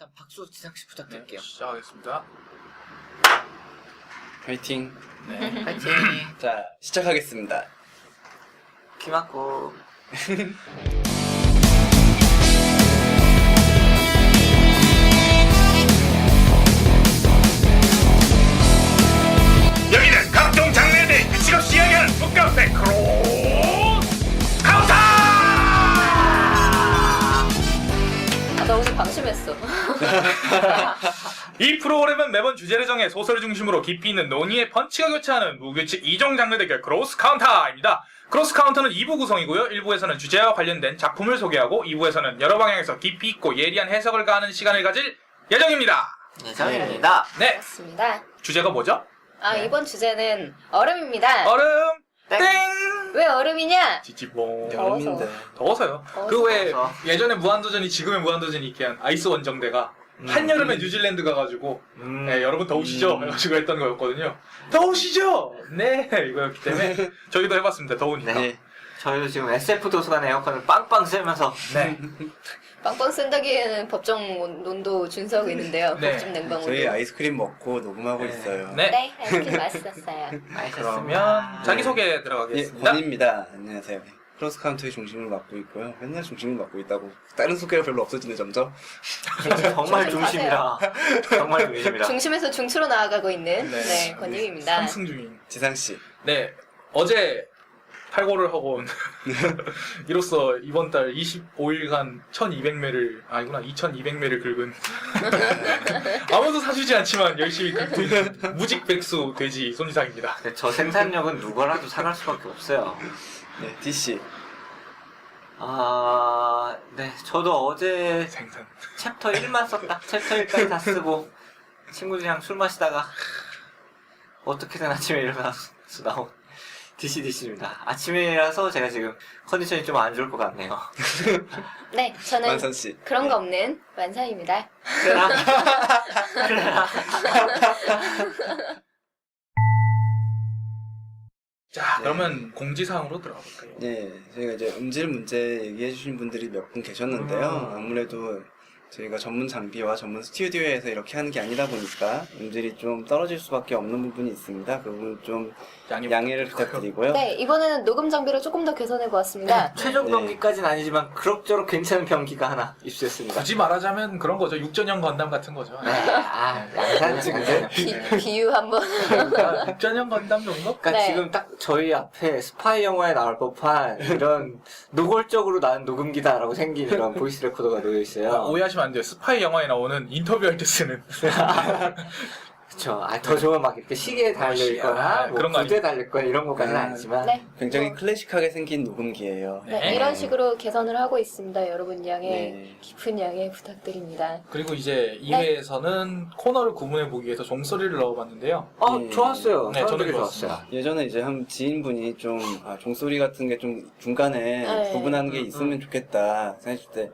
일단 박수 지상씨 부탁드릴게요. 네, 시작하겠습니다. 화이팅. 네. 파이팅. 자, 시작하겠습니다. 귀 막고. 여기는 각종 장르에 대해 규칙 없이 이야기하는 북카페 크로스 카운터! 나 오늘 방심했어. 이 프로그램은 매번 주제를 정해 소설을 중심으로 깊이 있는 논의의 펀치가 교차하는 무규칙 2종 장르 대결 크로스 카운터입니다. 크로스 카운터는 2부 구성이고요. 1부에서는 주제와 관련된 작품을 소개하고 2부에서는 여러 방향에서 깊이 있고 예리한 해석을 가하는 시간을 가질 예정입니다. 예정입니다. 네, 맞습니다. 주제가 뭐죠? 이번 주제는 얼음입니다. 얼음 땡. 땡! 왜 얼음이냐? 지지봉. 여름인데. 더워서요. 더워서. 그 외에 더워서. 예전에 무한도전이 지금의 무한도전이 있게 한 아이스 원정대가 한여름에 뉴질랜드 가가지고 네, 여러분 더우시죠? 해가지고 했던 거였거든요. 더우시죠? 네, 이거였기 때문에 저희도 해봤습니다. 더우니까. 네. 저희도 지금 SF 도서관 에어컨을 빵빵 쐬면서 네. 빵빵 쓴다기에는 법정 온도 준수하고 있는데요. 네. 법정 냉방 온도. 저희 아이스크림 먹고 녹음하고 네. 있어요. 네. 네, 아이스크림 맛있었어요. 그러면 자기소개 예, 들어가겠습니다. 권입니다. 안녕하세요. 크로스 카운터의 중심을 맡고 있고요. 맨날 중심을 맡고 있다고. 다른 소개가 별로 없어지네, 점점. 정말 좀 중심이라. 정말 중심이라. 중심에서 중추로 나아가고 있는 네. 네, 권유입니다. 상승 중인. 지상씨. 네, 어제 탈고를 하고 온 이로써 이번 달 25일간 1200매를 아니구나 2200매를 긁은 아무도 사주지 않지만 열심히 긁은 무직백수 돼지 손이상입니다. 근데 저 생산력은 누구라도 사갈 수밖에 없어요. 네, DC. 네. 저도 어제 생산. 챕터 1만 썼다. 챕터 1까지 다 쓰고 친구들이랑 술 마시다가 어떻게든 아침에 일어나서 나온 DCDC입니다. 아침이라서 제가 지금 컨디션이 좀 안 좋을 것 같네요. 네, 저는 완선씨. 그런 거 없는 완사입니다. 그래라. 그래라. 자, 그러면 공지사항으로 들어가 볼까요? 네, 저희가 이제 음질 문제 얘기해주신 분들이 몇 분 계셨는데요. 아무래도 저희가 전문 장비와 전문 스튜디오에서 이렇게 하는 게 아니다 보니까 음질이 좀 떨어질 수밖에 없는 부분이 있습니다. 그 부분 좀 양해를 부탁드리고요. 네, 이번에는 녹음 장비를 조금 더 개선해 보았습니다. 최종 네. 병기까지는 아니지만 그럭저럭 괜찮은 병기가 하나 입수했습니다. 굳이 말하자면 그런 거죠. 육전형 건담 같은 거죠. 양산. 비유 한번. 그러니까 육전형 건담 정도? 그러니까 네. 지금 딱 저희 앞에 스파이 영화에 나올 법한 이런 노골적으로 나온 녹음기다라고 생긴 이런 보이스 레코더가 놓여 있어요. 오해하시면 안 돼요. 스파이 영화에 나오는 인터뷰할 때 쓰는. 그쵸. 더 좋은 막 이렇게 시계에 달려있거나, 뭐 그런 거 구두에 달려있거나 이런 것까지는 아니지만. 네. 굉장히 뭐, 클래식하게 생긴 녹음기예요. 네, 네. 이런 식으로 개선을 하고 있습니다. 여러분 양해, 네. 깊은 양해 부탁드립니다. 그리고 이제 2회에서는 코너를 구분해보기 위해서 종소리를 넣어봤는데요. 네. 좋았어요. 네, 저는 저는 되게 좋았습니다. 좋았어요. 예전에 이제 한 지인분이 좀 종소리 같은 게 좀 중간에 네. 구분하는 게 있으면 좋겠다 생각했을 때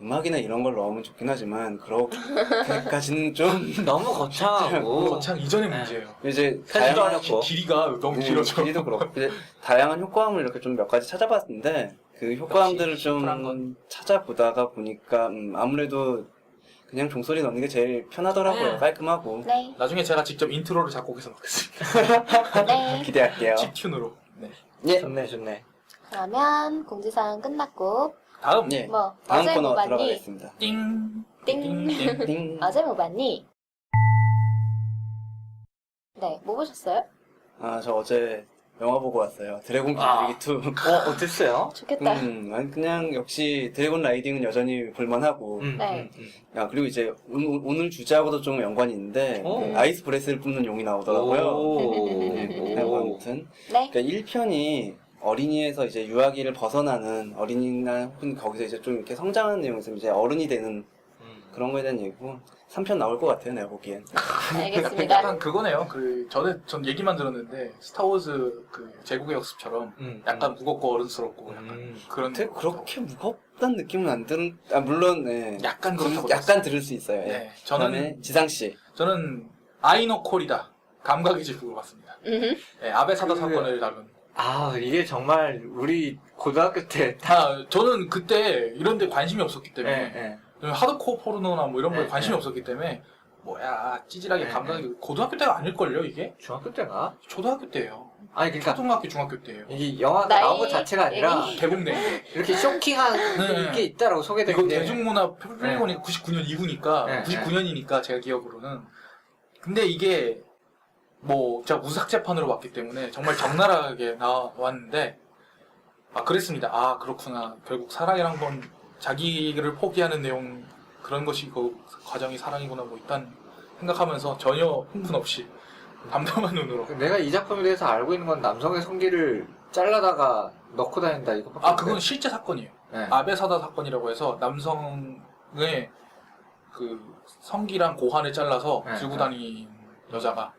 음악이나 이런 걸 넣으면 좋긴 하지만 그렇게까지는 좀 너무 거창하고. 거창 이전의 문제예요. 이제 편집도 다양한 어렵고. 길이가 너무 길어져. 길이도 그렇고 이제 다양한 효과음을 이렇게 좀 몇 가지 찾아봤는데 그 효과음들을 심플한 좀 건. 찾아보다가 보니까 아무래도 그냥 종소리 넣는 게 제일 편하더라고요. 네. 깔끔하고. 네, 나중에 제가 직접 인트로를 작곡해서 넣겠습니다. 네. 기대할게요. 칩튠으로. 네. 예. 좋네. 그러면 공지사항 끝났고 다음. 예. 뭐 다음 어제 코너 뭐 봤니? 들어가겠습니다. 띵. 띵. 띵. 어제 뭐 봤니? 네, 뭐 보셨어요? 저 어제 영화 보고 왔어요. 드래곤 길들이기 2. 어땠어요? 좋겠다. 아니, 그냥 역시 드래곤 라이딩은 여전히 볼만하고. 네. 그리고 이제 오늘 주제하고도 좀 연관이 있는데 오. 아이스 브레스를 뿜는 용이 나오더라고요. 오. 그리고 아무튼 네. 그러니까 1편이 어린이에서 이제 유아기를 벗어나는 어린이나 혹은 거기서 이제 좀 이렇게 성장하는 내용에서 이제 어른이 되는 그런 거에 대한 얘기고 3편 나올 것 같아요, 내가 보기엔. 알겠습니다. 약간 그거네요. 전 얘기만 들었는데 스타워즈 그 제국의 역습처럼 약간 무겁고 어른스럽고 약간 그런. 근데 그렇게 무겁다는 느낌은 안 들은. 물론 네. 약간 그렇다고 약간 들을 수 있어요. 예. 네, 그다음에 지상 씨. 저는 아이노콜이다. 감각의 집을 봤습니다. 네, 아베 사다 사건을 다룬. 이게 정말 우리 고등학교 때 저는 그때 이런 데 관심이 없었기 때문에 하드코어 포르노나 뭐 이런 거에 네, 관심이 네. 없었기 때문에 뭐야 찌질하게 네, 감각이 고등학교 때가 아닐걸요 이게? 중학교 때가? 초등학교 때예요. 아니 그러니까 초등학교 중학교 때예요. 이 영화가 나이 나온 것 자체가 아니라 개봉된 이렇게 쇼킹한 네. 게 있다라고 이거 소개된 게 대중문화 플리곤이 99년 이후니까 네, 99년이니까 제가 기억으로는 근데 이게 뭐 제가 무삭제판으로 봤기 때문에 정말 적나라하게 나왔는데 아 그랬습니다. 아 그렇구나. 결국 사랑이란 건 자기를 포기하는 내용 그런 것이 그 과정이 사랑이구나 뭐 일단 생각하면서 전혀 흥분 없이 담담한 눈으로 내가 이 작품에 대해서 알고 있는 건 남성의 성기를 잘라다가 넣고 다닌다 이거밖에 아 그건 실제 사건이에요. 네. 아베사다 사건이라고 해서 남성의 그 성기랑 고환을 잘라서 네, 들고 네. 다니는 여자가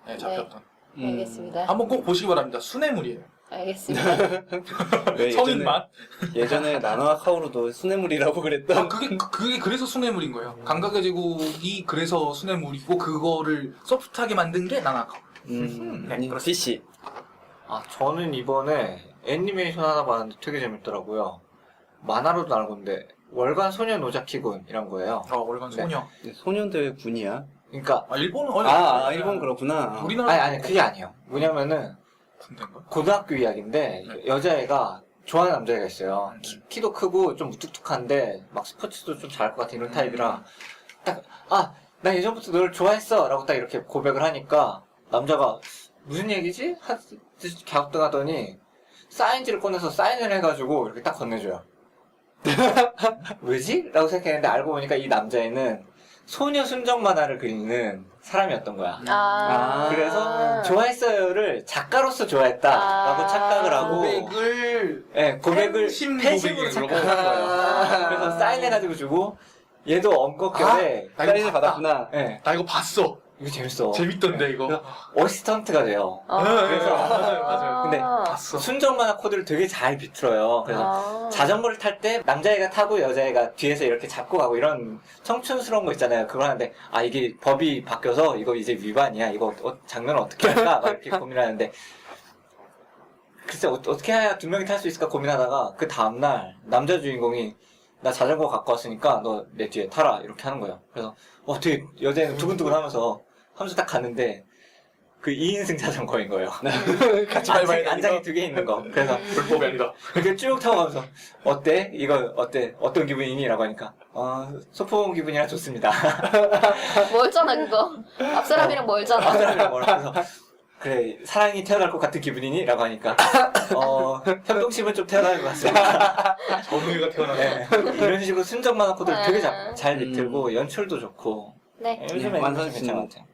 네, 잡혔던. 알겠습니다. 한번 꼭 보시기 바랍니다. 순애물이에요. 알겠습니다. 왜 성인만. 예전에 나노아 카오루도 수뇌물이라고 그랬던. 아 그게 그래서 순애물인 거예요. 감각의 제국이 그래서 순애물이고 그거를 소프트하게 만든 게 나나카. 네, 그렇습니다. PC. 아 저는 이번에 애니메이션 하나 봤는데 되게 재밌더라고요. 만화로도 나온 건데 월간 소녀 노자키군이란 거예요. 월간 네. 소녀. 소년들 군이야? 그러니까 일본은 일본 그렇구나. 우리나라 아니 그게 아니에요. 뭐냐면은 군대인가? 고등학교 이야기인데 네. 여자애가 좋아하는 남자애가 있어요. 키도 크고 좀 무뚝뚝한데 막 스포츠도 좀 잘할 것 같은 이런 타입이라 딱 나 예전부터 널 좋아했어 라고 딱 이렇게 고백을 하니까 남자가 무슨 얘기지? 하듯이 갸우뚱하더니 사인지를 꺼내서 사인을 해가지고 이렇게 딱 건네줘요. 왜지? 라고 생각했는데 알고 보니까 이 남자애는 소녀 순정 만화를 그리는 사람이었던 거야. 그래서 좋아했어요를 작가로서 좋아했다라고 착각을 하고 고백을 팬심으로 착각을 한 거예요. 그래서 사인해가지고 주고 얘도 엉겁결에 사인을 받았구나. 네, 나 이거 봤어. 이거 재밌어. 재밌던데 이거. 어시스턴트가 돼요. 그래서 그래서 맞아요. 근데 봤어. 순정 만화 코드를 되게 잘 비틀어요. 그래서 자전거를 탈 때 남자애가 타고 여자애가 뒤에서 이렇게 잡고 가고 이런 청춘스러운 거 있잖아요. 그걸 하는데 이게 법이 바뀌어서 이거 이제 위반이야. 이거 장면을 어떻게 할까? 막 이렇게 고민하는데 글쎄 어떻게 해야 두 명이 탈 수 있을까 고민하다가 그 다음날 남자 주인공이 나 자전거 갖고 왔으니까 너 내 뒤에 타라 이렇게 하는 거예요. 그래서 되게 여자애는 두근두근 하면서 딱 갔는데 그 2인승 자전거인 거예요. 같이 밟아야 안장이 두 개 있는 거. 그래서 불법이 아니다. 이렇게 쭉 타고 가면서 어때? 이거 어때? 어떤 기분이니? 라고 하니까 소풍 기분이라 좋습니다. 멀잖아 그거. 앞 사람이랑 멀잖아. 사람이랑 뭐라 그래서 그래 사랑이 태어날 것 같은 기분이니? 라고 하니까 협동심은 좀 태어날 것 같습니다. 전우이가 태어나네. 네. 이런 식으로 순정 만화 코드를 되게 잘 비틀고 연출도 좋고 네. 요즘에 완성 괜찮은 것 같아요.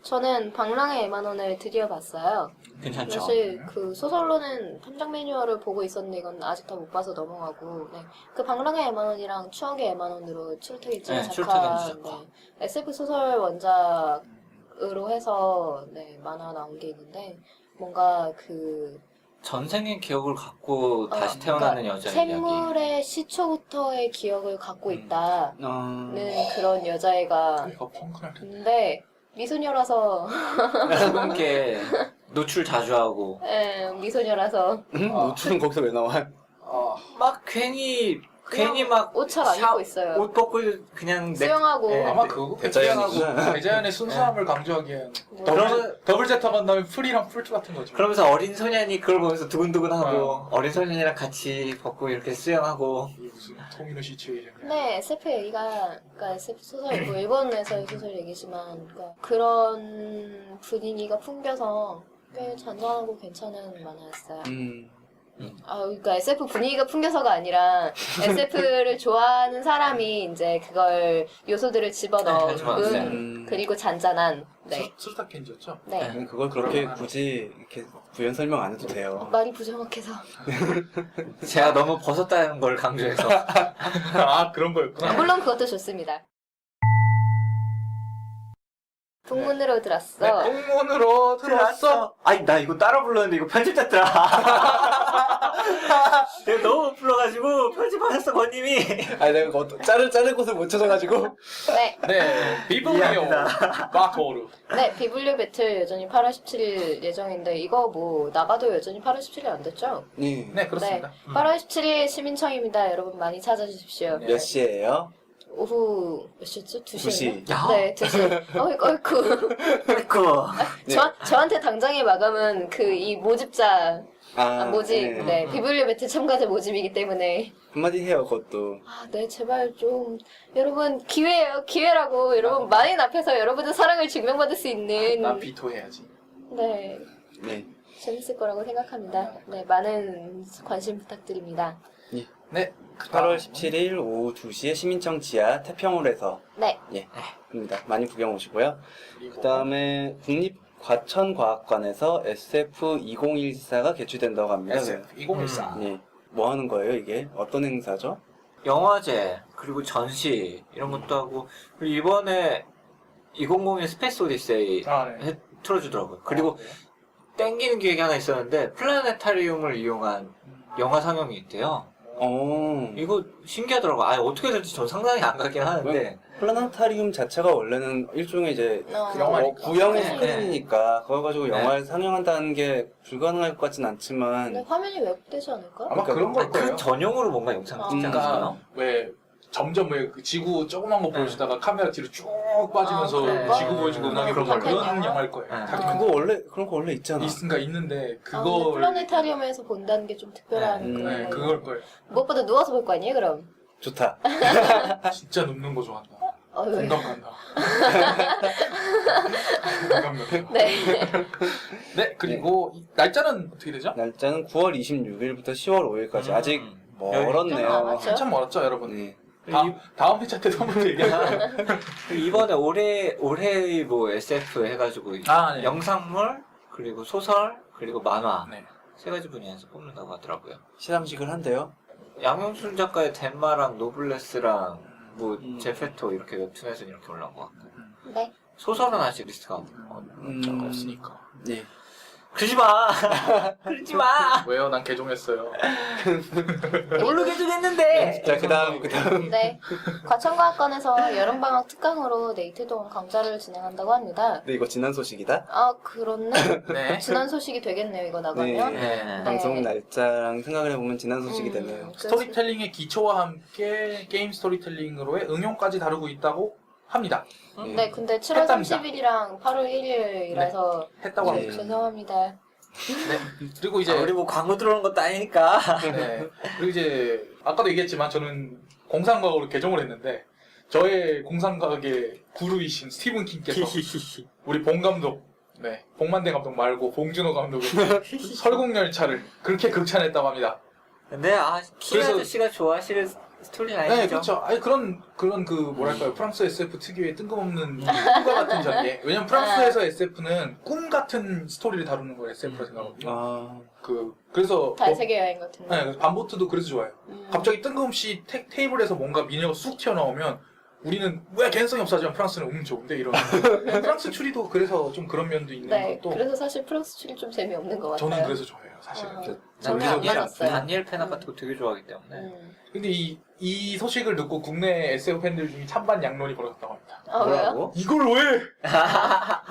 저는 방랑의 에만원을 드디어 봤어요. 괜찮죠? 사실 그 소설로는 탐정 매뉴얼을 보고 있었는데 이건 아직 다 못 봐서 넘어가고 그 방랑의 에만원이랑 추억의 에만원으로 출퇴기증 네, 작가 출퇴근지 작가. SF 소설 원작으로 해서 만화 나온 게 있는데 뭔가 그 전생의 기억을 갖고 다시 태어나는 그러니까 여자의 이야기. 생물의 시초부터의 기억을 갖고 있다는 어... 그런 여자애가 이거 펑크날 텐데. 있는데 미소녀라서 죽은 게 노출 자주 하고 미소녀라서 노출은 거기서 왜 나와? 막 괜히 막 옷 잘 안 입고 있어요. 옷 벗고 그냥 수영하고 네. 아마 그거 대자연이구나. 대자연의 순수함을 강조하기엔 그러면 더블 제터 만나면 프리랑 풀트 같은 거죠. 그러면서 어린 소년이 그걸 보면서 두근두근하고 어린 소년이랑 같이 벗고 이렇게 수영하고 이게 무슨 토미노 시츄에이션. 근데 SF 얘기가 그러니까 SF 소설이고 일본에서의 소설 얘기지만 그러니까 그런 분위기가 풍겨서 꽤 잔잔하고 괜찮은 만화였어요. 그러니까 SF 분위기가 풍겨서가 아니라 SF를 좋아하는 사람이 이제 그걸 요소들을 집어넣은 그리고 잔잔한 수스타 켄지였죠? 네. 그걸 그렇게 굳이 이렇게 부연 설명 안 해도 돼요. 말이 부정확해서 제가 너무 벗었다는 걸 강조해서 그런 거였구나. 물론 그것도 좋습니다. 풍문으로 들었어. 공문으로 들어왔어. 아니 나 이거 따라 불렀는데 이거 편집됐더라. 내가 너무 못 불러가지고 편집하셨어 권님이. 내가 그거 자를 곳을 못 찾아가지고. 네, 비블리오 미안합니다. 바토르. 네, 비블리오 배틀 여전히 8월 17일 예정인데 이거 뭐 나가도 여전히 8월 17일 안 됐죠? 네. 네, 그렇습니다. 8월 17일 시민청입니다. 여러분 많이 찾아주십시오. 몇 시에요? 오후 몇 시였죠? 2시였나? 2시. 야. 네, 2시. 어이쿠. 아이고. 네. 저한테 당장의 마감은 그 이 모집자, 모집, 네, 비블리오 배틀 참가자 모집이기 때문에. 한마디 해요, 그것도. 아, 네, 제발 좀. 여러분, 기회예요, 기회라고. 여러분, 만인 앞에서 여러분의 사랑을 증명받을 수 있는. 난 비토해야지. 네, 네. 재밌을 거라고 생각합니다. 네, 많은 관심 부탁드립니다. 네. 8월 17일 오후 2시에 시민청 지하 태평홀에서 네, 예, 합니다. 많이 구경 오시고요. 그리고 그 다음에 국립과천과학관에서 SF2014가 개최된다고 합니다. SF2014. 예. 뭐 하는 거예요, 이게? 어떤 행사죠? 영화제 그리고 전시 이런 것도 하고 그리고 이번에 2001 스페이스 오디세이 아, 네. 틀어주더라고요. 그리고 네. 땡기는 기획이 하나 있었는데 플라네타리움을 이용한 영화 상영이 있대요. 이거 신기하더라고요. 아, 어떻게 될지 전 상상이 안 가긴 하는데 플라네타리움 자체가 원래는 일종의 이제 영화니까. 구형의 네. 스크린이니까 그걸 가지고 네. 영화를 상영한다는 게 불가능할 것 같진 근데 않지만 화면이 왜곡되지 않을까? 아마 그런 걸 거예요. 그 전용으로 뭔가 영상 찍지 그러니까 않았어요? 왜 점점 왜 그 지구 조그만 거 보여주다가 카메라 뒤로 쭉 빠지면서 그래. 지구 보여주고 음악이 그런 그런 영화? 영화일 거예요. 네. 그거 원래 그런 거 원래 있잖아. 있는데 아, 근데 그거 플라네타리움에서 본다는 게 좀 특별한 네. 그런 네, 거예요. 그걸 거예요. 무엇보다 누워서 볼 거 아니에요, 그럼? 좋다. 진짜 눕는 거 좋아한다. 왜? 공감 간다. 공감 간다. 네. 네, 그리고 이 날짜는 어떻게 되죠? 날짜는 9월 26일부터 10월 5일까지 아직 좀 멀었네요. 남았죠? 한참 멀었죠, 여러분. 네. 다음 회차 때도 한번 얘기할까요? 그리고 이번에 올해의 뭐 SF 해가지고 아, 네. 영상물 그리고 소설 그리고 만화 네. 세 가지 분야에서 뽑는다고 하더라고요. 시상식을 한대요. 양영순 작가의 덴마랑 노블레스랑 뭐 음. 제페토 이렇게 웹툰에서는 이렇게 올라온 것 같고 네. 소설은 아직 리스트가 없으니까. 예. 그러지 마. 그러지 마. 왜요? 난 개종했어요. 모르게 좀 했는데. 자, 그다음. 네. 과천과학관에서 여름방학 특강으로 네, 이틀 동안 강좌를 진행한다고 합니다. 네, 이거 지난 소식이다. 아, 그렇네. 네. 지난 소식이 되겠네요, 이거 나가면. 네. 방송 날짜랑 생각을 해보면 지난 소식이 되네요. 스토리텔링의 기초와 함께 게임 스토리텔링으로의 응용까지 다루고 있다고 합니다. 네, 근데 7월 했답니다. 30일이랑 8월 1일이라서 했다고 네. 합니다. 죄송합니다. 네. 그리고 이제 우리 뭐 광고 들어오는 것도 아니니까. 네. 그리고 이제 아까도 얘기했지만 저는 공상과학으로 개종을 했는데 저의 공상과학의 구루이신 스티븐 킹께서 우리 봉 감독, 네, 봉만대 감독 말고 봉준호 감독의 설국열차를 그렇게 극찬했다고 합니다. 근데 키 그래서- 아저씨가 좋아하시는 스토리는 아니죠. 네, 그렇죠. 아니 그런 그 뭐랄까요, 프랑스 SF 특유의 뜬금없는 꿈과 같은 전개. 왜냐면 프랑스에서 SF는 꿈 같은 스토리를 다루는 걸 SF로 생각하거든요. 아, 그래서 달세계 여행 같은 거. 네, 반보트도 그래서 좋아요. 갑자기 뜬금없이 테이블에서 뭔가 미녀가 쑥 튀어나오면 우리는 왜 개연성이 없어 하지만 프랑스는 좋은데 이런 프랑스 추리도 그래서 좀 그런 면도 있는 네, 것도 그래서 사실 프랑스 출이 좀 재미없는 것 같아요. 저는 그래서 좋아해요 사실은. 난 저는 안 맞았어요. 다니엘 페나 같은 거 되게 좋아하기 때문에. 근데 이 소식을 듣고 국내 SF 팬들 중에 찬반 양론이 벌어졌다고 합니다. 아, 왜요? 이걸 왜?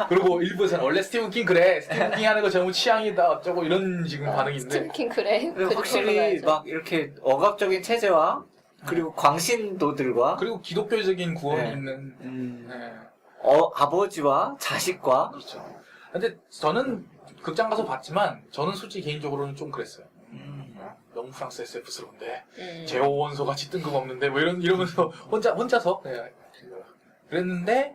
그리고 일부에서는 원래 스티븐 킹 그래, 스티븐 킹 하는 거 전부 취향이다 어쩌고 이런 지금 반응인데 스티븐 킹 그래. 그리고 그리고 확실히 올라가야죠. 막 이렇게 억압적인 체제와 그리고 광신도들과 그리고 기독교적인 구원이 네. 있는 네. 아버지와 자식과 그렇죠. 근데 저는 극장 가서 봤지만 저는 솔직히 개인적으로는 좀 그랬어요. 너무 프랑스 SF스러운데 제오 원소 같이 뜬금없는데 뭐 이러면서 혼자서 네. 그랬는데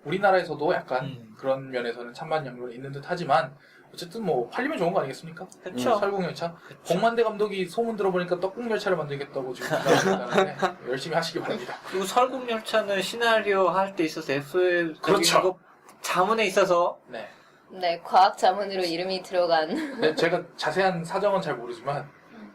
우리나라에서도 약간 그런 면에서는 찬반 양론이 있는 듯하지만 어쨌든 뭐 팔리면 좋은 거 아니겠습니까? 그쵸. 설국열차. 봉만대 감독이 소문 들어보니까 떡국열차를 만들겠다고 지금 생각하고 있다는데 열심히 하시기 바랍니다. 그리고 설국열차는 시나리오 할 때 있어서 F 그렇죠. 자문에 있어서 네. 네, 과학 자문으로 이름이 들어간. 네, 제가 자세한 사정은 잘 모르지만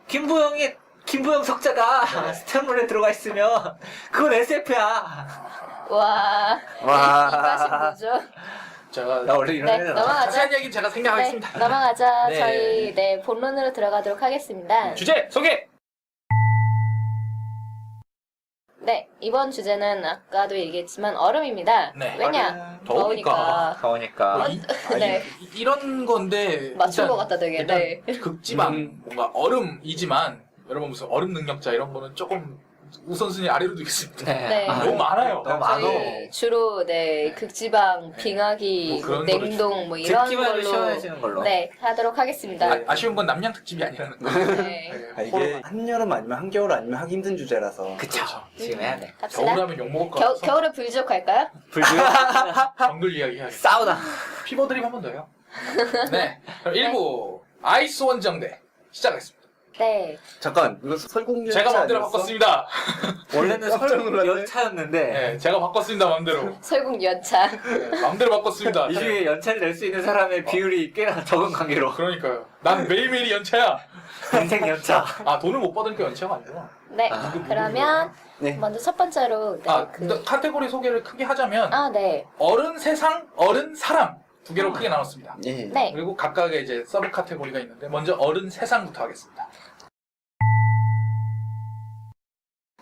김부영 석자가 스탠물에 들어가 있으면 그건 SF야. 와. 입맛이 뭐죠? 제가 나 원래 이런 네, 애잖아. 넘어가죠. 자세한 얘기는 제가 생각하겠습니다. 네, 넘어가자. 네. 저희 네 본론으로 들어가도록 하겠습니다. 주제 소개! 네, 이번 주제는 아까도 얘기했지만 얼음입니다. 네. 왜냐? 더우니까. 더우니까. 네. 이런 건데 맞춘 일단- 것 같다 되게. 일단 네. 극지방 뭔가 얼음이지만 여러분 무슨 얼음 능력자 이런 거는 조금 우선순위 아래로 두겠습니다. 네. 너무 많아요. 너무 많아. 저희 주로 극지방, 빙하기, 뭐 그런 냉동 뭐 이런 듣기만 해도 걸로 시원해지는 걸로. 네 하도록 하겠습니다. 아쉬운 건 남양 특집이 아니라는 거. 네. 이게 한여름 아니면 한겨울 아니면 하기 힘든 주제라서. 그쵸. 지금 해야 돼. 갑시다. 겨울하면 욕먹을 것 같아서 겨울에 불지옥 갈까요? 불교 정글 이야기 해야겠다. 사우나. 피버드립 한 번 더요. 네. 그럼 1부 아이스 원정대 시작하겠습니다. 네. 잠깐, 이거 설국열 제가 마음대로 바꿨습니다. 원래는 깜짝 놀랐네. 연차였는데 네, 제가 바꿨습니다 마음대로. 설국 연차. 네, 마음대로 바꿨습니다. 이 중에 연차를 낼 수 있는 사람의 비율이 꽤나 적은 관계로 그러니까요. 난 매일매일이 연차야. 인생 연차. 아 돈을 못 받으니까 연차가 아니구나. 네. 아. 그러면 네. 먼저 첫 번째로 근데 카테고리 소개를 크게 하자면 네. 어른 세상, 어른 사람 두 개로 크게 나눴습니다. 예. 네. 그리고 각각의 이제 서브 카테고리가 있는데 먼저 어른 세상부터 하겠습니다.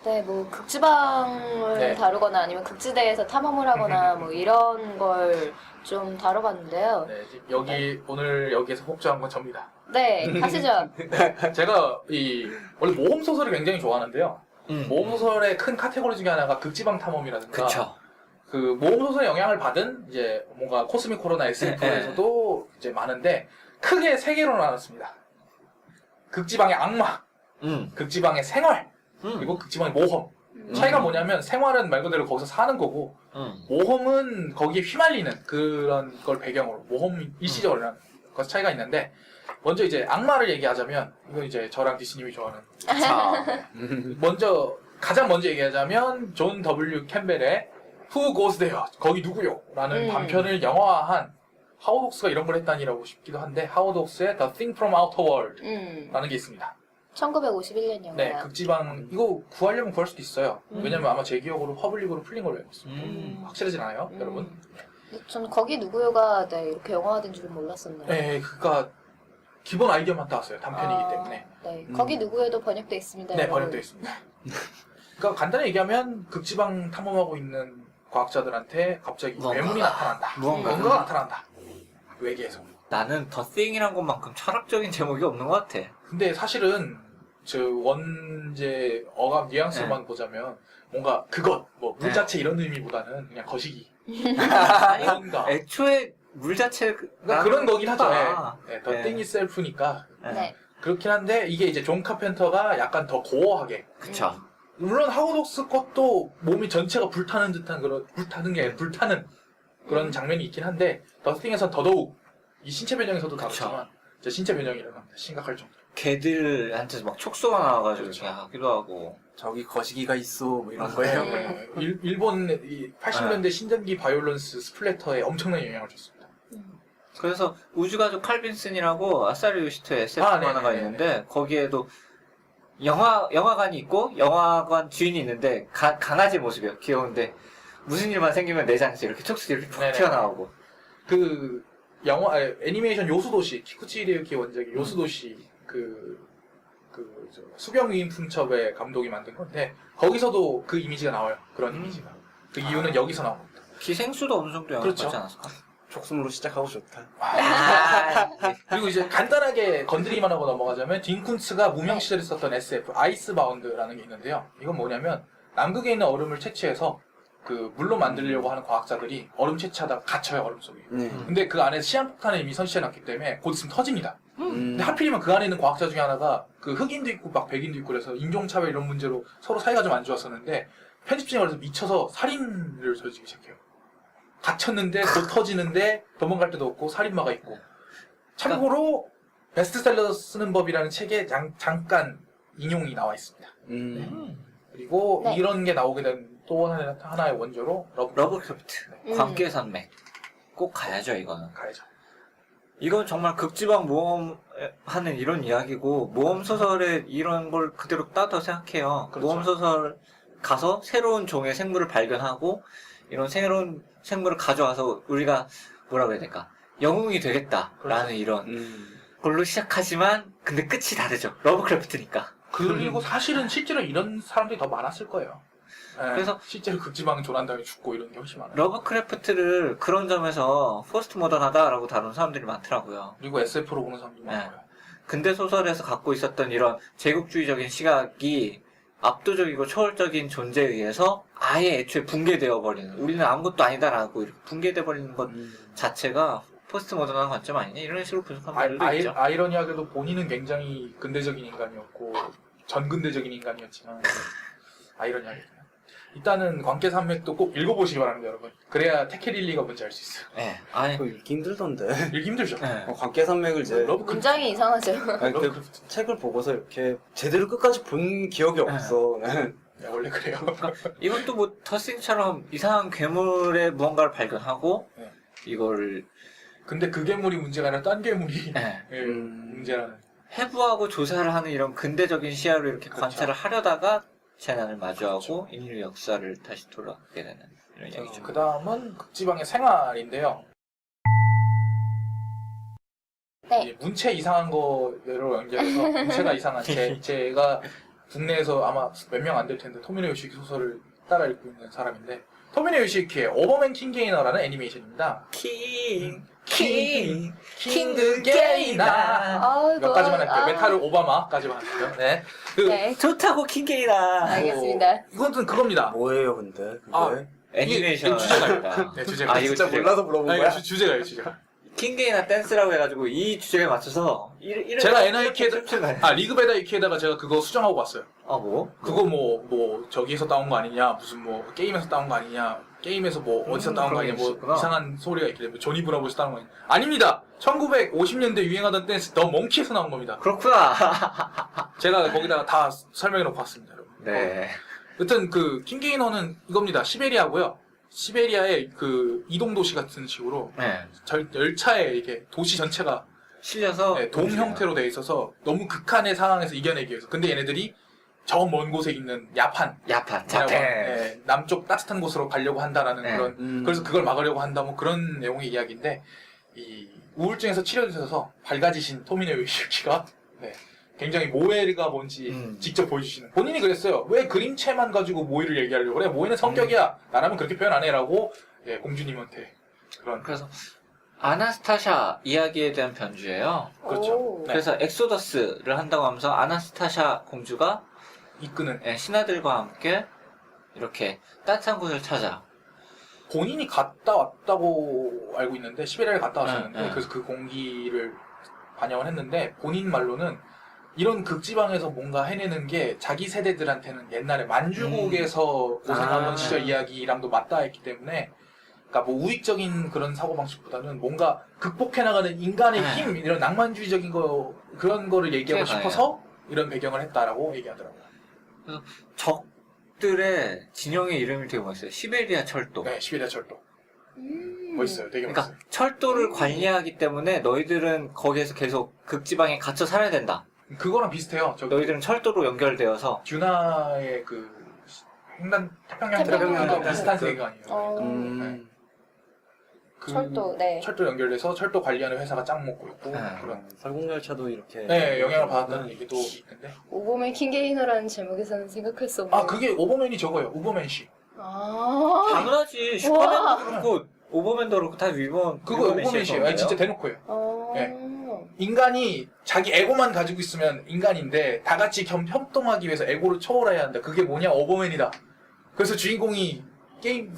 네, 뭐 극지방을 네. 다루거나 아니면 극지대에서 탐험을 하거나 뭐 이런 걸 좀 다뤄봤는데요. 네, 여기 오늘 여기에서 폭주한 건 접니다. 네, 가시죠. 제가 원래 모험 소설을 굉장히 좋아하는데요. 음. 모험 소설의 큰 카테고리 중에 하나가 극지방 탐험이라든가 그쵸. 그 모험 소설의 영향을 받은 이제 뭔가 코스믹 코로나 SF에서도 이제 많은데 크게 세 개로 나눴습니다. 극지방의 악마, 극지방의 생활, 그리고 극지방의 모험. 차이가 뭐냐면 생활은 말 그대로 거기서 사는 거고 모험은 거기에 휘말리는 그런 걸 배경으로 모험 일시적으로 그 차이가 있는데 먼저 이제 악마를 얘기하자면 이건 이제 저랑 디스님이 좋아하는 가장 먼저 얘기하자면 존 W 캠벨의 Who Goes There? 거기 누구요? 라는 단편을 영화화한 하워드 혹스가 이런 걸 했다니라고 싶기도 한데 하워드 혹스의 The Thing from Outer World 라는 게 있습니다. 1951년 영화. 네, 극지방 이거 구하려면 구할 수도 있어요. 왜냐면 아마 제 기억으로 퍼블릭으로 풀린 걸로 알고 있습니다. 확실하진 않아요, 여러분. 전 거기 누구요가 이렇게 영화화된 줄은 몰랐었네요. 네, 그러니까 기본 아이디어만 따왔어요. 단편이기 때문에. 네, 거기 누구요도 번역돼 있습니다. 네, 여러분. 번역되어 있습니다. 그러니까 간단히 얘기하면 극지방 탐험하고 있는 과학자들한테 갑자기 괴물이 나타난다. 뭔가가 나타난다. 외계에서. 나는 더 띵이란 것만큼 철학적인 제목이 없는 것 같아. 근데 사실은 저 원제 어감 뉘앙스로만 보자면 뭔가 그것, 뭐 물 자체 이런 의미보다는 그냥 거시기. 아니, 뭔가. 애초에 물 자체 그러니까 그런 거긴 하죠. 아. 네, 더 띵이 셀프니까. 네. 그렇긴 한데 이게 이제 존 카펜터가 약간 더 고어하게. 그쵸. 물론 하워독스 것도 몸이 전체가 불타는 듯한 불타는 게 아니라 불타는 그런 장면이 있긴 한데 더스팅에선 더더욱 이 신체 변형에서도 다르지만 저 신체 변형이 일어납니다. 심각할 정도. 걔들한테서 막 촉수가 나와가지고 그렇죠. 이렇게 하기도 하고. 저기 거시기가 있어 뭐 이런 거예요. 네, 일본 이 80년대 신전기 바이올런스 스플래터에 엄청난 영향을 줬습니다. 그래서 우주가족 칼빈슨이라고 아사리 요시토의 SF 아, 만화가 네네네. 있는데 거기에도 영화관이 있고 영화관 주인이 있는데 강아지 모습이요. 귀여운데 무슨 일만 생기면 내장에서 이렇게 촉수들이 이렇게 푹 네네. 튀어나오고. 그 영화 애니메이션 요수도시 키쿠치 히데유키 원작의 요수도시 저 수병위인 풍첩의 감독이 만든 건데 거기서도 그 이미지가 나와요. 그런 이미지가. 그 이유는 여기서 나온 겁니다. 기생수도 어느 정도 영향을 그렇죠. 받지 않았을까? 촉숨으로 시작하고 좋다. 그리고 이제 간단하게 건드리기만 하고 넘어가자면 딘쿤츠가 무명 시절에 썼던 SF 아이스바운드라는 게 있는데요. 이건 뭐냐면 남극에 있는 얼음을 채취해서 그 물로 만들려고 하는 과학자들이 얼음 채취하다가 갇혀요, 얼음 속에. 네. 근데 그 안에 시한폭탄을 이미 선취해놨기 때문에 곧 있으면 터집니다. 근데 하필이면 그 안에 있는 과학자 중에 하나가 그 흑인도 있고 막 백인도 있고 그래서 인종차별 이런 문제로 서로 사이가 좀 안 좋았었는데 편집증에 걸려서 미쳐서 살인을 저지르기 시작해요. 갇혔는데 곧 터지는데 도망갈 데도 없고 살인마가 있고. 참고로 베스트셀러 쓰는 법이라는 책에 잠깐 인용이 나와 있습니다. 그리고 네. 이런 게 나오게 된 또 하나의 원조로 러브크래프트. 광기의 산맥. 꼭 가야죠, 이거는. 가야죠. 이건 정말 극지방 모험하는 이런 이야기고 모험소설에 이런 걸 그대로 따도 생각해요. 그렇죠. 모험소설 가서 새로운 종의 생물을 발견하고 이런 새로운 생물을 가져와서 우리가 뭐라고 해야 될까? 영웅이 되겠다라는 그렇죠. 이런 걸로 시작하지만 근데 끝이 다르죠. 러브크래프트니까. 그리고 사실은 실제로 이런 사람들이 더 많았을 거예요. 네, 그래서 실제로 극지방 조난 다음에 죽고 이런 게 훨씬 많아요. 러브크래프트를 그런 점에서 포스트 모던하다라고 다루는 사람들이 많더라고요. 그리고 SF로 보는 사람도 네. 많고요. 근대 소설에서 갖고 있었던 이런 제국주의적인 시각이 압도적이고 초월적인 존재에 의해서 아예 애초에 붕괴되어 버리는, 우리는 아무것도 아니다라고 이렇게 붕괴돼 버리는 것 자체가 포스트 모던한 관점 아니냐 이런 식으로 분석하는 분들도 있죠. 아이러니하게도 본인은 굉장히 근대적인 인간이었고 전근대적인 인간이었지만 아이러니하게 일단은 광계산맥도 꼭 읽어보시기 바랍니다, 여러분. 그래야 테케릴리가 뭔지 알 수 있어요. 네, 아니 그거 읽기 힘들던데. 읽기 힘들죠. 네. 광계산맥을 이제 러브크래프트. 문장이 이상하죠. 아니, 그 책을 보고서 이렇게 제대로 끝까지 본 기억이 없어. 네, 원래 그래요. 이것도 뭐 더싱처럼 이상한 괴물의 무언가를 발견하고 네. 이걸 근데 그 괴물이 문제가 아니라 딴 괴물이 네. 문제라는. 해부하고 조사를 하는 이런 근대적인 시야로 이렇게 그렇죠. 관찰을 하려다가 재난을 마주하고 인류 역사를 다시 돌아가게 되는 이런 이야기죠. 그 다음은 극지방의 생활인데요. 네. 이 문체 이상한 거로 연결해서 문체가 이상한 제가 국내에서 아마 몇 명 안 될 텐데 토미노 요시키 소설을 따라 읽고 있는 사람인데 토미노 요시키의 오버맨 킹게이너라는 애니메이션입니다. 킹드 게이너 몇 가지만 할게요. 메탈 오바마까지만 할게요. 네. 네. 좋다고 킹게이나 알겠습니다. 이것은 그겁니다. 뭐예요, 근데? 그게? 아, 애니메이션 이게 주제가입니다. 네, 주제가. 아, 이거 진짜 주제가. 몰라서 물어본 아니, 거야? 주제가요, 주제가. 킹게이나 댄스라고 해가지고 이 주제에 맞춰서 제가 NIK에다 리그베다 이키에다가 제가 그거 수정하고 봤어요. 아 뭐? 그거 뭐 저기에서 따온 거 아니냐, 무슨 뭐 게임에서 따온 거 아니냐, 게임에서 뭐 어디서 따온 거 그런 게 아니냐, 뭐 있었구나. 이상한 소리가 있기 때문에 조니 브라보에서 따온 거 아니냐. 아닙니다. 1950년대 유행하던 댄스 더 몽키에서 나온 겁니다. 그렇구나. 제가 거기다가 다 설명해 놓고 왔습니다, 여러분. 네. 여튼 그 킹게이너는 이겁니다. 시베리아고요. 시베리아의 그 이동 도시 같은 식으로 네. 열차에 이게 도시 전체가 실려서 네, 돔 형태로 돼 있어서 너무 극한의 상황에서 이겨내기 위해서. 근데 얘네들이 저 먼 곳에 있는 야판, 야판 자태, 자태. 남쪽 따뜻한 곳으로 가려고 한다라는 네. 그런, 그래서 그걸 막으려고 한다, 뭐 그런 내용의 이야기인데, 이 우울증에서 치료되셔서 밝아지신 토미노 요시키가 네, 굉장히 모에가 뭔지 직접 보여주시는. 본인이 그랬어요. 왜 그림체만 가지고 모에를 얘기하려고 그래? 모에는 성격이야. 나라면 그렇게 표현 안 해라고 공주님한테 그런. 그래서 아나스타샤 이야기에 대한 변주예요. 그렇죠. 오. 네. 그래서 엑소더스를 한다고 하면서 아나스타샤 공주가 이끄는. 신하들과 함께 이렇게 따뜻한 곳을 찾아. 본인이 갔다 왔다고 알고 있는데 시베리아를 갔다 왔었는데 네. 그래서 그 공기를 반영을 했는데 본인 말로는 이런 극지방에서 뭔가 해내는 게 자기 세대들한테는 옛날에 만주국에서 고생하던 아. 시절 이야기랑도 맞닿아있기 때문에 그러니까 뭐 우익적인 그런 사고방식보다는 뭔가 극복해 나가는 인간의 네. 힘 이런 낭만주의적인 거 그런 거를 얘기하고 그게 싶어서 이런 배경을 했다라고 얘기하더라고요. 적들의 진영의 이름이 되게 멋있어요. 시베리아 철도. 네, 시베리아 철도 멋있어요. 되게 그러니까 멋있어요. 철도를 관리하기 때문에 너희들은 거기에서 계속 극지방에 갇혀 살아야 된다. 그거랑 비슷해요. 저기 너희들은 철도로 연결되어서 듀나의 그 횡단 태평양 태평양. 도 비슷한 그- 세계관이에요. 음. 그 철도, 네. 철도 연결돼서 철도 관리하는 회사가 짱 먹고 있고 네. 그런 설국열차도 이렇게. 네 영향을 받았다는 얘기도 있는데 오버맨 킹게이너라는 제목에서는 생각할 수 없는. 아 그게 오버맨이 저거예요. 오버맨씨 아. 당연하지. 우와. 슈퍼맨도 그렇고 오버맨도 그렇고 다 그거 오버맨씨예요. 아니, 진짜 대놓고요. 네. 인간이 자기 에고만 가지고 있으면 인간인데 다 같이 협동하기 위해서 에고를 초월해야 한다. 그게 뭐냐? 오버맨이다. 그래서 주인공이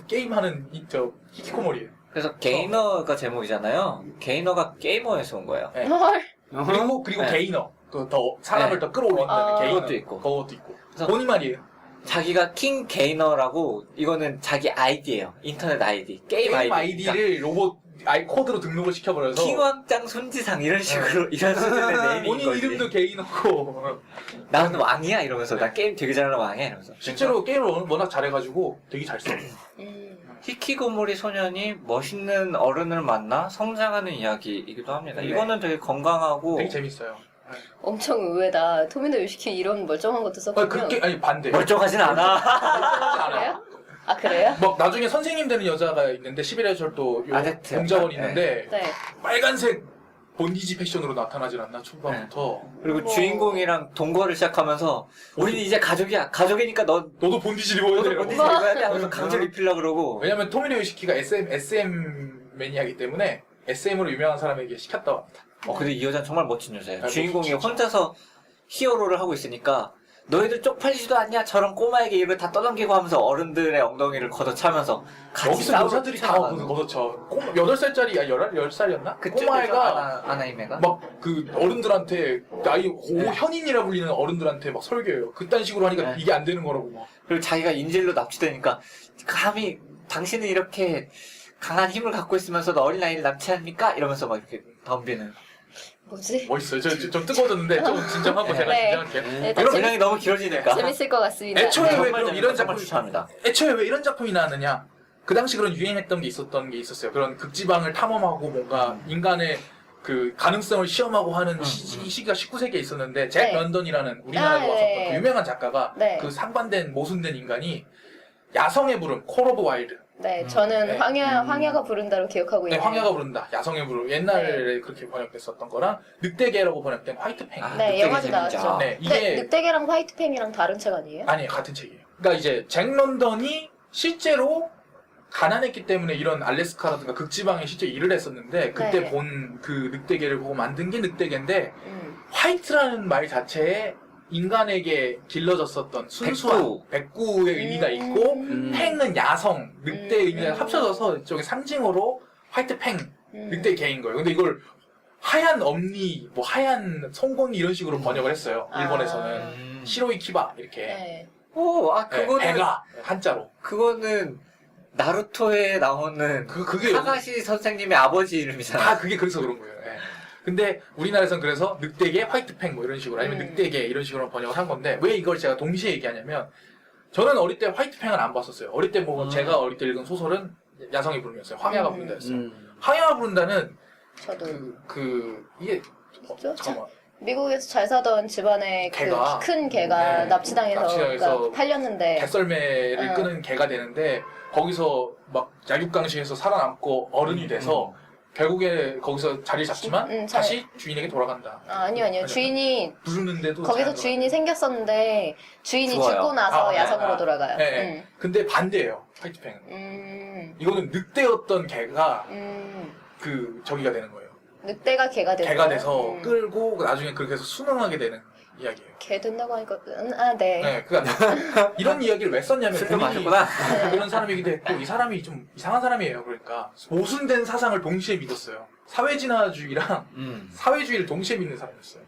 게임하는 저 히키코모리예요. 그래서 게이너가 제목이잖아요. 게이너가 게이머에서 온 거예요. 네. 헐. 그리고 네. 게이너 더 사람을 더 끌어올린다는 아. 게이너 그것도 있고. 그것도 있고 그래서- 본인 말이에요. 자기가 킹 게이너라고 이거는 자기 아이디예요. 인터넷 아이디. 게임 아이디. 아이디를 로봇 코드로 등록을 시켜버려서 킹왕짱 손지상 이런 식으로 이런 수준의 네이밍인 본인 거지. 이름도 게이너고 나는 왕이야 이러면서 나 게임 되게 잘하는 왕이야 이러면서. 실제로 게임을 워낙 잘해가지고 되게 잘 써. 히키고모리 소년이 멋있는 어른을 만나 성장하는 이야기이기도 합니다. 네. 이거는 되게 건강하고 되게 재밌어요. 엄청 의외다. 토미노 요시키 이런 멀쩡한 것도 썼군요. 그렇게 아니 반대. 멀쩡하진 않아. 멀쩡하지 않아요. 그래요? 아, 그래요? 막 나중에 선생님 되는 여자가 있는데 시베리아 철도 아제트. 공작원이 있는데 네. 빨간색 본디지 패션으로 나타나질 않나 초반부터. 그리고 어머. 주인공이랑 동거를 시작하면서 우리는 이제 가족이야. 가족이니까 너도 본디지 입어야 너도 돼. 본디지 입어야 돼 하면서 강제로 입히려고 그러고. 왜냐면 토미노 요시키가 SM 매니아이기 때문에 SM으로 유명한 사람에게 시켰다고 합니다. 근데 이 여자는 정말 멋진 여자예요. 아, 주인공이 멋지죠. 혼자서 히어로를 하고 있으니까 너희들 쪽팔리지도 않냐? 저런 꼬마에게 이걸 다 떠넘기고 하면서 어른들의 엉덩이를 걷어차면서 같이 여기서 싸우고 여자들이 다 쫓아가는 걷어쳐. 8살짜리, 10살이었나? 그쪽에서 꼬마애가 아나이메가 막 그 어른들한테 나이 현인이라 불리는 어른들한테 막 설교해요. 그딴 식으로 하니까 네. 이게 안 되는 거라고 막. 그리고 자기가 인질로 납치되니까 감히 당신은 이렇게 강한 힘을 갖고 있으면서도 어린아이를 납치합니까? 이러면서 막 이렇게 덤비는. 뭐지? 멋있어요. 좀 뜨거워졌는데 좀 진정하고 제가 네. 진정할게요. 네, 이런 분량이 너무 길어지니까. 재밌을 것 같습니다. 애초에 네. 왜 정말 그럼 재밌는 이런 정말 작품- 추천합니다. 애초에 왜 이런 작품이 나왔느냐? 그 당시 그런 유행했던 게 있었던 게 있었어요. 그런 극지방을 탐험하고 뭔가 인간의 그 가능성을 시험하고 하는 시기가 19세기에 있었는데 잭 네. 런던이라는 우리나라에 아, 왔었던 네. 그 유명한 작가가 네. 그 상반된 모순된 인간이 야성의 부름, 콜 오브 와일드. 네, 저는 네. 황야가 부른다로 기억하고 네, 있네요. 황야가 부른다. 야성의 부름. 옛날에 그렇게 번역됐었던 거랑 늑대개라고 번역된 화이트팽이. 아, 네, 늑대계 영화도 재밌죠. 나왔죠. 네, 근데 이게 늑대개랑 화이트팽이랑 다른 책 아니에요? 아니에요. 같은 책이에요. 그러니까 이제 잭 런던이 실제로 가난했기 때문에 이런 알래스카라든가 극지방에 실제 일을 했었는데 그때 네. 본 그 늑대개를 보고 만든 게 늑대개인데 음. 화이트라는 말 자체에 인간에게 길러졌었던 순수한 백구의 의미가 있고 팽은 야성, 늑대의 의미가 합쳐져서 일종의 상징으로 화이트팽, 늑대개인 거예요. 근데 이걸 하얀 엄니, 뭐 하얀 송곳니 이런 식으로 번역을 했어요. 일본에서는 시로이 키바 이렇게 네. 오, 네, 그거는 배가 한자로. 그거는 나루토에 나오는 그게 카가시 선생님의 아버지 이름이잖아. 다 그게 그래서 그런 거예요. 예. 근데 우리나라에서는 그래서 늑대개, 화이트팽 뭐 이런 식으로 아니면 늑대개 이런 식으로 번역을 한 건데 왜 이걸 제가 동시에 얘기하냐면 저는 어릴 때 화이트팽은 안 봤었어요. 어릴 때 뭐 제가 어릴 때 읽은 소설은 야성의 부름이었어요. 황야가 부른다였어요. 황야가 부른다는 저도 이게 있죠? 잠깐만. 미국에서 잘 사던 집안의 개가. 그 큰 개가 네. 납치당해서 납치당해서 그러니까 팔렸는데 개썰매를 끄는 개가 되는데 거기서 막 약육강식에서 살아남고 어른이 돼서 결국에 거기서 자리 잡지만 다시 주인에게 돌아간다. 아니요. 주인이 부르는데도 거기서 잘 주인이 생겼었는데 주인이 죽어요. 죽고 나서 아, 네. 야성으로 돌아가요. 네. 근데 반대예요. 화이트팽은. 음. 이거는 늑대였던 개가 음. 그 저기가 되는 거예요. 늑대가 개가 되는 개가 거예요? 돼서 끌고 나중에 그렇게 해서 순응하게 되는 이야기예요. 개 된다고 하니까 네. 네, 그러니까 이런 이야기를 왜 썼냐면 술도 본인이 마셨구나. 그런 사람이기도 했고 이 사람이 좀 이상한 사람이에요. 그러니까 모순된 사상을 동시에 믿었어요. 사회진화주의랑 사회주의를 동시에 믿는 사람이었어요.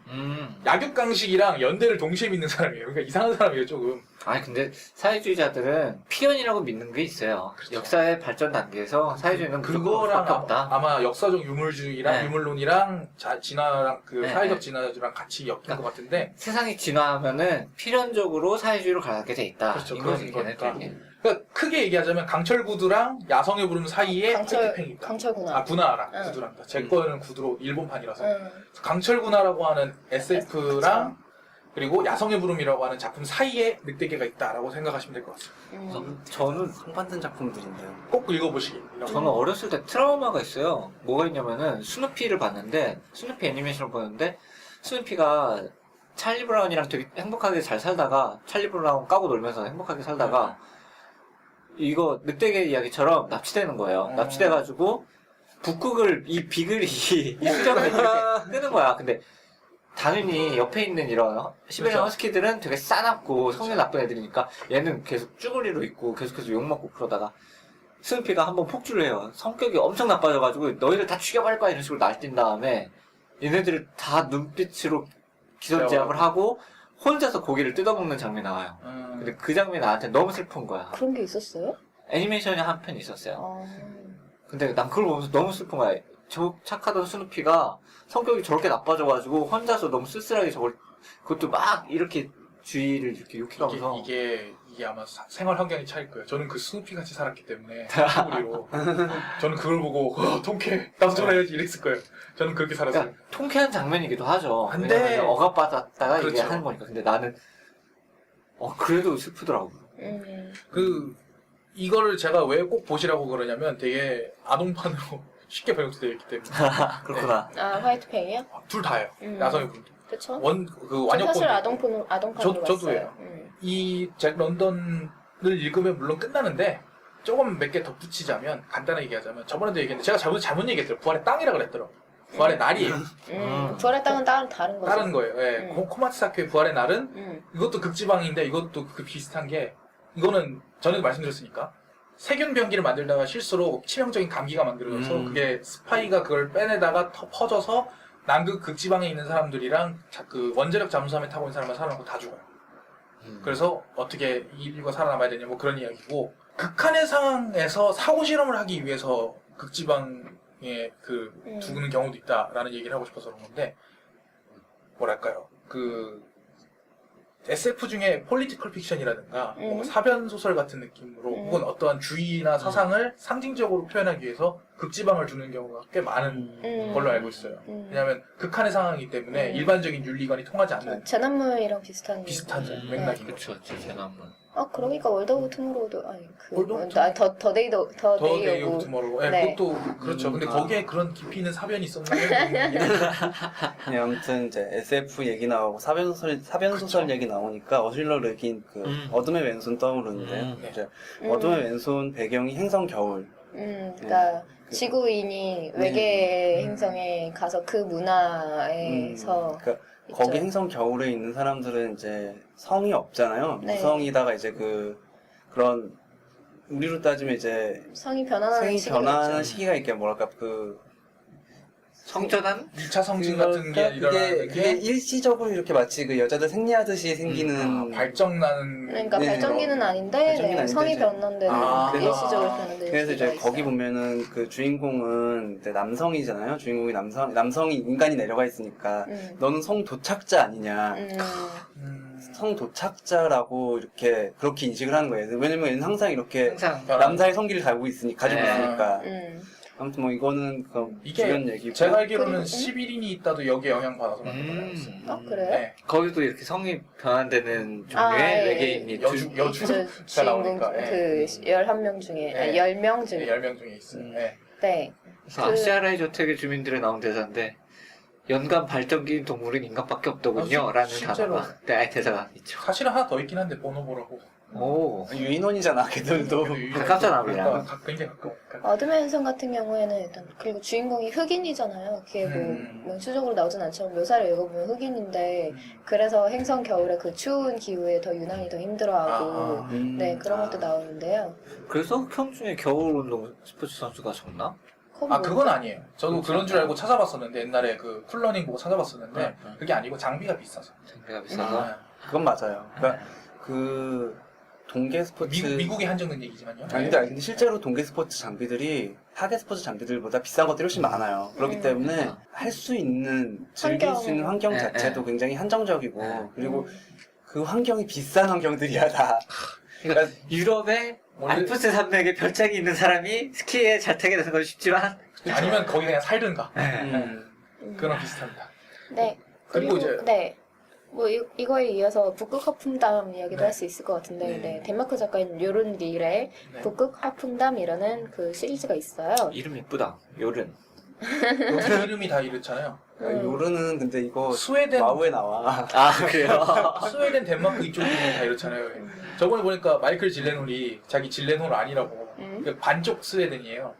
약육강식이랑 연대를 동시에 믿는 사람이에요. 그러니까 이상한 사람이에요, 조금. 아니 근데 사회주의자들은 필연이라고 믿는 게 있어요. 그렇죠. 역사의 발전 단계에서 사회주의는 그거랑 그거밖에 없다. 아마 역사적 유물주의랑 네. 유물론이랑 진화랑 그 네, 사회적 네. 진화주랑 같이 엮인 것 같은데 세상이 진화하면은 필연적으로 사회주의로 가게 돼 있다. 그렇죠. 이거지 그런 거니까. 걔네들이. 그러니까 크게 얘기하자면 강철구두랑 야성의 부름 사이에 화이트팽이 있다. 강철구나. 아 구나랑 응. 구두란다. 제 거는 구두로 일본판이라서 응. 강철구나라고 하는 SF랑 그쵸. 그리고 야성의 부름이라고 하는 작품 사이에 늑대개가 있다라고 생각하시면 될 것 같습니다. 저는 상반된 작품들인데요. 꼭 읽어보시기. 저는 어렸을 때 트라우마가 있어요. 뭐가 있냐면은 스누피를 봤는데 스누피 애니메이션을 보는데 스누피가 찰리 브라운이랑 되게 행복하게 잘 살다가 찰리 브라운 까고 놀면서 행복하게 살다가 이거 늑대개 이야기처럼 납치되는 거예요. 납치돼가지고 북극을 이 비글이 이 수정을 이렇게 끄는 거야. 근데 당연히 옆에 있는 이런 시베리안 그렇죠. 허스키들은 되게 싸납고 성질 나쁜 애들이니까 얘는 계속 쭈구리로 있고 계속해서 욕먹고 그러다가 스누피가 한번 폭주를 해요. 성격이 엄청 나빠져가지고 너희들 다 죽여버릴 거야 이런 식으로 날뛴 다음에 얘네들을 다 눈빛으로 기선제압을 하고 혼자서 고기를 뜯어먹는 장면이 나와요. 근데 그 장면이 나한테 너무 슬픈 거야. 그런 게 있었어요? 애니메이션이 한 편 있었어요. 아. 근데 난 그걸 보면서 너무 슬픈 거야. 저 착하던 스누피가 성격이 저렇게 나빠져가지고 혼자서 너무 쓸쓸하게 그것도 막 이렇게 주위를 이렇게 욕해가면서 이게 아마 생활 환경이 차일 거예요. 저는 그 스누피 같이 살았기 때문에 쭈구리로 저는 그걸 보고 통쾌해. 나도 전화해야지 이랬을 거예요. 저는 그렇게 살았어요. 그러니까 통쾌한 장면이기도 하죠. 근데- 왜냐면 억압받았다가 이게 그렇죠. 하는 거니까. 근데 나는 그래도 슬프더라고. 이거를 제가 왜 꼭 보시라고 그러냐면 되게 아동판으로 쉽게 번역되어 있기 때문에 그렇구나. 아 화이트팽이요? 둘 다예요. 야성의 부름. 그쵸? 그 저 사실 완역본 아동판으로 저도예요. 봤어요. 이 잭 런던을 읽으면 물론 끝나는데 조금 몇 개 덧붙이자면 간단하게 얘기하자면 저번에도 얘기했는데 제가 잘못 얘기했더라고요. 부활의 땅이라 그랬더라고요. 부활의 날이에요. 부활의 땅은 다른 거죠. 다른 거예요. 예. 코마츠사케의 부활의 날은 이것도 극지방인데 이것도 그 비슷한 게 이거는 전에도 말씀드렸으니까 세균 변기를 만들다가 실수로 치명적인 감기가 만들어져서 그게 스파이가 그걸 빼내다가 퍼져서 남극 극지방에 있는 사람들이랑 그 원자력 잠수함에 타고 있는 사람만 살아남고 다 죽어요. 그래서 어떻게 인류가 살아남아야 되냐 뭐 그런 이야기고 극한의 상황에서 사고 실험을 하기 위해서 극지방에 두는 경우도 있다라는 얘기를 하고 싶어서 그런 건데 뭐랄까요 그 SF 중에 폴리티컬 픽션이라든가 뭔가 사변 소설 같은 느낌으로 혹은 어떠한 주의나 사상을 상징적으로 표현하기 위해서 극지방을 두는 경우가 꽤 많은 걸로 알고 있어요. 왜냐하면 극한의 상황이기 때문에 일반적인 윤리관이 통하지 않는 재난물이랑 비슷한 맥락인 그쵸, 거죠. 재난물. 그러니까 월드 오브 투모로우도 월드 오브 더 데이 오브 오브 투모로우. 네, 네. 그것도 그렇죠. 근데 거기에 그런 깊이 있는 사변이 있었나요? 네, 아무튼 이제 SF 얘기 나오고 사변소설 얘기 나오니까 어실러 르긴 그 어둠의 왼손 떠오르는데요. 이제 어둠의 왼손 배경이 행성 겨울. 그러니까 지구인이 외계 행성에 가서 그 문화에서 그러니까 거기 행성 겨울에 있는 사람들은 이제 성이 없잖아요. 네. 무성이다가 이제 그런 우리로 따지면 이제 성이 변화하는 성이 시기가 변하는 있죠. 시기가 있게 뭐랄까 성전환? 2차 성징 같은 게 일어나는 그게 게 일시적으로 이렇게 마치 그 여자들 생리하듯이 생기는 발정나는 그러니까 네, 발전기는 아닌데 발전기는 아닌데 성이 이제- 변하는 데는 그래서- 일시적으로 변하는 데는 그래서 이제 시기가 거기 있어요. 보면은 그 주인공은 이제 남성이잖아요. 주인공이 남성이 인간이 내려가 있으니까 너는 성 도착자 아니냐. 성 도착자라고 이렇게 그렇게 인식을 하는 거예요. 왜냐면 얘는 항상 이렇게 항상 남자의 성기를 가지고 네. 있으니까. 아무튼 뭐 이거는 그 이게 주변 얘기고. 제가 알기로는 그리고- 11인이 있다도 여기에 영향받아서 만든 걸로 알고 있어요. 그래요? 네. 거기도 이렇게 성이 변환되는 종류의 예. 외계인이 여주가 주인공 나오니까. 그 11명 중에 네. 10명 중에 10명 중에 있어요. 네. 네. 그래서 아시아라의 저택의 주민들에 나온 대사인데 연간 발전기인 동물은 인간밖에 없더군요 라는 실제로. 단어가 대사가 있죠. 사실은 하나 더 있긴 한데 보노보라고. 오, 유인원이잖아, 걔들도. 가깝잖아, 우리랑. 그러니까 굉장히 가까우니까. 어둠의 행성 같은 경우에는 일단 그리고 주인공이 흑인이잖아요. 그게 뭐 명시적으로 나오진 않지만 묘사를 읽어보면 흑인인데 그래서 행성 겨울에 그 추운 기후에 더 유난히 더 힘들어하고 네 그런 것도 나오는데요. 그래서 흑형 중에 겨울 운동 스포츠 선수가 적나? 그건 아니에요. 저도 그런 줄 알고 찾아봤었는데 옛날에 그 쿨러닝 보고 찾아봤었는데 그게 아니고 장비가 비싸서. 장비가 비싸서. 그건 맞아요. 그러니까 그 동계 스포츠 미국에 한정된 얘기지만요. 근데 실제로 동계 스포츠 장비들이 하계 스포츠 장비들보다 비싼 것들이 훨씬 많아요. 그렇기 때문에 할 수 있는 즐길 수 있는 환경 자체도 굉장히 한정적이고 그리고 그 환경이 비싼 환경들이야 다. 그러니까 유럽에 알프스 산맥에 별장이 있는 사람이 스키에 잘 타게 되는 건 쉽지만 아니면 거기 그냥 살든가. 그런 비슷합니다. 네. 그리고 이제 네. 뭐 이거에 이어서 북극 허풍담 이야기도 할 수 있을 것 같은데 네. 덴마크 작가인 요른 릴의 북극 허풍담이라는 그 시리즈가 있어요. 이름 이쁘다. 요른. 여기 이름이 다 이렇잖아요. 요르는 근데 이거 스웨덴 와우에 나와. 아 그래요? 스웨덴, 덴마크 이쪽 이름이 다 이렇잖아요. 저번에 보니까 마이클 질렌홀이 자기 질렌홀 아니라고 반쪽 스웨덴이에요.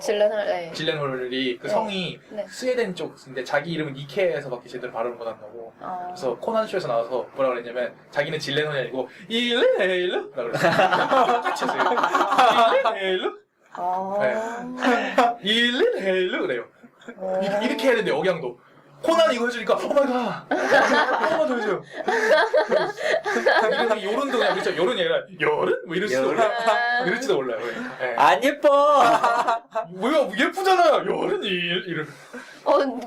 질렌홀 질렌홀이 그 성이 네. 스웨덴 쪽인데 자기 이름은 이케에서밖에 제대로 발음을 못한다고. 그래서 코난 쇼에서 나와서 뭐라 그랬냐면 자기는 질렌홀이 아니고 일레일루 라고 그랬어요. 똑같이 했어요. 일레일루? 일레일루 그래요. 이렇게 해야 되는데 억양도. 코난 이거 해주니까 오마이갓 한번 더 해줘요. 이름이 요른도 그냥 그렇죠. 요른이 아니라 요른? 뭐 이럴지도 몰라요. 이럴지도 몰라요. 네. 안 예뻐. 뭐야 예쁘잖아요. 요른 이름.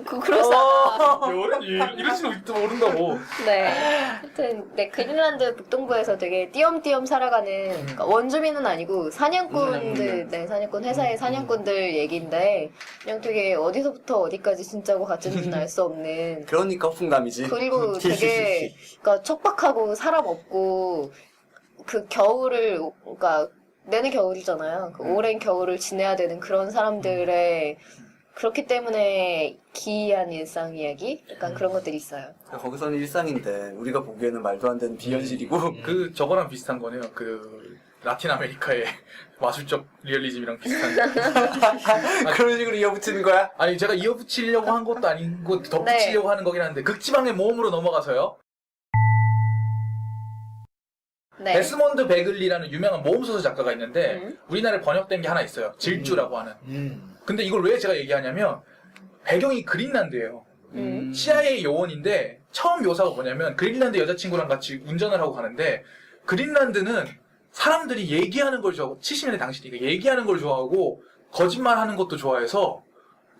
그럴싸하다. 요른 이럴지도 모른다고. 네. 하여튼, 네, 그린란드 북동부에서 되게 띄엄띄엄 살아가는, 그러니까 원주민은 아니고 사냥꾼들, 네, 사냥꾼, 회사의 사냥꾼들 얘기인데, 그냥 되게 어디서부터 어디까지 진짜고 가짜인지는 알 수 없는. 그러니까 허풍담이지. 그리고 되게, 그러니까 척박하고 사람 없고, 그 겨울을, 그러니까 내내 겨울이잖아요. 그 오랜 겨울을 지내야 되는 그런 사람들의 그렇기 때문에 기이한 일상 이야기? 약간 그런 것들이 있어요. 거기서는 일상인데 우리가 보기에는 말도 안 되는 비현실이고 그 저거랑 비슷한 거네요. 그 라틴 아메리카의 마술적 리얼리즘이랑 비슷한. 그런 식으로 이어붙이는 거야? 아니 제가 이어붙이려고 한 것도 아니고 덧붙이려고 하는 거긴 한데 극지방의 모험으로 넘어가서요. 네. 데스몬드 베글리라는 유명한 모험소설 작가가 있는데 우리나라에 번역된 게 하나 있어요. 질주라고 하는. 근데 이걸 왜 제가 얘기하냐면 배경이 그린란드예요. CIA 요원인데 처음 묘사가 뭐냐면 그린란드 여자친구랑 같이 운전을 하고 가는데 그린란드는 사람들이 얘기하는 걸 좋아하고 70년대 당시니까 얘기하는 걸 좋아하고 거짓말하는 것도 좋아해서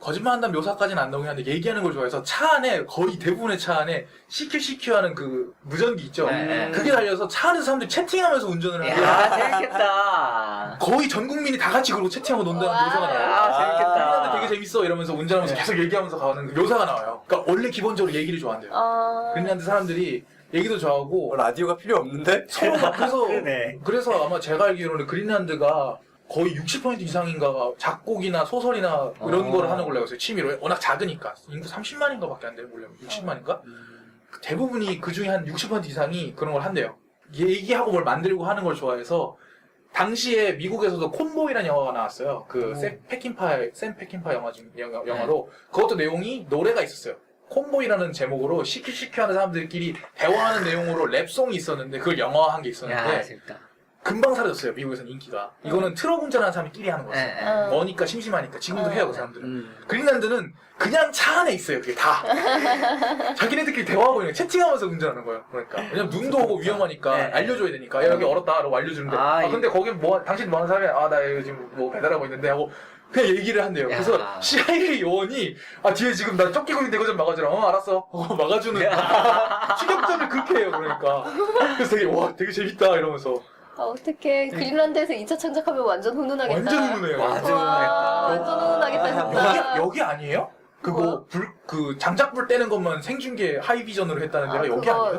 거짓말한다는 묘사까지는 안 나오긴 한데 얘기하는 걸 좋아해서 차 안에 거의 대부분의 차 안에 CQ 하는 그 무전기 있죠. 그게 달려서 차 안에서 사람들이 채팅하면서 운전을 하는 야, 거예요. 재밌겠다. 거의 전 국민이 다 같이 그러고 채팅하고 논다는 와. 묘사가 나와요. 아, 재밌겠다. 그린란드 되게 재밌어 이러면서 운전하면서 계속 얘기하면서 가는 그 묘사가 나와요. 그러니까 원래 기본적으로 얘기를 좋아한대요. 그린란드 사람들이 얘기도 좋아하고 라디오가 필요 없는데? 서로 막 그러네. 그래서 아마 제가 알기로는 그린란드가 거의 60% 이상인가가 작곡이나 소설이나 이런 거를 하는 걸로 알고 있어요. 취미로. 워낙 작으니까. 인구 30만인가 밖에 안 돼요. 몰라요. 60만인가? 대부분이 그 중에 한 60% 이상이 그런 걸 한대요. 얘기하고 뭘 만들고 하는 걸 좋아해서 당시에 미국에서도 콤보이라는 영화가 나왔어요. 그 샘 페킨파 영화로. 그것도 내용이 노래가 있었어요. 콤보이라는 제목으로 시큐 하는 사람들끼리 대화하는 내용으로 랩송이 있었는데 그걸 영화화한 게 있었는데 야, 재밌다. 금방 사라졌어요. 미국에서는 인기가. 이거는 트럭 운전하는 사람들끼리 하는 거였어요. 머니까 심심하니까 지금도 해요 그 사람들은. 그린란드는 그냥 차 안에 있어요. 그게 다. 자기네들끼리 대화하고 있는 채팅하면서 운전하는 거예요. 그러니까 왜냐면 눈도 오고 위험하니까 네. 알려줘야 되니까 야, 여기 얼었다 라고 알려주는데 아, 근데 거기 뭐 당신 뭐 하는 사람이야? 아 나 이거 지금 뭐 배달하고 있는데 하고 그냥 얘기를 한대요. 야. 그래서 CIA 요원이 아 뒤에 지금 나 쫓기고 있는데 이거 좀 막아주라. 알았어. 막아주는 추격전을 그렇게 해요. 그러니까 그래서 되게 와 되게 재밌다 이러면서 어떡해. 그린란드에서 2차 창작하면 완전 훈훈하겠다. 완전 훈훈해요. 완전 와, 훈훈했다. 완전 훈훈하겠다, 진짜. 여기 아니에요? 그거 그 장작불 떼는 것만 생중계 하이비전으로 했다는 데가 여기 그거 아니에요?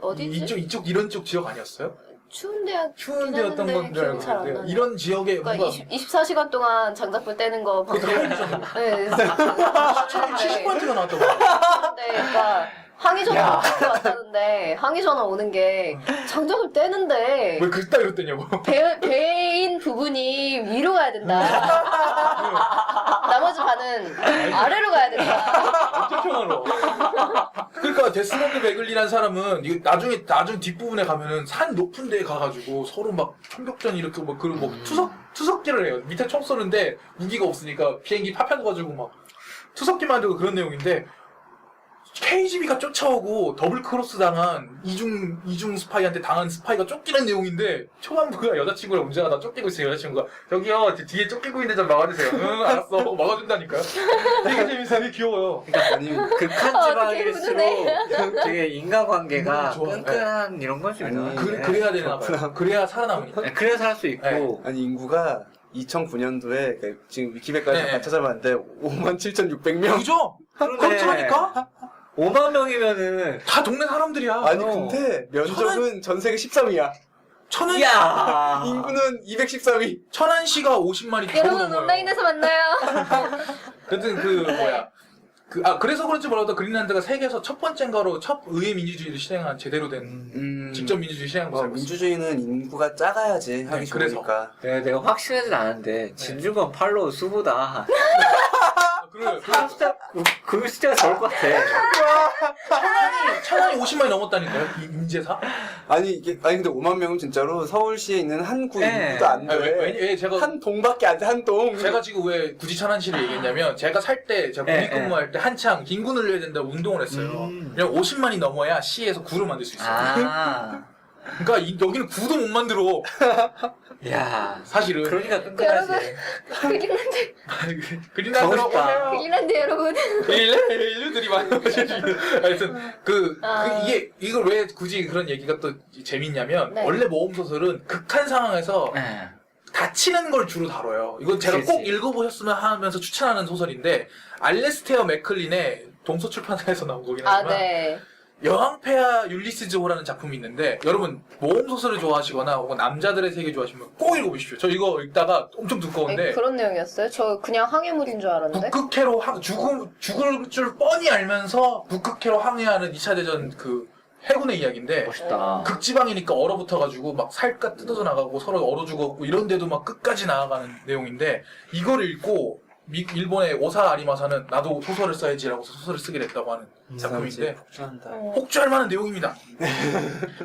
어디지? 이쪽 이런 쪽 지역 아니었어요? 추운 데야. 추운 데였던 건 줄 알고 잘안 있는데 나네. 이런 지역에 그러니까 뭔가 24시간 동안 장작불 떼는 거 그것도 하이비전으로 네. 70%가 나왔다고 하더라고요. 네, 그러니까 항의 전화 왔다는데 항의 전화 오는 게 장작을 떼는데 왜 그따 이랬더냐고. 배인 부분이 위로 가야 된다. 나머지 반은 아래로 가야 된다. 완전 평화로워. 그러니까 데스몬드 베글리라는 사람은 이거 나중에 뒷부분에 가면은 산 높은 데에 가가지고 서로 막 총격전 이렇게 뭐 그런 뭐 투석기를 해요. 밑에 총 쏘는데 무기가 없으니까 비행기 파편가지고 막 투석기 만들고 그런 내용인데 KGB가 쫓아오고 더블 크로스 당한 이중 스파이한테 당한 스파이가 쫓기는 내용인데 초반부가 여자친구랑 운전하다 쫓기고 있어요. 여자친구가 저기요 뒤에 쫓기고 있는데 좀 막아주세요. 응 알았어 막아준다니까요. 되게 재밌어요. 되게 귀여워요. 아니, 극한 어떡해, 지방일수록 되게 인간관계가 좋아. 끈끈한 이런 건 좀 있나? 그래야 되나 봐요. 그래야 살아남으니까. 그래야 살 수 있고. 네. 아니 인구가 2009년도에 지금 위키백과에서 네. 잠깐 찾아봤는데 57,600명. 그죠? 그러네. 그렇다니까? 5만 명이면은 다 동네 사람들이야. 아니 근데 면적은 전 세계 13위야. 야 인구는 213위. 천안시가 50만이 겨우 여러분 넘어요. 온라인에서 만나요. 여튼 그래서 그런지 몰라도 그린란드가 세계에서 첫 번째인가로 첫 의회 민주주의를 실행한 제대로 된 직접 민주주의 실행한 것을 알고 있어요. 민주주의는 인구가 작아야지 하기 네, 그래서. 좋으니까. 내가 확실하진 않은데 진중권 팔로우 수보다 그래. 그 숫자가 적을 것 같아. 천안이 50만이 넘었다니까요. 이 인재사? 아니 근데 5만 명은 진짜로 서울시에 있는 한 구 네. 인구도 안 아니, 돼. 왜 제가 한 동밖에 안 돼. 한 동. 제가 지금 왜 굳이 천안시를 얘기했냐면 제가 살 때 제가 공익근무할 때 한창 인구 늘려야 된다고 운동을 했어요. 왜냐면 50만이 넘어야 시에서 구를 만들 수 있어요. 아, 그러니까 여기는 구도 못 만들어. 야, 사실은. 그러니까 끈끈하지. 그린란드, 그린란드로 가고 싶다. 오세요. 그린란드 여러분. 일들이 많이 오셔주시고. 하여튼, 이걸 왜 굳이 그런 얘기가 또 재밌냐면, 네. 원래 모험소설은 극한 상황에서 네. 다치는 걸 주로 다뤄요. 이건 제가 그치. 꼭 읽어보셨으면 하면서 추천하는 소설인데, 알레스테어 맥클린의 동서출판사에서 나온 거긴 아, 하지만, 네. 여왕폐하 율리스즈호라는 작품이 있는데 여러분 모험소설을 좋아하시거나 혹은 남자들의 세계 좋아하시면 꼭 읽어보십시오. 저 이거 읽다가 엄청 두꺼운데 그런 내용이었어요? 저 그냥 항해물인 줄 알았는데. 북극해로 죽을 줄 뻔히 알면서 북극해로 항해하는 2차 대전 그 해군의 이야기인데 멋있다. 극지방이니까 얼어붙어가지고 막 살갗 뜯어져 나가고 서로 얼어 죽었고 이런데도 막 끝까지 나아가는 내용인데 이거를 읽고 일본의 오사 아리마사는 나도 소설을 써야지라고 소설을 쓰게 됐다고 하는 작품인데 폭주한다. 폭주할 만한 내용입니다.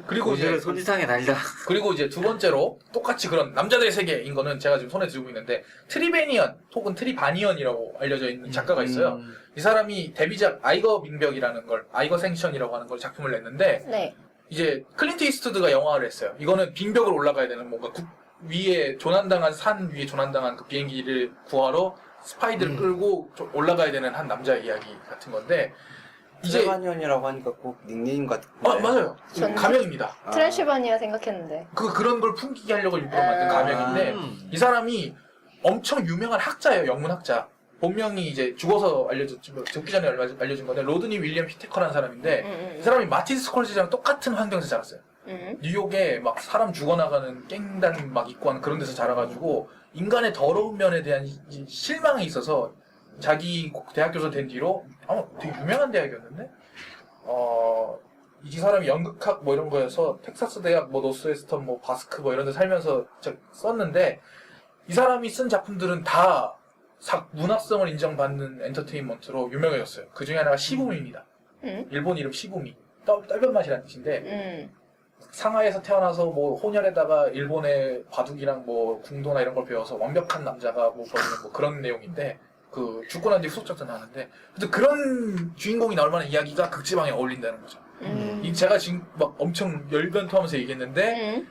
그리고 오늘은 이제 손지상의 날이다. 그리고 이제 두 번째로 똑같이 그런 남자들의 세계인 거는 제가 지금 손에 들고 있는데 트리베니언 혹은 트리바니언이라고 알려져 있는 작가가 있어요. 이 사람이 데뷔작 아이거 민벽이라는 걸 아이거 생션이라고 하는 걸 작품을 냈는데 네. 이제 클린트 이스트우드가 영화를 했어요. 이거는 빙벽을 올라가야 되는 뭔가 위에 조난당한 산 위에 조난당한 그 비행기를 구하러 스파이들을 끌고 올라가야 되는 한 남자의 이야기 같은 건데 이제 트레바니언이라고 하니까 꼭 닉네임 같은데. 맞아요. 전- 가명입니다. 트랜실바니아 생각했는데. 그런 걸 풍기게 하려고 일부러 만든 가명인데 이 사람이 엄청 유명한 학자예요. 영문학자. 본명이 이제 죽어서 죽기 전에 알려진 건데 로드니 윌리엄 히테커라는 사람인데 이 사람이 마틴 스콜지랑 똑같은 환경에서 자랐어요. 뉴욕에 막 사람 죽어나가는 깽단 막 있고 하는 그런 데서 자라가지고 인간의 더러운 면에 대한 실망이 있어서 자기 대학 교수 된 뒤로 아마 되게 유명한 대학이었는데 이 사람이 연극학 뭐 이런 거여서 텍사스 대학 뭐 노스웨스턴 뭐 바스크 뭐 이런 데 살면서 썼는데 이 사람이 쓴 작품들은 다 문학성을 인정받는 엔터테인먼트로 유명해졌어요. 그 중에 하나가 시부미입니다. 일본 이름 시부미. 떨변 맛이라는 뜻인데 상하이에서 태어나서 뭐 혼혈에다가 일본의 바둑이랑 뭐 궁도나 이런 걸 배워서 완벽한 남자가 뭐 벌이는 뭐 그런 내용인데 그 죽고 난 뒤 후속작도 나왔는데 그런 주인공이 나올 만한 이야기가 극지방에 어울린다는 거죠. 제가 지금 막 엄청 열변토하면서 얘기했는데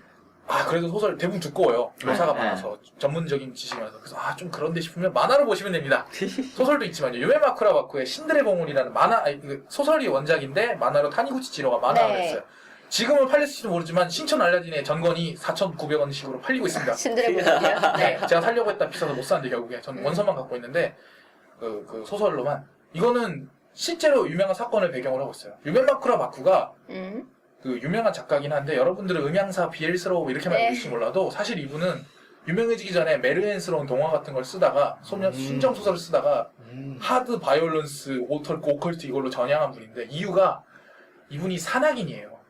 그래도 소설 대부분 두꺼워요. 묘사가 많아서 전문적인 지식이 많아서 그래서 좀 그런데 싶으면 만화로 보시면 됩니다. 소설도 있지만요. 유메마 쿠라바쿠의 신들의 봉우리라는 소설이 원작인데 만화로 타니구치 지로가 만화를 했어요. 지금은 팔렸을지도 모르지만 신촌 알라딘의 전권이 4,900원씩으로 팔리고 있습니다. 신들의 봉우리요? 네. 제가 살려고 했다 비싸서 못 샀는데 결국에 저는 원서만 갖고 있는데 그 소설로만 이거는 실제로 유명한 사건을 배경으로 하고 있어요. 유메마 쿠라바쿠가 그 유명한 작가긴 한데 여러분들은 음향사 비엘스러워 이렇게만 읽을지 몰라도 사실 이분은 유명해지기 전에 메르헨스러운 동화 같은 걸 쓰다가 순정 소설을 쓰다가 하드 바이올런스 오컬트 이걸로 전향한 분인데 이유가 이분이 산악인이에요.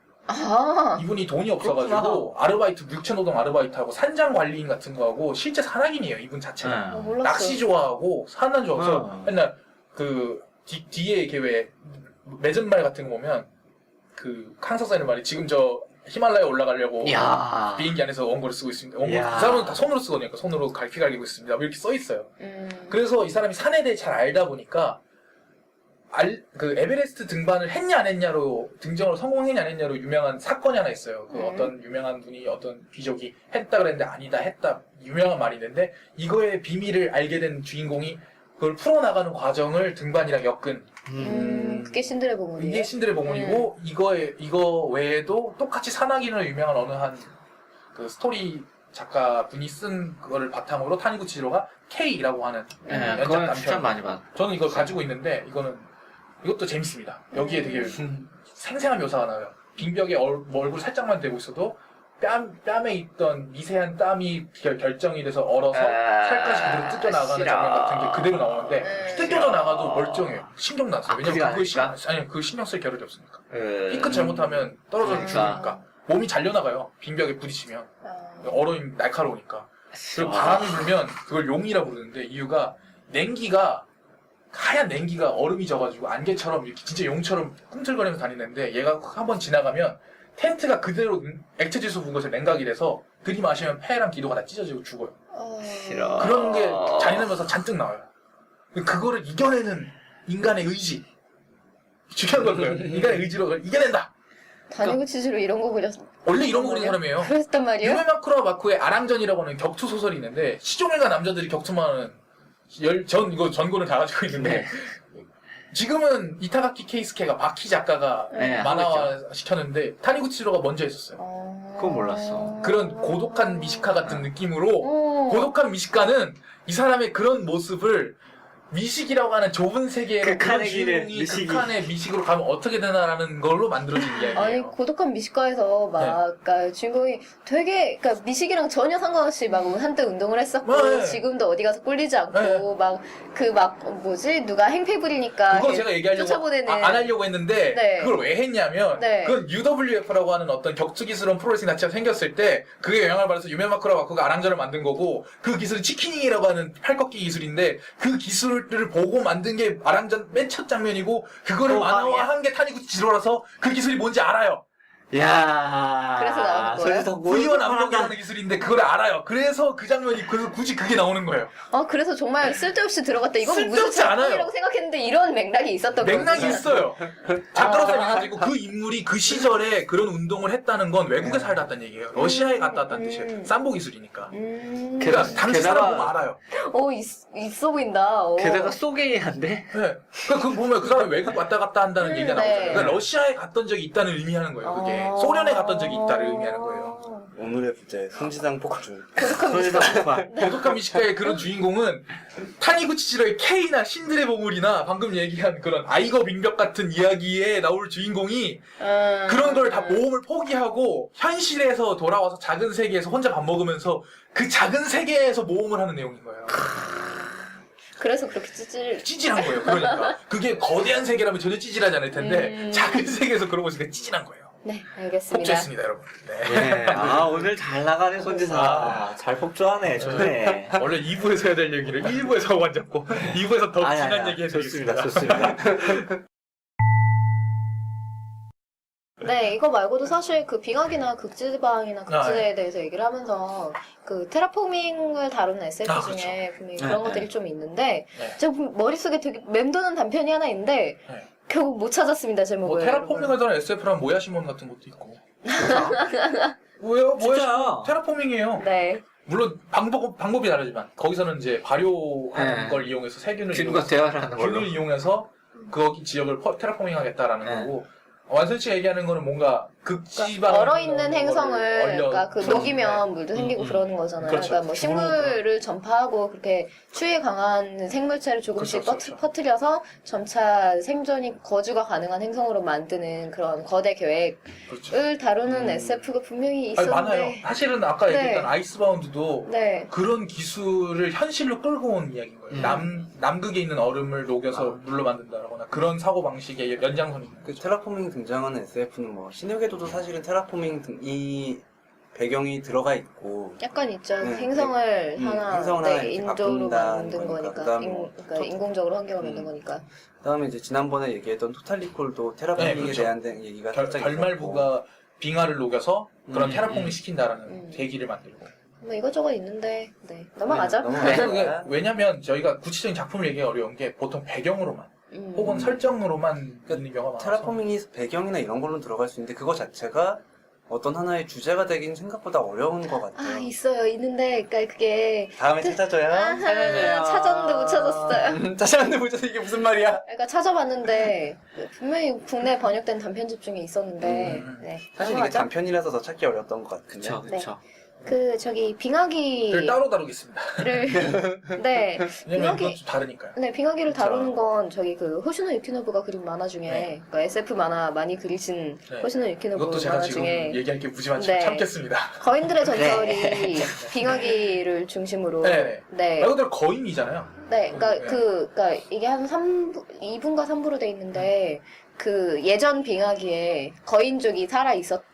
이분이 돈이 없어가지고 아르바이트 물체노동 아르바이트하고 산장 관리인 같은 거하고 실제 산악인이에요. 이분 자체가 몰랐어요. 낚시 좋아하고 산란 좋아해서 맨날 그 뒤에 왜 매점말 같은 거 보면 그 항상 쓰는 말이 지금 저 히말라야 올라가려고 비행기 안에서 원고를 쓰고 있습니다. 그 사람은 다 손으로 쓰거든요. 그러니까 손으로 갈피 갈기고 있습니다. 이렇게 써 있어요. 그래서 이 사람이 산에 대해 잘 알다 보니까 그 에베레스트 등반을 했냐 안 했냐로 등정으로 성공했냐 안 했냐로 유명한 사건이 하나 있어요. 그 어떤 유명한 분이 어떤 귀족이 했다 그랬는데 아니다 했다 유명한 말이 있는데 이거의 비밀을 알게 된 주인공이 그걸 풀어나가는 과정을 등반이랑 엮은 그게 신들의 봉우리예요? 이게 신들의 봉우리고 이거 외에도 똑같이 산악인으로 유명한 어느 한 그 스토리 작가 분이 쓴 그거를 바탕으로 타니구치 지로가 K라고 하는 연작 그건 단편. 진짜 많이 봤. 저는 이걸 가지고 있는데 이것도 재밌습니다. 여기에 되게 생생한 묘사가 나와요. 빙벽에 얼굴 살짝만 대고 있어도 뺨에 있던 미세한 땀이 결정이 돼서 얼어서 살까지 그대로 뜯겨나가는 장면 같은 게 그대로 나오는데 뜯겨져 나가도 멀쩡해요. 신경도 안 써요. 왜냐면 그 신경 쓸 겨를이 없으니까. 삐끗 잘못하면 떨어져 죽으니까. 몸이 잘려나가요. 빙벽에 부딪히면. 얼음이 날카로우니까. 그리고 바람이 불면 그걸 용이라고 부르는데 이유가 하얀 냉기가 얼음이 져가지고 안개처럼 이렇게 진짜 용처럼 꿈틀거리면서 다니는데 얘가 한번 지나가면 텐트가 그대로 액체지수 부은 것에 냉각이 돼서 들이마시면 폐랑 기도가 다 찢어지고 죽어요. 싫어. 그런 게 잔인하면서 잔뜩 나와요. 그거를 이겨내는 인간의 의지. 중요한 거예요. 인간의 의지로 그걸 이겨낸다. 다니구치 지로 이런 거 그렸어. 원래 이런 거 그리는 사람이에요. 그랬단 말이에요? 유메마 쿠라바쿠의 아랑전이라고 하는 격투 소설이 있는데 시종일관 남자들이 격투만 하는 이거 전권을 다 가지고 있는데 지금은 이타가키 케이스케가 바키 작가가 만화화 시켰는데 타니구치로가 먼저 했었어요. 그건 몰랐어. 그런 고독한 미식가 같은 느낌으로 고독한 미식가는 이 사람의 그런 모습을 미식이라고 하는 좁은 세계에 극한의 길을 주인공이 미식이. 극한의 미식으로 가면 어떻게 되나라는 걸로 만들어진 이야기예요. 아니 고독한 미식가에서 막 그러니까 주인공이 되게 그러니까 미식이랑 전혀 상관없이 막 한때 운동을 했었고 네. 지금도 어디 가서 꿀리지 않고 네. 막 그 뭐지 누가 행패 부리니까 그거 제가 얘기하려고 쫓아보내는 안 하려고 했는데 네. 그걸 왜 했냐면 네. 그건 UWF라고 하는 어떤 격투기스러운 프로레슬링 자체가 생겼을 때 그게 영향을 받아서 유메마크라고 그가 아랑전을 만든 거고 그 기술은 치키닝이라고 하는 팔꺾기 기술인데 그 기술을 보고 만든 게 아랑전 맨 첫 장면이고 그거를 만화화한 게 타니구치 지로라서 그 기술이 뭔지 알아요. 야. 그래서 나오는 거예요? V1 압력이라는 기술인데 그걸 알아요. 그래서 그 장면이 그래서 굳이 그게 나오는 거예요. 그래서 정말 쓸데없이 들어갔다. 이건 무슨 쓸데없지 않아요. 작품이라고 생각했는데 이런 맥락이 있었던 거예요. 맥락이 있어요. 작가로서 가지고 그 인물이 그 시절에 그런 운동을 했다는 건 외국에 살다 왔다는 얘기예요. 러시아에 갔다 왔다는 뜻이에요. 삼보 기술이니까. 그러니까 당시 사람 보면 알아요. 있어 보인다. 게다가 소게이한데? 네. 그러니까 그거 보면 그 사람이 외국 왔다 갔다 한다는 얘기가 나오잖아요. 네. 그러니까 러시아에 갔던 적이 있다는 의미하는 거예요. 그게 소련에 갔던 적이 있다를 의미하는 거예요. 오늘의 부제 손지상 폭주. 고독한 미식가의 그런 주인공은 타니구치 지로의 K나 신들의 보물이나 방금 얘기한 그런 아이거 빙벽 같은 이야기에 나올 주인공이 그런 걸 다 모험을 포기하고 현실에서 돌아와서 작은 세계에서 혼자 밥 먹으면서 그 작은 세계에서 모험을 하는 내용인 거예요. 그래서 그렇게 찌질한 거예요. 그러니까 그게 거대한 세계라면 전혀 찌질하지 않을 텐데 작은 세계에서 그런 거 있으니까 찌질한 거예요. 네, 알겠습니다. 폭주했습니다, 여러분. 네. 예. 오늘 잘 나가네, 손지사. 잘 폭주하네, 좋네. 원래 2부에서 해야 될 얘기를 1부에서 하고 앉았고 2부에서 더 진한 얘기 해드리겠습니다. 좋습니다. 네, 이거 말고도 사실 그 빙하기나 극지방이나 극지대에 대해서 얘기를 하면서 그 테라포밍을 다루는 SF 중에 분명히 그런 것들이 좀 있는데 제가 머릿속에 되게 맴도는 단편이 하나 있는데 결국 못 찾았습니다, 제목을. 뭐 테라포밍을 다는 SF라면 모야시몬 같은 것도 있고. 왜요? 진짜요? 테라포밍이에요. 네. 물론 방법이 다르지만 거기서는 이제 발효하는 걸 이용해서 세균을 균과 대화를 하는 걸로. 균을 이용해서 거기 지역을 테라포밍하겠다라는 거고 완선 씨가 얘기하는 거는 뭔가 극지방 얼어있는 행성을 그러니까 그 녹이면 물도 생기고 그러는 거잖아요. 그렇죠. 그러니까 뭐 식물을 전파하고 그렇게 추위에 강한 생물체를 조금씩 그렇죠. 퍼뜨려서 점차 생존이 거주가 가능한 행성으로 만드는 그런 거대 계획을 그렇죠. 다루는 SF가 분명히 아니, 있었는데 많아요. 사실은 아까 얘기했던 아이스바운드도 네. 그런 기술을 현실로 끌고 온 이야기인 거예요. 남극에 있는 얼음을 녹여서 물로 만든다거나 그런 사고 방식의 연장선입니다. 그 테라포밍 등장하는 SF는 뭐 신에게도도 사실은 테라포밍 이 배경이 들어가 있고 약간 있죠. 네, 행성을 하나 행성을 하나 이렇게 인조로 바꾼다는 만든 거니까. 거니까, 그다음 뭐 그러니까 인공적으로 환경을 만든 거니까. 그다음에 이제 지난번에 얘기했던 토탈리콜도 테라포밍에 네, 그렇죠. 대한 얘기가 살짝 결말부가 빙하를 녹여서 그런 음, 테라포밍 시킨다라는 계기를 만들고. 뭐 이것저것 있는데 네. 넘어가죠. 넘어가죠. 왜냐면 저희가 구체적인 작품을 얘기하기 어려운 게 보통 배경으로만 혹은 설정으로만 있는 경우가 많아서 테라포밍이 배경이나 이런 걸로 들어갈 수 있는데 그거 자체가 어떤 하나의 주제가 되긴 생각보다 어려운 것 같아요. 있어요. 있는데 그러니까 그게 다음에 찾아줘요. 찾아줘요. 찾았는데 못 찾았어요. 찾아왔는데 못 찾아 이게 무슨 말이야? 그러니까 찾아봤는데 분명히 국내 번역된 단편집 중에 있었는데 네. 사실 이게 넘어가죠. 단편이라서 더 찾기 어려웠던 것 같은데. 그쵸. 그 저기 빙하기를 따로 다루겠습니다. 네. 왜냐면 빙하기 그것도 다르니까요. 네, 빙하기를 다루는 건 저기 그 호시노 유키노부가 그린 만화 중에 그러니까 SF 만화 많이 그리신 호시노 유키노부 이것도 제가 만화 지금 중에 얘기할 게 무지만 네. 참겠습니다. 거인들의 전설이 빙하기를 중심으로 네. 네. 말 그대로 거인이잖아요. 네, 그러니까 네. 그러니까 이게 한 2부인가 3부로 돼 있는데 그 예전 빙하기에 거인족이 살아 있었고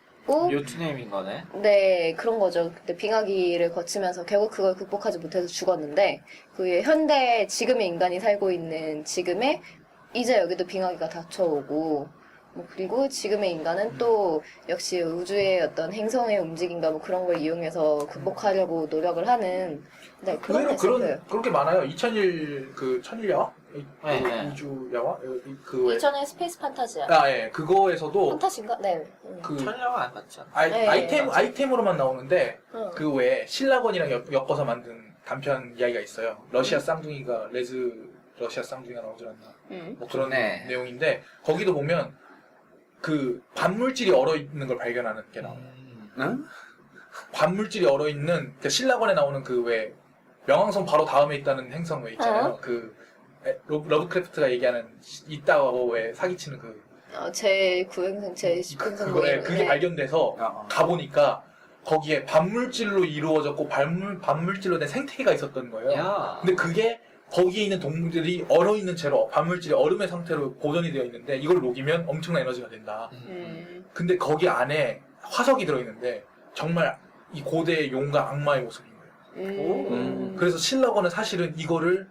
요트네임인 거네. 네, 그런 거죠. 그때 빙하기를 거치면서 결국 그걸 극복하지 못해서 죽었는데 그 현대 지금의 인간이 살고 있는 지금에 이제 여기도 빙하기가 닥쳐오고 뭐 그리고 지금의 인간은 또 역시 우주의 어떤 행성의 움직임과 뭐 그런 걸 이용해서 극복하려고 노력을 하는 네, 그런 의외로 SF예요. 그런 게 많아요. 2001 그 천일야화? 네. 우주야화? 그 왜? 2000의 스페이스 판타지야. 예. 그거에서도 판타지인가? 네. 그 천녀가 안 맞죠. 네, 아이템으로만 나오는데 응. 그 외에 신라건이랑 엮어서 만든 단편 이야기가 있어요. 러시아 쌍둥이가 러시아 쌍둥이가 나오지 않나. 뭐 그런 좋네. 내용인데 거기도 보면 그 반물질이 얼어있는 걸 발견하는 게 나와요. 응? 반물질이 얼어있는 그 신라건에 나오는 그 왜 명왕성 바로 다음에 있다는 행성 왜 있잖아요. 어? 그 러브크래프트가 얘기하는 있다고 왜 사기치는 제 9행성, 제 10행성 그거에 그게 네. 발견돼서 아. 가보니까 거기에 반물질로 이루어졌고 반물질로 된 생태계가 있었던 거예요. 야. 근데 그게 거기에 있는 동물들이 얼어있는 채로 반물질이 얼음의 상태로 보존이 되어 있는데 이걸 녹이면 엄청난 에너지가 된다. 근데 거기 안에 화석이 들어있는데 정말 이 고대의 용과 악마의 모습인 거예요. 그래서 신라고는 사실은 이거를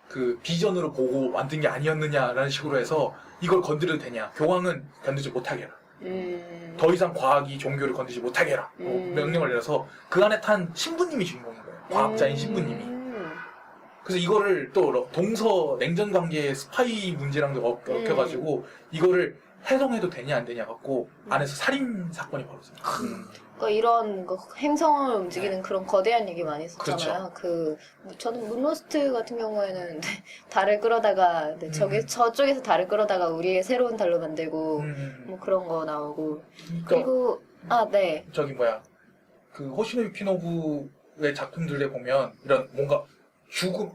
그 비전으로 보고 만든 게 아니었느냐라는 식으로 해서 이걸 건드려도 되냐. 교황은 건드리지 못하게 해라. 더 이상 과학이 종교를 건드리지 못하게 해라. 명령을 내려서 그 안에 탄 신부님이 주인공인 거예요. 과학자인 신부님이. 그래서 이거를 또 동서 냉전 관계의 스파이 문제랑도 얽혀가지고 이거를 해동해도 되냐 안 되냐 갖고 안에서 살인 사건이 벌어져요. 그러니까 이런 행성을 움직이는 그런 거대한 얘기 많이 했었잖아요. 저는 문로스트 같은 경우에는 달을 끌어다가 저쪽에서 달을 끌어다가 우리의 새로운 달로 만들고 뭐 그런 거 나오고 그리고 네. 저기 뭐야 그 호시노 유키노부의 작품들에 보면 이런 뭔가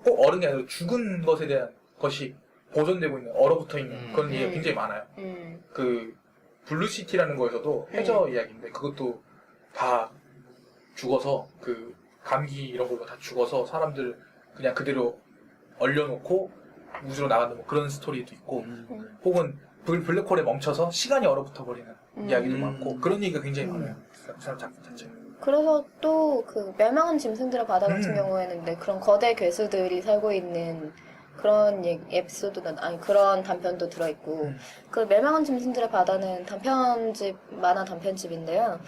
꼭 얼은 게 아니라 죽은 것에 대한 것이 보존되고 있는 얼어붙어 있는 그런 얘기가 굉장히 많아요. 그 블루시티라는 거에서도 해저 이야기인데 그것도 다 죽어서 그 감기 이런 걸로 다 죽어서 사람들 그냥 그대로 얼려놓고 우주로 나가는 뭐 그런 스토리도 있고 혹은 블랙홀에 멈춰서 시간이 얼어붙어 버리는 이야기도 많고 그런 얘기가 굉장히 많아요. 그 사람 작품 자체. 그래서 또 그 멸망한 짐승들의 바다 같은 경우에는 그런 거대 괴수들이 살고 있는 그런 에피소드는 그런 단편도 들어있고 그 멸망한 짐승들의 바다는 만화 단편집인데요.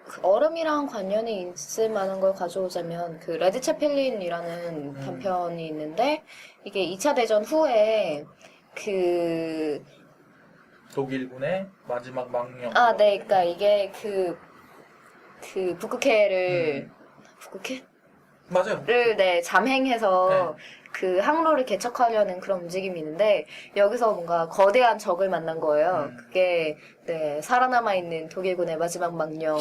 그 얼음이랑 관련이 있을 만한 걸 가져오자면 그 레드 채펠린이라는 단편이 있는데 이게 2차 대전 후에 그 독일군의 마지막 망령. 네, 그러니까 이게 그 북극해를 북극해? 맞아요. 를 잠행해서 그 항로를 개척하려는 그런 움직임이 있는데 여기서 뭔가 거대한 적을 만난 거예요. 그게 살아남아 있는 독일군의 마지막 망령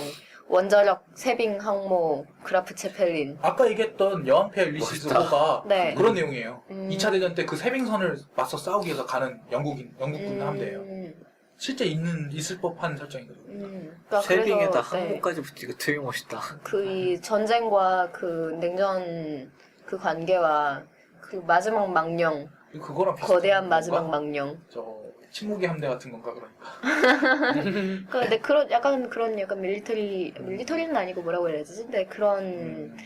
원자력 세빙 항모 그라프 채펠린. 아까 얘기했던 여왕폐 율리시스 호가 네. 그런 내용이에요. 2차 대전 때 그 세빙선을 맞서 싸우기 위해서 가는 영국군 함대예요. 실제 있을 법한 설정이거든요. 그러니까 세빙에다 그래서, 항모까지 붙이고 되게 멋있다. 이 전쟁과 그 냉전 그 관계와 그 마지막 망령 그거랑 비슷한 거대한 마지막 건가? 망령. 저 침묵의 함대 같은 건가 그러니까. 근데 약간 밀리터리는 아니고 뭐라고 해야 되지? 근데 그런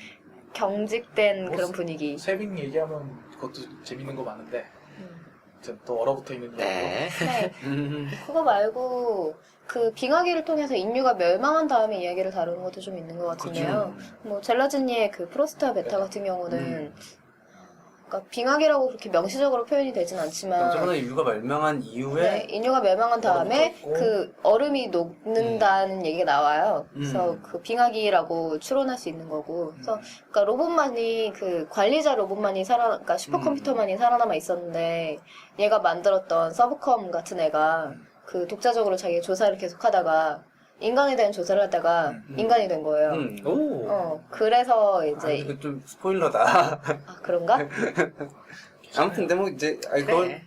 경직된 뭐, 그런 분위기. 세빙 얘기하면 그것도 재밌는 거 많은데 또 얼어붙어 있는 이야기. 네. 네. 그거 말고 그 빙하기를 통해서 인류가 멸망한 다음에 이야기를 다루는 것도 좀 있는 것 같은데요. 뭐 젤라즈니의 그 프로스트와 베타 같은 경우는 그러니까 빙하기라고 그렇게 명시적으로 표현이 되진 않지만 어쩌면 인류가 멸망한 이후에 인류가 멸망한 다음에 얼음이 그 얼음이 녹는다는 얘기가 나와요. 그래서 그 빙하기라고 추론할 수 있는 거고. 그래서 그러니까 로봇만이 그 관리자 로봇만이 그러니까 슈퍼컴퓨터만이 살아남아 있었는데 얘가 만들었던 서브컴 같은 애가 그 독자적으로 자기 조사를 계속하다가 인간에 대한 조사를 하다가 인간이 된 거예요. 오. 그래서 이제 이거 좀 스포일러다. 그런가? 아무튼 근데 뭐 이제 그건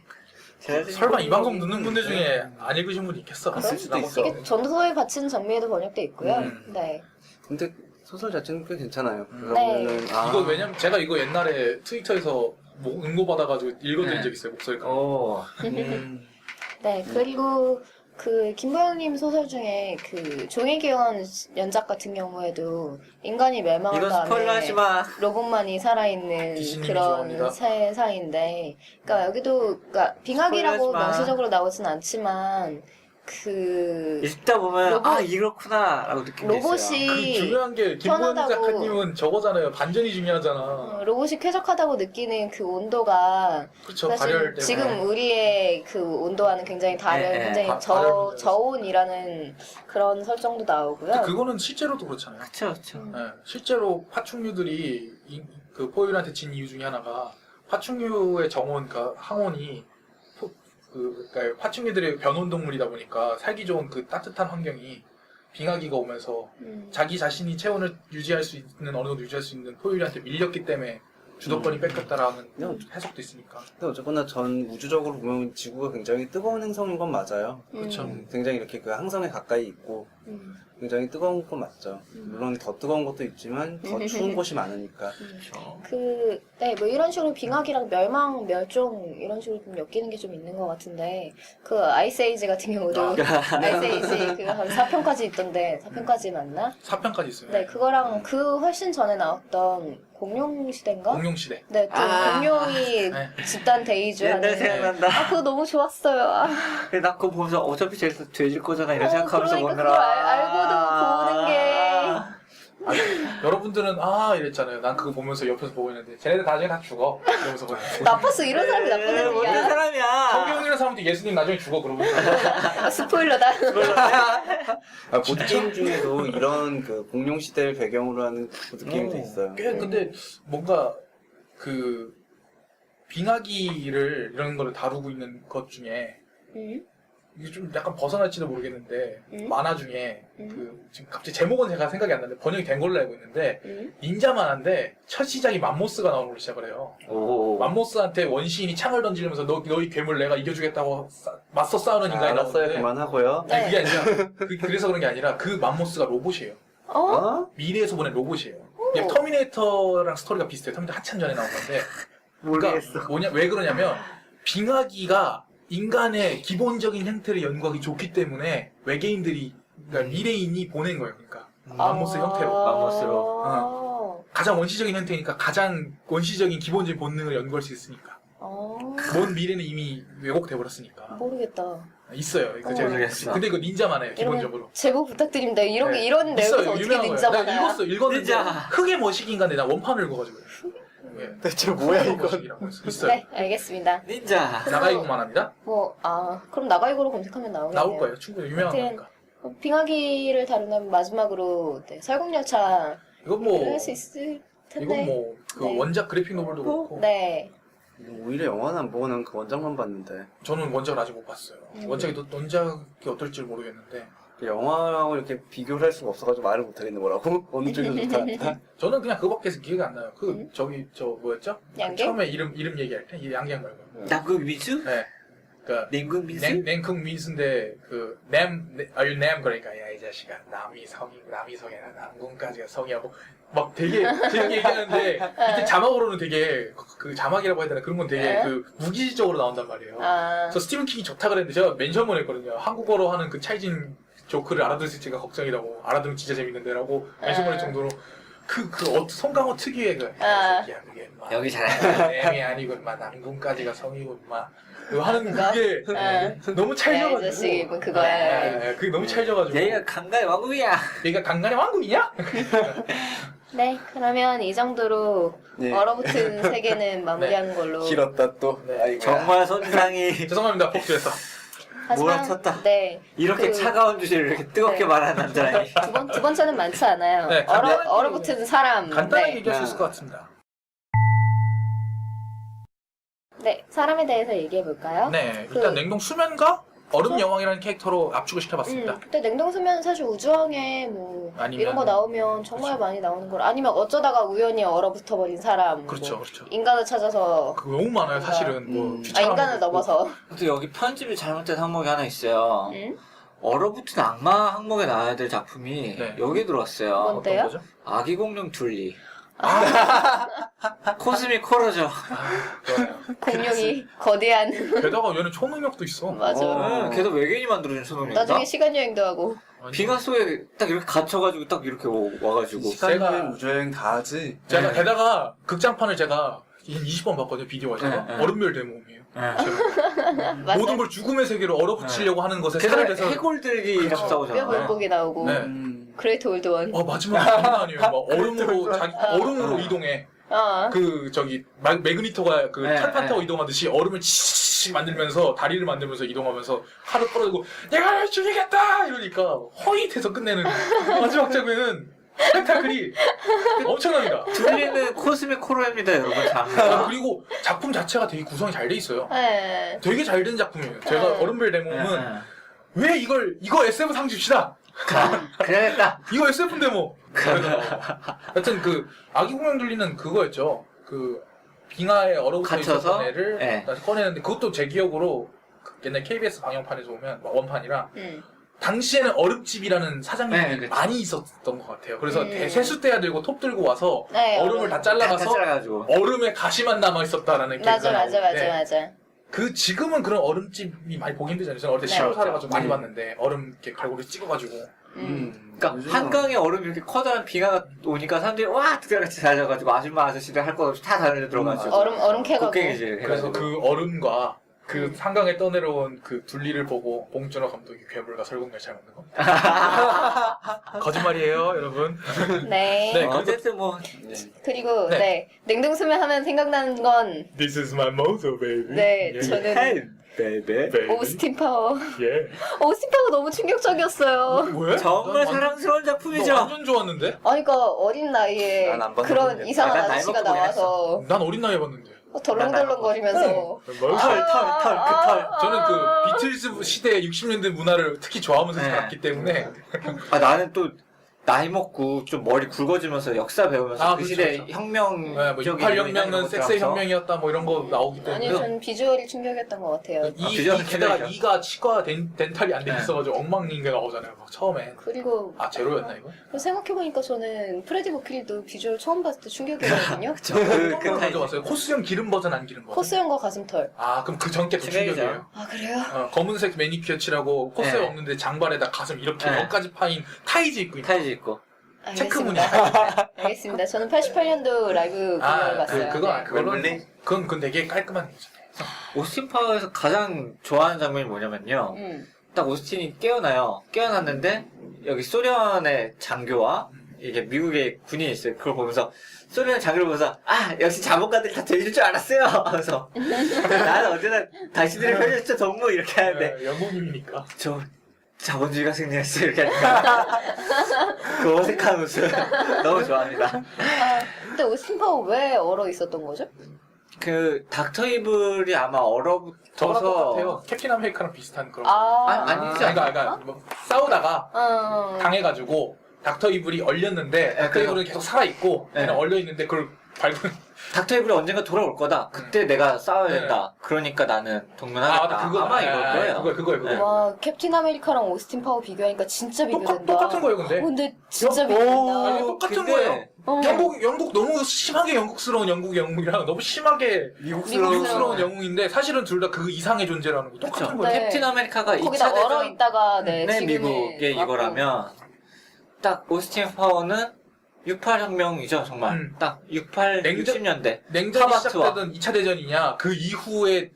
설마 이 방송 듣는 분들 중에 안 읽으신 분이 있겠어? 있을 수도 있어. 이게 전도서에 바치는 장미에도 번역돼 있고요. 네. 근데 소설 자체는 꽤 괜찮아요. 네. 그러면은 이거 왜냐면 제가 이거 옛날에 트위터에서 응모 받아가지고 읽어드린 적 있어요 목소리가. 네, 그리고 그 김보영님 소설 중에 그 종의 기원 연작 같은 경우에도 인간이 멸망한 이거 다음에 스포일러 하지 마. 로봇만이 살아있는 디즈님이 그런 좋아합니다. 세상인데, 그러니까 여기도 그러니까 빙하기라고 스포일러 하지 마. 명시적으로 나오진 않지만 그 읽다 보면 로봇- 이렇구나 라고 느끼는 게 그 있어요. 로봇이 중요한 게 김보현 편하다고- 작가님은 저거잖아요. 반전이 중요하잖아. 로봇이 쾌적하다고 느끼는 그 온도가 그렇죠. 사실 발열 때문에. 지금 우리의 그 온도와는 굉장히 다른 네, 굉장히 발열 저온이라는 그런 설정도 나오고요. 근데 그거는 실제로도 그렇잖아요. 그쵸. 네, 실제로 파충류들이 그 포유류한테 진 이유 중에 하나가 파충류의 정원, 그러니까 항온이 그러니까 파충류들의 변온동물이다 보니까 살기 좋은 그 따뜻한 환경이 빙하기가 오면서 자기 자신이 체온을 유지할 수 있는 어느 정도 유지할 수 있는 포유류한테 밀렸기 때문에 주도권이 뺏겼다라는 네. 해석도 있으니까. 근데 어쨌거나 전 우주적으로 보면 지구가 굉장히 뜨거운 행성인 건 맞아요. 그렇죠. 굉장히 이렇게 그 항성에 가까이 있고 굉장히 뜨거운 건 맞죠. 물론 더 뜨거운 것도 있지만 더 추운 곳이 많으니까. 그렇죠. 뭐 이런 식으로 빙하기랑 멸망, 멸종 이런 식으로 좀 엮이는 게 좀 있는 것 같은데 그 아이스에이지 같은 경우도 아이스에이지 그거 한 4편까지 있던데 4편까지 맞나? 4편까지 있어요. 네, 그거랑 그 훨씬 전에 나왔던 공룡 시대인가? 공룡 시대. 네, 또 아. 공룡이 네. 집단 데이즈 옛날 하는. 생각난다. 아, 그거 너무 좋았어요. 아, 나 그거 보면서 어차피 쟤도 돼질 거잖아 이런 생각하면서 그러니까 보느라. 그걸 알고도 보는 게. 여러분들은 이랬잖아요. 난 그거 보면서 옆에서 보고 있는데 쟤네들 나중에 다 죽어. 이러면서 보고. 나빴어, 이런 사람이 나쁜 못된 애들이야. 사람이야. 성경이라는 사람도 예수님 나중에 죽어 그러고. 스포일러다. 보드게임 중에도 이런 그 공룡 시대를 배경으로 하는 보드게임도 있어요. 꽤 근데 뭔가 그 빙하기를 이런 거를 다루고 있는 것 중에 이게 좀 약간 벗어날지도 모르겠는데 만화 중에 그 지금 갑자기 제목은 제가 생각이 안 나는데 번역이 된 걸로 알고 있는데 닌자 만화인데 첫 시작이 맘모스가 나오는 걸로 시작을 해요. 오. 맘모스한테 원시인이 창을 던지면서 너희 괴물 내가 이겨주겠다고 맞서 싸우는 인간이 알았어요. 나오는데 그만하고요. 아니, 그게 아니라 그래서 그런 게 아니라 그 맘모스가 로봇이에요. 어? 어? 미래에서 보낸 로봇이에요. 그냥 터미네이터랑 스토리가 비슷해요. 터미네이터 한참 전에 나온 건데 모르겠어. 왜 그러냐면 빙하기가 인간의 기본적인 형태를 연구하기 좋기 때문에 외계인들이 그러니까 미래인이 보낸 거예요. 그러니까 맘모스 형태로 맘모스로. 가장 원시적인 형태니까 가장 원시적인 기본적인 본능을 연구할 수 있으니까 먼 미래는 이미 왜곡돼 버렸으니까 모르겠다. 있어요. 모르겠어. 근데 이거 닌자만해요. 기본적으로. 여러분, 제보 부탁드립니다. 이런 네. 이런 내용에서 있어요. 어떻게 유명한 거예요. 닌자 내가 많아요? 읽었는데 닌자. 흑의 머시기인가인데 나 원판을 읽어가지고 대체 뭐야 흑의 이건? 머시기라고 있어요. 네, 알겠습니다. 닌자. 나가이고만 합니다. 그럼 나가이고로 검색하면 나오겠네요. 나올 거예요. 충분히 유명한 하여튼, 거니까. 빙하기를 다루는 마지막으로 설국열차 이건 뭐 할 수 있을 텐데. 이건 뭐 그 네. 원작 그래픽 노블도 그렇고 네. 오히려 영화는 안 보고 난 그 원작만 봤는데 저는 원작을 아직 못 봤어요. 원작이 어떨지 모르겠는데 영화하고 이렇게 비교를 할 수가 없어가지고 말을 못하겠는 거라고? 어느 쪽이 좋다. 저는 그냥 그거밖에 기억이 안 나요. 저 뭐였죠? 양갱? 처음에 이름 얘기할 때 이 양갱 말고. 남극 미수? 네. 그러니까 냉극 미수? 냉큼 민수인데 남 그러니까 야 이 자식아 남이 성이나 남궁까지가 성이하고 막 되게 재밌게 얘기하는데 밑에 자막으로는 되게 그 자막이라고 해야 되나 그런 건 되게 그 무기질적으로 나온단 말이에요. 그래서 스티븐 킹이 좋다 그랬는데 제가 멘션을 했거든요. 한국어로 하는 그 차이진 조크를 알아들을지가 걱정이라고 알아들으면 진짜 재밌는데라고 멘션을 할 정도로 송강호 특유의 새끼야 그게 막 여기 잘해. 램이 아니고만 남궁까지가 성이고만 하는 그게 너무 찰져가지고 이 자식은 그거야. 그게 너무 찰져가지고 얘가 강간의 왕국이야. 얘가 강간의 왕국이냐? 네, 그러면 이 정도로 네. 얼어붙은 세계는 마무리하는 걸로. 길었다 또. 네. 아이고야. 정말 손상이 죄송합니다 복수했어. 몰아쳤다. 네. 이렇게 차가운 주제를 이렇게 뜨겁게 네. 말하는 남자라니. 두 번째는 많지 않아요. 네, 간단하게 얼어붙은 사람. 간단하게 네. 얘기할 수 있을 것 같습니다. 네, 사람에 대해서 얘기해 볼까요? 네 일단 냉동 수면과 얼음 그쵸? 여왕이라는 캐릭터로 압축을 시켜봤습니다. 근데 냉동수면 사실 우주왕에 뭐 아니면- 이런 거 나오면 정말 그렇죠. 많이 나오는 걸 아니면 어쩌다가 우연히 얼어붙어 버린 사람 그렇죠 뭐 그렇죠. 인간을 찾아서 그거 너무 많아요 사실은 뭐 인간을 넘어서 근데 여기 편집이 잘못된 항목이 하나 있어요. 응? 얼어붙은 악마 항목에 나와야 될 작품이 네. 여기 들어왔어요. 뭔데요? 어떤 거죠? 아기 공룡 둘리. 코스믹 코러죠. 좋아요. 공룡이 거대한 게다가 얘는 초능력도 있어. 맞아. 걔도 외계인이 만들어준 초능력인가? 나중에 시간 여행도 하고 빙하 속에 딱 이렇게 갇혀가지고 딱 이렇게 와가지고. 시간여행 우주여행 다 하지. 제가 게다가 극장판을 제가 한 20번 봤거든요 비디오에서. 네. 얼음별 대모험이에요. 맞아. 모든 걸 죽음의 세계로 얼어붙이려고 하는 것에 게다가 살을 내서 해골들기 이렇게 뼈 싸우잖아. 물고기 나오고 네. 그레이트 올드원 마지막에 장난 아니에요. 막 얼음으로 이동해. 그 매그니터가 그 네, 철판 타고 네. 이동하듯이 얼음을 치익 만들면서 다리를 만들면서 이동하면서 팔을 떨어지고 내가 널 죽이겠다 이러니까 허잇해서 끝내는 마지막 장면은 스펙타클이 엄청납니다. 둘리는 코스믹 코러입니다, 여러분. 아, 장. 그리고 작품 자체가 되게 구성이 잘 돼 있어요. 네. 되게 잘 된 작품이에요. 제가 네. 얼음별 데모는 왜 이거 SF 상 줍시다. 그래야겠다. 이거 SF 데모. 하여튼 그 아기 공룡 들리는 그거였죠. 그 빙하에 얼어붙어 갇혀서? 있었던 애를 네. 다시 꺼내는데 그것도 제 기억으로 그 옛날 KBS 방영판에서 보면 원판이랑 당시에는 얼음집이라는 사장님이 네, 그쵸. 많이 있었던 것 같아요. 그래서 세숫대야 들고 톱 들고 와서 네, 얼음을 다 다 잘라가서 잘라가지고. 얼음에 가시만 남아 있었다라는 맞아, 얘기가 맞아, 나오는데 맞아. 그 지금은 그런 얼음집이 많이 보기 힘들잖아요. 저는 어릴 때 네. 시골 살아가지고 많이 음. 봤는데 얼음 이렇게 갈고리 찍어가지고 그러니까 요즘은 한강에 얼음이 이렇게 커다란 빙하가 오니까 사람들이 와 특별같이 달려가지고 아줌마 아저씨들 할 것 없이 다 달려 들어가지고 얼음 캐가고. 곡괭이질 그래서 해가지고. 그 얼음과 그 한강에 떠내려온 그 둘리를 보고 봉준호 감독이 괴물과 설국열차 만든 겁니다. 거짓말이에요, 여러분. 네. 네. 어쨌든 뭐 그리고 네. 네. 냉동수면 하면 생각나는 건 This is my motto, baby. 네, 예, 저는 헤이 베이베 baby. 오스틴 파워. 예. 오스틴 파워 너무 충격적이었어요. 왜? 정말 난 사랑스러운 너 작품이죠. 완전 좋았는데? 아니, 그러니까 어린 나이에 난안 봤는데 그런 모르겠다. 이상한 난 나이 아저씨가 먹고 나와서 난 어린 나이에 봤는데. 덜렁덜렁거리면서 뭐? 털. 저는 그 비틀즈 시대 60년대 문화를 특히 좋아하면서 네. 살았기 때문에 아 나는 또 나이 먹고 좀 머리 굵어지면서 역사 배우면서 아, 그 그렇죠, 시대 그렇죠. 혁명 네, 뭐 68혁명은 섹스의 혁명이었다 뭐 이런 거 나오기 때문에 아니, 전 비주얼이 충격이었던 것 같아요. 비주얼은 게다가 충격이죠. 이가 치과 덴탈이 안 돼 네. 있어가지고 엉망인게 나오잖아요. 막 처음에. 그리고 아 제로였나 이거? 생각해보니까 저는 프레디 머큐리도 비주얼 처음 봤을 때 충격이었거든요. 그 그 가져왔어요. 코스형 기름 버전 안 기름 버전? 코스형과 가슴털. 아 그럼 그 전께 더 충격이죠. 충격이에요. 아, 그래요? 검은색 매니큐어 칠하고 코스형 네. 없는데 장발에다 가슴 이렇게 네. 여기까지 파인 타이즈 입고 있는. 타이즈 있고 알겠습니다. 알겠습니다. 저는 88년도 라이브 공연을 봤어요. 그거 네. 그거는 그건 되게 깔끔한 얘기죠. 오스틴 파워에서 가장 좋아하는 장면이 뭐냐면요. 딱 오스틴이 깨어나요. 깨어났는데 여기 소련의 장교와 이게 미국의 군인이 있어요. 그걸 보면서 소련의 장교를 보면서 아 역시 자본가들이 다 되질 줄 알았어요. 하면서 나는 언제나 당신들의 편이었죠 동무 이렇게 하는데 네, 영국인이니까. 저 자본주의가 승리했어 이렇게 하니까 그 어색한 웃음 너무 좋아합니다. 아, 근데 오스틴 파워 왜 얼어 있었던 거죠? 그 닥터 이블이 아마 저랑 얼어붙어서 똑같아요. 캡틴 아메리카랑 비슷한 그런. 아니지 그러니까 뭐 싸우다가 어. 당해가지고 닥터 이블이 얼렸는데 닥터 그래서- 이블은 계속 살아있고 네. 그냥 얼려있는데 그걸 밟은 닥터 이블이 언젠가 돌아올 거다. 그때 내가 싸워야 된다. 그러니까 나는 동면하겠다. 맞다. 그거 아마 이걸 거예요. 그거예요. 네. 와, 캡틴 아메리카랑 오스틴 파워 비교하니까 진짜 비교된다. 똑같은 거예요 근데. 근데 진짜 아니, 비교된다. 똑같은 근데 거예요. 어. 영국 너무 심하게 영국스러운 영국이랑 너무 심하게 미국스러운 영웅인데 사실은 둘 다 그 이상의 존재라는 거 똑같은 그쵸. 거예요. 네. 캡틴 아메리카가 거기다 2차 얼어 대전 있다가 네, 내 지금은 미국의 왔고. 이거라면 딱 오스틴 파워는 68혁명이죠 정말. 딱 68, 냉전- 60년대. 냉전이 카바트와. 시작되던 2차 대전이냐 그 이후에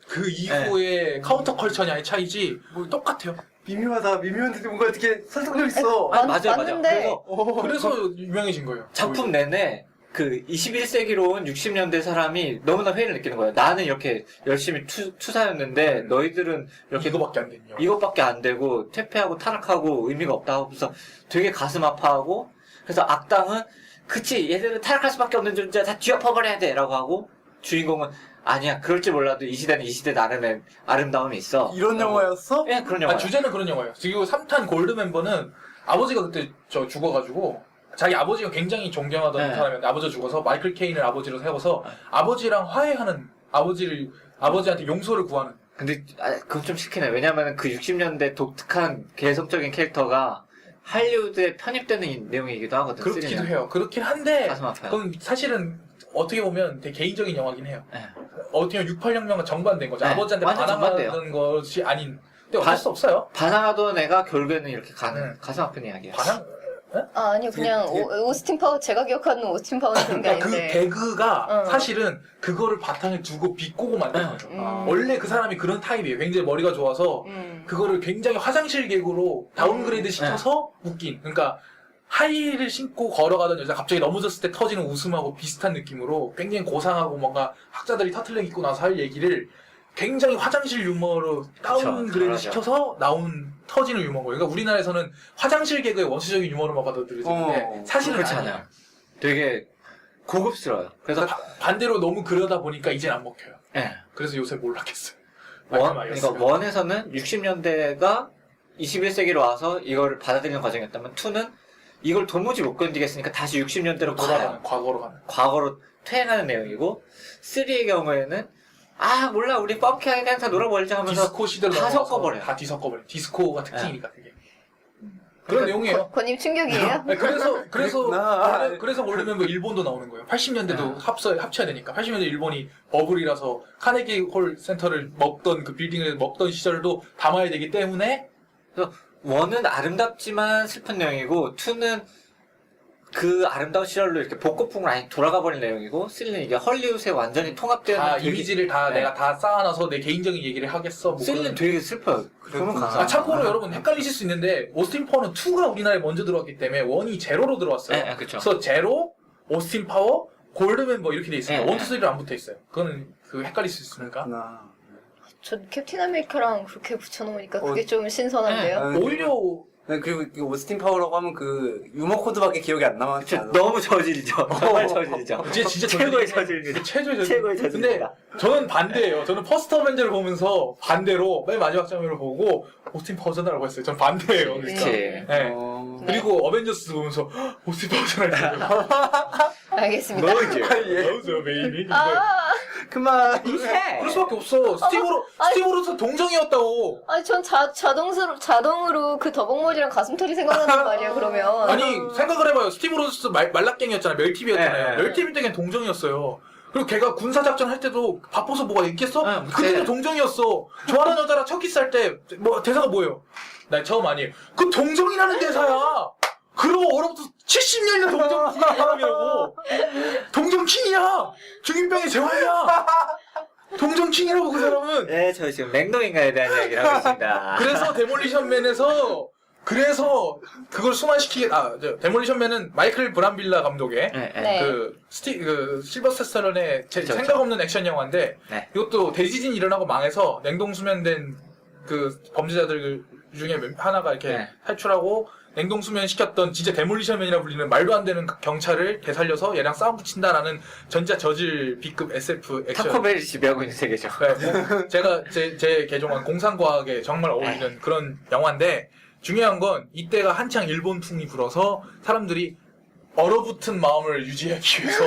카운터 컬처냐의 차이지 뭐 똑같아요. 미묘한데 뭔가 어떻게 설득력 있어. 아니, 맞아요. 맞는데. 그래서 그래서 유명해진 거예요. 작품 내내 그 21세기로 온 60년대 사람이 너무나 회의를 느끼는 거예요. 나는 이렇게 열심히 투사였는데 너희들은 이렇게 이거밖에 안 됐냐. 이것밖에 안 되고 퇴폐하고 타락하고 의미가 없다 하고서 되게 가슴 아파하고 그래서 악당은 그치 얘들은 타락할 수밖에 없는 존재야 다 뒤엎어버려야 돼 라고 하고 주인공은 아니야 그럴지 몰라도 이 시대는 이 시대 나름의 아름다움이 있어. 이런 영화였어? 예 그런 영화. 주제는 그런 영화예요. 그리고 3탄 골드 멤버는 아버지가 그때 죽어가지고 자기 아버지가 굉장히 존경하던 네. 사람이었는데 아버지가 죽어서 마이클 케인을 아버지로 세워서 아버지랑 화해하는 아버지한테 용서를 구하는. 근데 그건 좀 싫긴 해. 왜냐면 그 60년대 독특한 개성적인 캐릭터가 할리우드에 편입되는 내용이기도 하거든. 그렇기도 쓰리는. 해요. 그렇긴 한데 가슴 아파요. 그건 사실은 어떻게 보면 되게 개인적인 영화긴 해요. 네. 어떻게 보면 68혁명은 정반대인 거죠. 네, 아버지한테 완전 반항하는 정반대예요. 것이 아닌. 근데 어쩔 수 없어요. 반항하던 애가 결국에는 이렇게 가는 네. 가슴 아픈 이야기야. 반항? 아니요, 그냥 오스틴 파워, 제가 기억하는 오스틴 파워는 그런 게 그러니까 그 아닌데. 배그가 어. 사실은 그거를 바탕에 두고 비꼬고 만든 네. 거죠. 원래 그 사람이 그런 타입이에요. 굉장히 머리가 좋아서 그거를 굉장히 화장실 개그로 다운그레이드 시켜서 웃긴. 그러니까 하이힐을 신고 걸어가던 여자 갑자기 넘어졌을 때 터지는 웃음하고 비슷한 느낌으로 굉장히 고상하고 뭔가 학자들이 터틀넥 입고 나서 할 얘기를 굉장히 화장실 유머로 다운그레이드 잘하죠. 시켜서 나온 터지는 유머인 거예요. 그러니까 우리나라에서는 화장실 개그의 원시적인 유머로만 받아들여지는데 사실은 그렇지 아니에요. 않아요. 되게 고급스러워요. 그래서 반대로 너무 그러다 보니까 이젠 안 먹혀요. 예. 그래서 요새 몰랐겠어요. 그러니까 원에서는 60년대가 21세기로 와서 이거를 받아들이는 과정이었다면 2는 이걸 도무지 못 견디겠으니까 다시 60년대로 가요. 과거로 가는. 과거로 퇴행하는 내용이고 3의 경우에는 아 몰라 우리 펑키하게 그냥 다 놀아버리자 하면서 디스코 시대로 다 넘어가서 섞어버려요. 다 뒤섞어버려. 디스코가 특징이니까 그게. 그런 내용이에요. 권님 충격이에요? 네, 그래서 그랬구나. 그래서 원래는 뭐 일본도 나오는 거예요. 80년대도 합쳐야 되니까. 80년대 일본이 버블이라서 카네기 홀 센터를 먹던 그 빌딩을 먹던 시절도 담아야 되기 때문에 그래서 1은 아름답지만 슬픈 내용이고 2는 그 아름다운 시절로 이렇게 복고풍으로 아예 돌아가 버린 내용이고 3는 이게 헐리우드에 완전히 통합되는 다 되게- 이미지를 다 네. 내가 다 쌓아놔서 내 개인적인 얘기를 하겠어. 뭐 3는 그런. 되게 슬퍼요. 그러면 그렇구나. 감사합니다. 참고로 여러분 헷갈리실 수 있는데 오스틴 파워는 2가 우리나라에 먼저 들어왔기 때문에 1이 제로로 들어왔어요. 네, 그쵸. 그래서 제로, 오스틴 파워, 골드맨 이렇게 돼 있어요. 네, 1, 2, 3를 안 붙어 있어요. 그거는 헷갈릴 수 있으니까. 그렇구나. 전 캡틴 아메리카랑 그렇게 붙여놓으니까 그게 좀 신선한데요? 네. 오히려 네, 그리고 그 오스틴 파워라고 하면 그 유머 코드밖에 기억이 안 남았지 그쵸, 않아? 너무 저질이죠. 정말 저질이죠. 진짜 최고의 저질이네. 저질입니다. 최고의 저질. 최고의 근데 저질입니다. 저는 반대예요. 저는 퍼스트 어벤져를 보면서 반대로 맨 마지막 장면을 보고 오스틴 파워잖아라고 했어요. 저는 반대예요. 그러니까. 그치. 네. 어... 그리고 어벤져스 보면서 헉, 오스틴 파워잖아 했어요. 알겠습니다. 너지. 나오죠 메인이. 아, 그만. 그럴 수밖에 없어. 스티브로서 동정이었다고. 아니 전 자동으로 그 더벅머리랑 가슴털이 생각나는 거 아니야 그러면? 아니 생각을 해봐요. 스티브로스 말라깽이었잖아요. 멜티비였잖아요. 네. 멜티비 때는 동정이었어요. 그리고 걔가 군사작전 할 때도 바빠서 뭐가 있겠어? 네, 그때도 네. 동정이었어. 좋아하는 여자랑 첫 키스할 때 뭐 대사가 뭐예요? 나 처음 아니에요. 그 동정이라는 대사야. 그러고 얼어부터 70년이나 동정킹 사람이라고. 동정킹이야. 중인병의 제왕이야. 동정킹이라고 그 사람은. 네, 저희 지금 냉동인간에 대한 이야기를 하고 있습니다. 그래서 데몰리션맨에서 그래서 그걸 데몰리션맨은 마이클 브람빌라 감독의 네, 네. 네. 그 실버스터 스탈론의 그쵸, 생각 그쵸. 없는 액션 영화인데 네. 이것도 대지진 일어나고 망해서 냉동수면된 그 범죄자들 중에 하나가 이렇게 네. 탈출하고 냉동수면 시켰던 진짜 데몰리션맨이라 불리는 말도 안 되는 경찰을 되살려서 얘랑 싸움 붙인다라는 전자 저질 B급 SF 액션. 타코벨이 지배하고 있는 세계죠. 네, 뭐 제가 제 개종한 공상과학에 정말 어울리는 그런 영화인데 중요한 건 이때가 한창 일본풍이 불어서 사람들이 얼어붙은 마음을 유지하기 위해서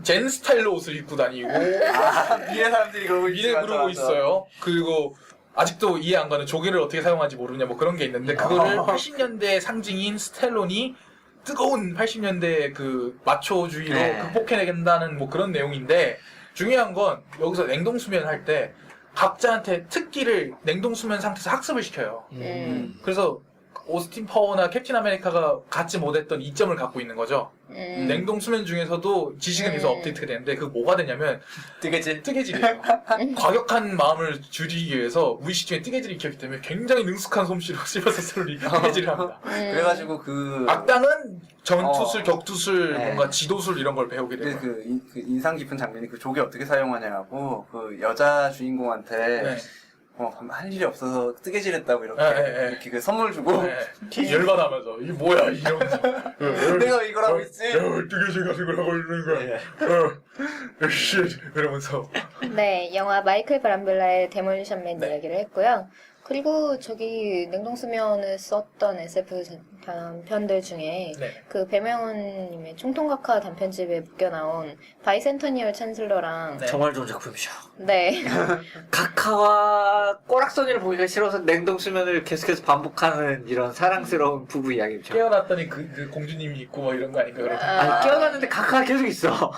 젠 스타일로 옷을 입고 다니고 아, 미래 사람들이 그러고 있지. 미래 맞아, 그러고 맞아. 있어요. 그리고 아직도 이해 안 가는 조개를 어떻게 사용하는지 모르냐 뭐 그런 게 있는데 그거를 80년대 상징인 스텔론이 뜨거운 80년대 그 마초주의로 네. 극복해내겠다는 뭐 그런 내용인데 중요한 건 여기서 냉동수면 할 때 각자한테 특기를 냉동수면 상태에서 학습을 시켜요. 그래서 오스틴 파워나 캡틴 아메리카가 갖지 못했던 이점을 갖고 있는 거죠. 냉동수면 중에서도 지식은 계속 업데이트가 되는데 그 뭐가 되냐면 뜨개질이에요. 과격한 마음을 줄이기 위해서 무의식 중에 뜨개질이 익혔기 때문에 굉장히 능숙한 솜씨로 실버스터 스탈론이 뜨개질을 합니다. 그래가지고 그 악당은 전투술, 격투술, 네. 뭔가 지도술 이런 걸 배우게 돼요. 그 인상 깊은 장면이 그 조개 어떻게 사용하냐고 그 여자 주인공한테 네. 할 일이 없어서 뜨개질했다고 이렇게 이렇게 그 선물 주고 네. 열받아하면서 이게 뭐야 이러면서 내가 이걸 하고 있지. 뜨개질 같은 걸 하고 있는 거야. 씨 이러면서 네, 영화 마이클 브람빌라의 데몰리션맨 네. 이야기를 했고요. 그리고 저기 냉동수면을 썼던 SF 단편들 중에 네. 그 배명훈님의 총통각하 단편집에 묶여 나온 바이센터니얼 챈슬러랑 네. 정말 좋은 작품이죠. 네, 각하와 꼬락서니를 보기가 싫어서 냉동수면을 계속해서 반복하는 이런 사랑스러운 부부 이야기죠. 깨어났더니 그 공주님이 있고 뭐 이런 거 아닌가 그러면. 아니, 깨어났는데 각하가 계속 있어.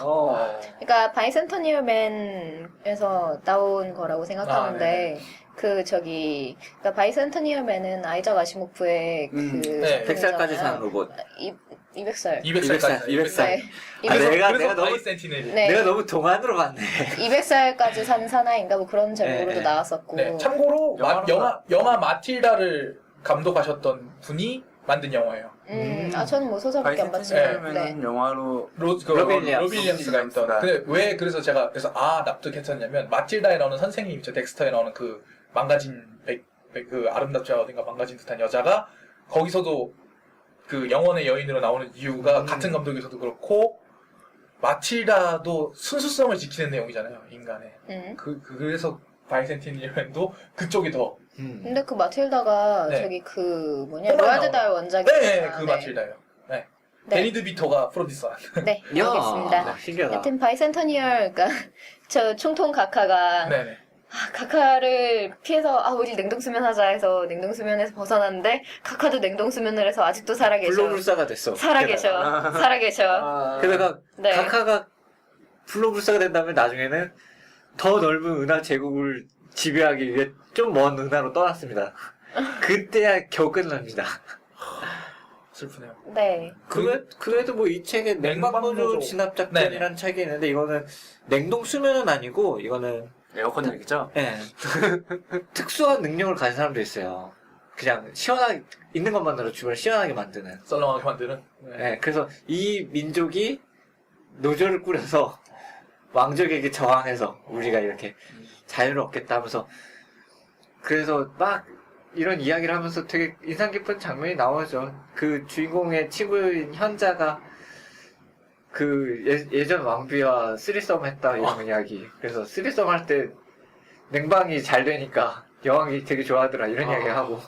그러니까 바이센터니얼 맨에서 나온 거라고 생각하는데 그러니까 바이센터니얼 맨은 아이작 아시모프의 그 네. 100살까지 사는 로봇. 200살. 200살까지. 200살. 네. 아, 내가 그래서 너무 바이 센티넬이. 네. 내가 너무 동안으로 봤네. 200살까지 사는 사나이인가 뭐 그런 제목으로도 네. 나왔었고. 네. 참고로 영화 마틸다를 감독하셨던 분이 만든 영화예요. 저는 뭐 소설밖에 안 봤지만. 바이센티니얼맨은 영화로 로빈 윌리엄스. 윌리엄스가 있던. 근데 그래서 제가 납득했었냐면 마틸다에 나오는 선생님 있죠. 덱스터에 나오는 그 망가진 그 아름답지 어딘가 망가진 듯한 여자가 거기서도 그 영혼의 여인으로 나오는 이유가 같은 감독에서도 그렇고 마틸다도 순수성을 지키는 내용이잖아요. 인간의. 그래서 바이센티니얼맨도 그쪽이 더. 근데 그 마틸다가 네. 저기 그 호만 로얄드 나오는. 달 원작이. 네, 그 마틸다예요. 네. 데니 드비토가 프로듀서한. 네, 이야, 알겠습니다. 신기하다. 여튼 바이센터니얼, 그러니까 저 총통 가카가 네네. 카카를 피해서 우리 냉동수면 하자 해서 냉동수면에서 벗어났는데 카카도 냉동수면을 해서 아직도 살아계셔. 불로불사가 됐어. 살아계셔. 살아계셔. 게다가 네. 카카가 불로불사가 된다면 나중에는 더 넓은 은하 제국을 지배하기 위해 좀 먼 은하로 떠났습니다. 그때야 겨우 끝납니다. 슬프네요. 네. 그래도 뭐 이 책에 냉방노조 냉방노조. 진압작전이라는 책이 있는데 이거는 냉동 수면은 아니고 이거는 에어컨 얘기죠? 예. 특수한 능력을 가진 사람도 있어요. 그냥 시원하게 있는 것만으로 주변을 시원하게 만드는. 썰렁하게 만드는. 예. 그래서 이 민족이 노조를 꾸려서 왕족에게 저항해서 우리가 이렇게 자유를 얻겠다 하면서 그래서 막 이런 이야기를 하면서 되게 인상 깊은 장면이 나오죠. 그 주인공의 친구인 현자가 그 예전 왕비와 쓰리썸 했다 이런 이야기. 그래서 쓰리썸 할 때 냉방이 잘 되니까 여왕이 되게 좋아하더라 이런 이야기 하고.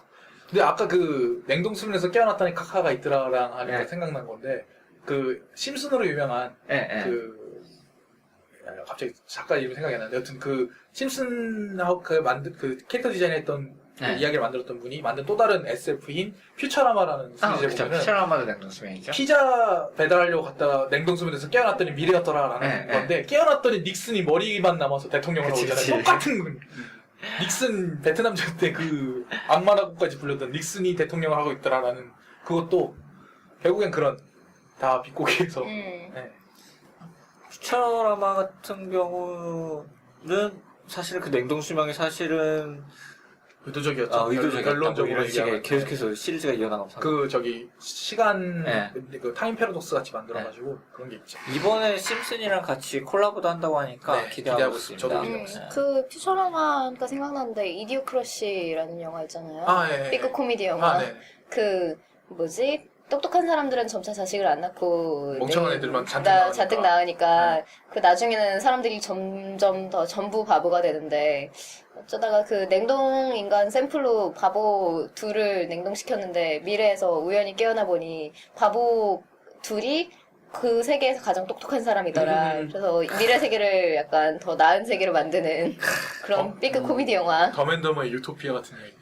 근데 아까 그 냉동수면에서 깨어났다니 카카가 있더라랑 하니까 네. 생각난 건데 그 심슨으로 유명한 예. 갑자기 작가 이름이 생각이 안 나는데 여튼 그 심슨하고 그 만든 그 캐릭터 디자인했던 그 네. 이야기를 만들었던 분이 만든 또 다른 SF인 퓨처라마라는 시리즈에 그쵸. 보면은 피처라마도 냉동 수면이죠. 피자 배달하려고 갔다가 냉동수면에서 깨어났더니 미래였더라라는 네, 건데 깨어났더니 닉슨이 머리만 남아서 대통령을 그치, 하고 그치. 있잖아요. 똑같은 닉슨 베트남전 때 그 악마라고까지 불렸던 닉슨이 대통령을 하고 있더라라는 그것도 결국엔 그런 다 비꼬기에서 네. 피처라마 같은 경우는 사실 그 냉동 수명이 사실은 의도적이었죠. 의도적이었다고 결론적으로 이런 식의 얘기하면. 계속해서 시리즈가 이어나가면서 그 저기 시간 네. 그 타임 패러독스 같이 만들어가지고 그런 게 있죠. 이번에 심슨이랑 같이 콜라보도 한다고 하니까 네, 기대하고 기대하고 있습니다. 저도 기대하고 있어요. 그 퓨처라마가 생각나는데 이디오크러시라는 영화 있잖아요. 예. 삐끗 코미디 영화. 네. 그 뭐지? 똑똑한 사람들은 점차 자식을 안 낳고 멍청한 애들만 잔뜩 잔뜩 나오니까. 낳으니까 그 나중에는 사람들이 점점 더 전부 바보가 되는데 어쩌다가 그 냉동 인간 샘플로 바보 둘을 냉동시켰는데 미래에서 우연히 깨어나 보니 바보 둘이 그 세계에서 가장 똑똑한 사람이더라. 그래서 미래 세계를 약간 더 나은 세계로 만드는 그런 B급 코미디 영화. 더맨더머의 유토피아 같은 얘기.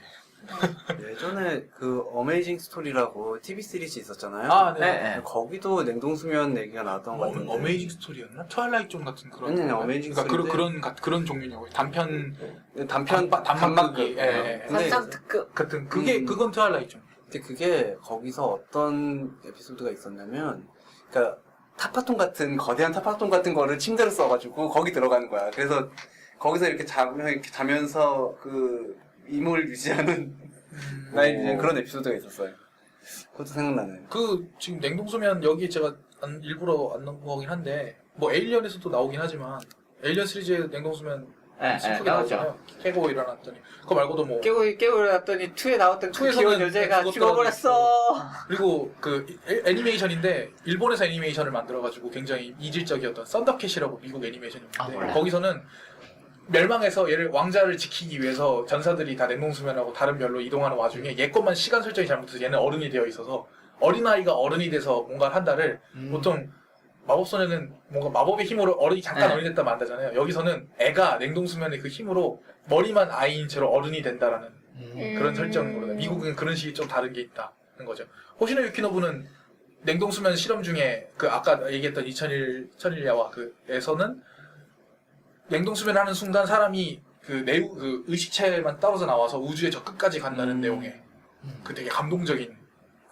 예전에 그 어메이징 스토리라고 TV 시리즈 있었잖아요. 아, 네. 네. 거기도 냉동수면 얘기가 나왔던 것 같은데. 어메이징 스토리였나? 트와일라이트 존 같은 그런. 아니, 건가요? 어메이징 그러니까 스토리인데. 그런 종류냐고. 단편 단막극. 예. 근데 한상 특급. 같은 그게 그건 트와일라이트 존. 근데 그게 거기서 어떤 에피소드가 있었냐면, 그러니까 타파통 같은 거대한 타파통 같은 거를 침대로 써가지고 거기 들어가는 거야. 그래서 거기서 이렇게 자면서 그 이모를 유지하는 나의 유지하는 그런 에피소드가 있었어요. 그것도 생각나네요. 그 지금 냉동수면 여기 제가 일부러 안 넣은 거긴 한데 뭐 에일리언에서도 나오긴 하지만 에일리언 시리즈에 냉동수면 슬프게 나오잖아요. 깨고 일어났더니 그거 말고도 뭐 깨고 일어났더니 2에 나왔던 그 2에서는 귀여운 여자가 죽어버렸어. 그리고 그 애니메이션인데 일본에서 애니메이션을 만들어가지고 굉장히 이질적이었던 썬더캣이라고 미국 애니메이션이 있는데 몰라요. 거기서는 멸망해서 얘를 왕자를 지키기 위해서 전사들이 다 냉동수면하고 다른 별로 이동하는 와중에 얘 것만 시간 설정이 잘못돼서 얘는 어른이 되어 있어서 어린아이가 어른이 돼서 뭔가를 한다를 보통 마법소녀는 뭔가 마법의 힘으로 어른이 잠깐 네. 어른이 됐다면 안다잖아요. 여기서는 애가 냉동수면의 그 힘으로 머리만 아이인 채로 어른이 된다라는 그런 설정으로 미국은 그런 식이 좀 다른 게 있다는 거죠. 호시노 유키노부는 냉동수면 실험 중에 그 아까 얘기했던 2001야와 그에서는 냉동수면 하는 순간 사람이 그 의식체만 떨어져 나와서 우주의 저 끝까지 간다는 내용의 그 되게 감동적인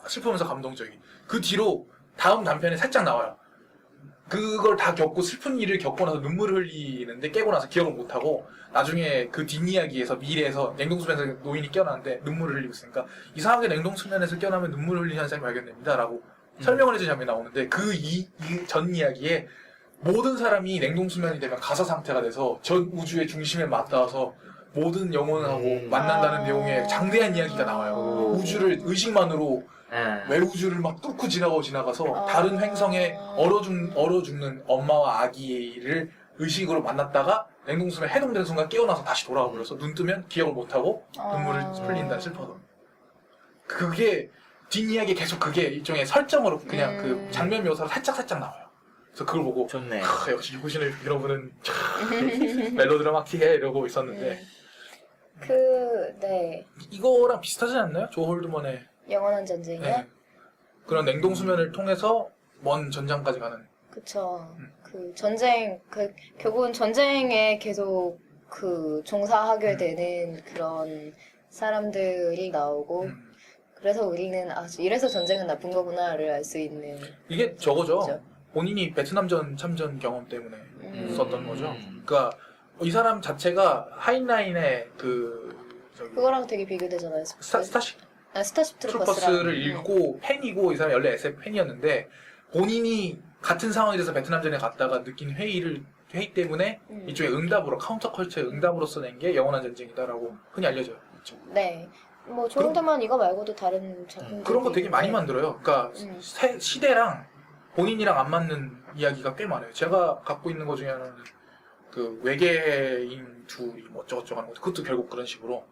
슬프면서 감동적인 그 뒤로 다음 단편에 살짝 나와요. 그걸 다 겪고 슬픈 일을 겪고 나서 눈물을 흘리는데 깨고 나서 기억을 못하고 나중에 그 뒷이야기에서 미래에서 냉동수면에서 노인이 깨어나는데 눈물을 흘리고 있으니까 이상하게 냉동수면에서 깨어나면 눈물을 흘리는 현상이 발견됩니다 라고 설명을 해준 장면이 나오는데 그 전 이야기에 모든 사람이 냉동수면이 되면 가사 상태가 돼서 전 우주의 중심에 맞닿아서 모든 영혼하고 만난다는 내용의 장대한 이야기가 나와요. 우주를 의식만으로 외우주를 막 뚫고 지나가서 다른 행성에 얼어 죽는 엄마와 아기를 의식으로 만났다가 냉동수면 해동되는 순간 깨어나서 다시 돌아와 버려서 눈 뜨면 기억을 못하고 눈물을 흘린다 슬퍼서 그게 뒷이야기 계속 그게 일종의 설정으로 그냥 그 음. 장면 묘사로 살짝 나와요. 그래서 그걸 보고 좋네. 역시 유구신을 여러분은 멜로드라마틱해 이러고 있었는데 네. 이거랑 비슷하지 않나요? 조 홀드먼의 영원한 전쟁이요? 네. 그런 냉동 수면을 통해서 먼 전장까지 가는. 그쵸. 그 전쟁, 결국은 전쟁에 계속 종사하게 되는 그런 사람들이 나오고, 그래서 우리는, 이래서 전쟁은 나쁜 거구나를 알 수 있는. 이게 저거죠. 거죠. 본인이 베트남전 참전 경험 때문에 썼던 거죠. 음. 그러니까 이 사람 자체가 하인라인의 그거랑 되게 비교되잖아요. 스타쉽 스타쉽 트루퍼스를 읽고 팬이고 이 사람이 원래 SF 팬이었는데 본인이 같은 상황이 돼서 베트남전에 갔다가 느낀 회의 때문에 이쪽에 응답으로 카운터컬처의 응답으로 써낸 게 영원한 전쟁이다라고 흔히 알려져요. 그렇죠. 네. 뭐 조용대만 이거 말고도 다른 작품들 그런 거 되게 많이 만들어요. 그러니까 시대랑 본인이랑 안 맞는 이야기가 꽤 많아요. 제가 갖고 있는 것 중에 하나는 그 외계인 둘이 뭐 어쩌고저쩌고 하는 거 그것도 결국 그런 식으로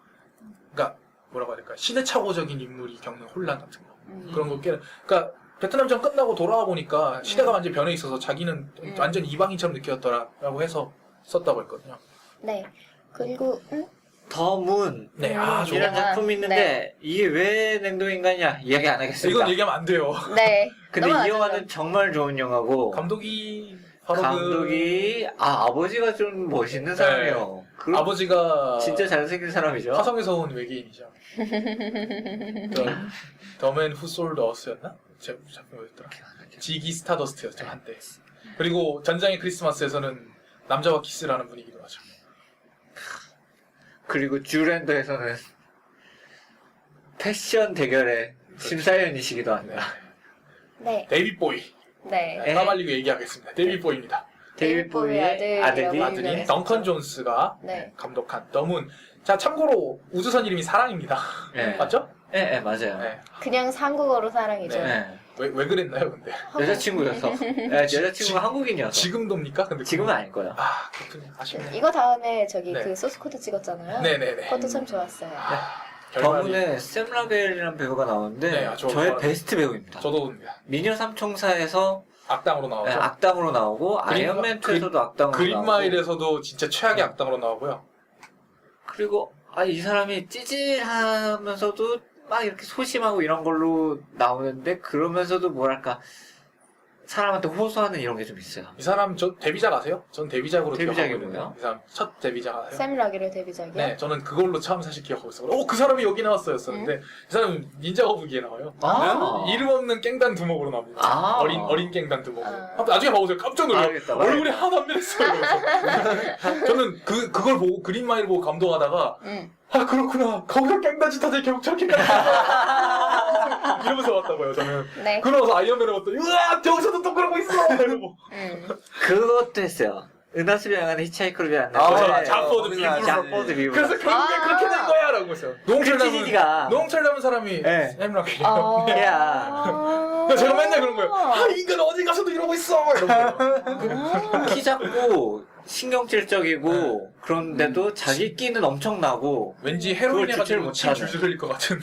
그러니까 뭐라고 해야 될까 시대착오적인 인물이 겪는 혼란 같은 거 그런 거 꽤 그러니까 베트남전 끝나고 돌아와 보니까 시대가 완전 변해 있어서 자기는 완전 이방인처럼 느꼈더라라고 해서 썼다고 했거든요. 네. 그리고 더문 네, 이런 좋아. 작품이 있는데 네. 이게 왜 냉동인간이야 이야기 안 하겠습니다. 이건 얘기하면 안 돼요. 네. 근데 이 넘어가죠. 영화는 정말 좋은 영화고 감독이 바로 감독이 아버지가 좀 멋있는 사람이에요. 그 아버지가 진짜 잘생긴 사람이죠. 화성에서 온 외계인이죠. 더맨 후 솔드 어스였나? 작품이 뭐였더라? 지기 스타더스트였죠 한때. 그리고 전장의 크리스마스에서는 남자와 키스를 하는 분위기도 하죠. 그리고 쥬랜더에서는 패션 대결의 심사위원이시기도 합니다. 네. 데이빗 보이. 네. 까발리고 얘기하겠습니다. 데이빗 보이입니다. 데이빗 보이의 아들이라고 아들이 아들인 덩컨 존스가 네. 감독한 더문. 자 참고로 우주선 이름이 사랑입니다. 네. 맞죠? 네, 맞아요. 네. 그냥 한국어로 사랑이죠. 네. 왜 그랬나요, 근데? 여자친구여서. 네, 여자친구가 한국인이어서. 지금도입니까? 근데 지금은 아닐 거예요. 아 그렇군요. 아쉽네. 이거 다음에 저기 네. 그 소스코드 찍었잖아요. 네네네. 그것도 참 좋았어요. 더문에 샘 라벨이라는 배우가 나오는데 네, 아, 저의 좋아요. 베스트 배우입니다. 저도 봅니다. 미녀 삼총사에서 악당으로 나오죠. 네, 악당으로 나오고 아이언맨 2에서도 악당으로 나오고 그린마일에서도 진짜 최악의 악당으로 나오고요. 그리고 이 사람이 찌질하면서도 막 이렇게 소심하고 이런 걸로 나오는데 그러면서도 뭐랄까 사람한테 호소하는 이런 게 좀 있어요. 이 사람 저 데뷔작 아세요? 전 데뷔작으로 데뷔작이 기억하고 있는데 뭐예요? 이 사람 첫 데뷔작 아세요? 샘 라기를 데뷔작이요? 네, 저는 그걸로 처음 사실 기억하고 있어요. 그 사람이 여기 나왔어였었는데 이 사람은 닌자 거북이에 나와요. 아. 이름 없는 깽단 두목으로 나옵니다. 아. 어린 깽단 두목으로. 나중에 봐보세요. 깜짝 놀라요. 알겠다, 얼굴이 하나도 안 변했어요. 그래서. 저는 그걸 보고 그린마일 보고 감동하다가 아 그렇구나. 거기서 깽단 짓하더니 결국 저렇게까지 이러면서 왔다고요. 저는. 네. 그러고서 아이언맨을 봤더니 으악 저기서도 또 그러고 있어. 이러고. 그것도 했어요. 은하수를 향하는 히치하이커를 위한 자포드 비브로. 자포드 비브로. 그래서 결국에 그렇게 된 거야 라고 했어요. 크리티디가 노홍철 닮은 사람이 네. 샘락이에요. 야. 제가 맨날 그런 거예요. 인간 어디 가서도 이러고 있어. 이러고. 키 작고 신경질적이고 그런데도 자기 끼는 엄청나고 왠지 그걸 헤로인 주체를 해가지고 침 못하는. 줄줄 흘릴 것 같은.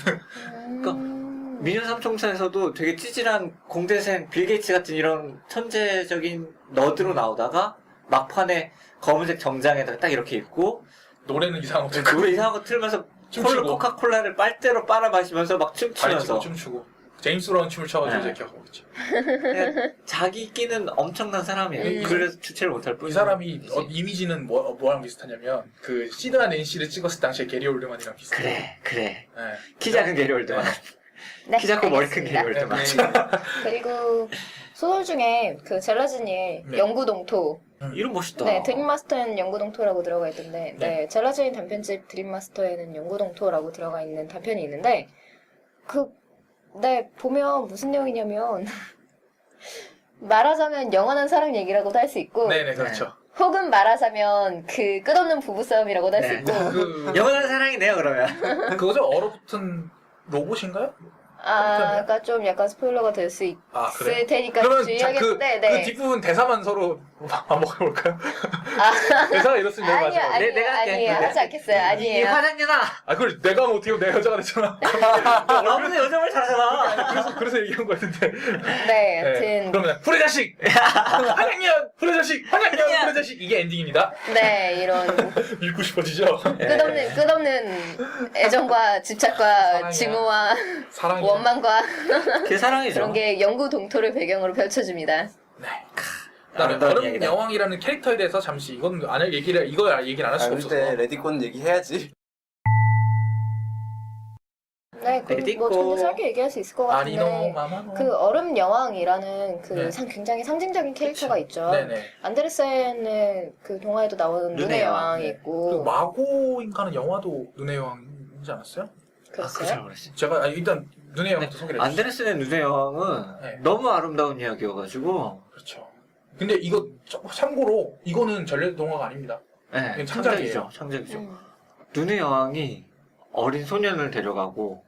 미녀 삼총사에서도 되게 찌질한 공대생 빌 게이츠 같은 이런 천재적인 너드로 나오다가 막판에 검은색 정장에다가 딱 이렇게 입고 노래는 이상한 거 듣고 노래 이상한 거 틀면서 춤추고. 코카콜라를 빨대로 빨아 마시면서 막 다리 춤추면서 찌고 춤추고 제임스 브라운 춤을 춰가지고 네. 이제 기억하고 있지. 그냥 자기 끼는 엄청난 사람이에요. 그래서 주체를 못할 뿐. 이 사람이 이미지는 뭐랑 비슷하냐면 그 시드와 낸시를 찍었을 당시에 게리 올드만이랑 비슷해. 그래. 네. 키 작은 게리 올드만. 네, 키 작고 머리 큰 알겠습니다. 게리 올드만. 그리고 소설 중에 그 젤라진이 네. 영구동토 이름 멋있다. 네, 드림마스터에는 영구동토라고 들어가 있던데 네, 젤라진 단편집 드림마스터에는 영구동토라고 들어가 있는 단편이 있는데 보면 무슨 내용이냐면 말하자면 영원한 사랑 얘기라고도 할 수 있고 네네 그렇죠. 혹은 말하자면 그 끝없는 부부싸움이라고도 할 수 네. 있고 그 영원한 사랑이네요 그러면. 그거죠 얼어붙은 로봇인가요? 그러니까 좀 약간 스포일러가 될 수 있을 그래? 테니까 그러면 주의하겠는데, 그 뒷부분 대사만 서로 반복해볼까요? 대사가 이렇습니다. 아니요, 마지막에. 아니요, 내가 할게. 아니에요. 하지 않겠어요. 이 아니에요. 화장년아! 그걸 내가 하면 어떻게 내 여자가 됐잖아. 너무나 여정을 잘하잖아. 그래서 얘기한 거였는데. 네, 여튼. 그러면 후레자식! 한양년! 후레자식! 한양년! 후레자식! 이게 엔딩입니다. 네, 이런 읽고 싶어지죠? 끝없는 애정과 집착과 사랑이야. 증오와 사랑이. 원망과 그게 사랑이죠. 그런 게 영구 동토를 배경으로 펼쳐집니다. 네. 그다음에 아름다운 얼음 이야기다. 여왕이라는 캐릭터에 대해서 잠시 이건 안 할 얘기를 얘기를 안 할 수가 없어서. 근데 레디콘 얘기해야지. 네, 그럼 레디꼬. 뭐 저도 짧게 얘기할 수 있을 것 아리노 같은데 마마노. 그 얼음 여왕이라는 그 네. 굉장히 상징적인 캐릭터가 있죠. 네네. 안데르센의 그 동화에도 나오는 눈의 눈의 여왕. 여왕이 네. 있고 그 마고인가는 영화도 눈의 여왕이지 않았어요? 그랬어요? 잘 모르겠어요. 제가 일단 눈의 여왕부터 소개를 해주세요. 안데르센의 눈의 여왕은 네. 너무 아름다운 이야기여가지고 그렇죠. 근데 이거 참고로 이거는 전래 동화가 아닙니다. 네, 이건 창작이죠. 창작이죠. 음. 눈의 여왕이 어린 소년을 데려가고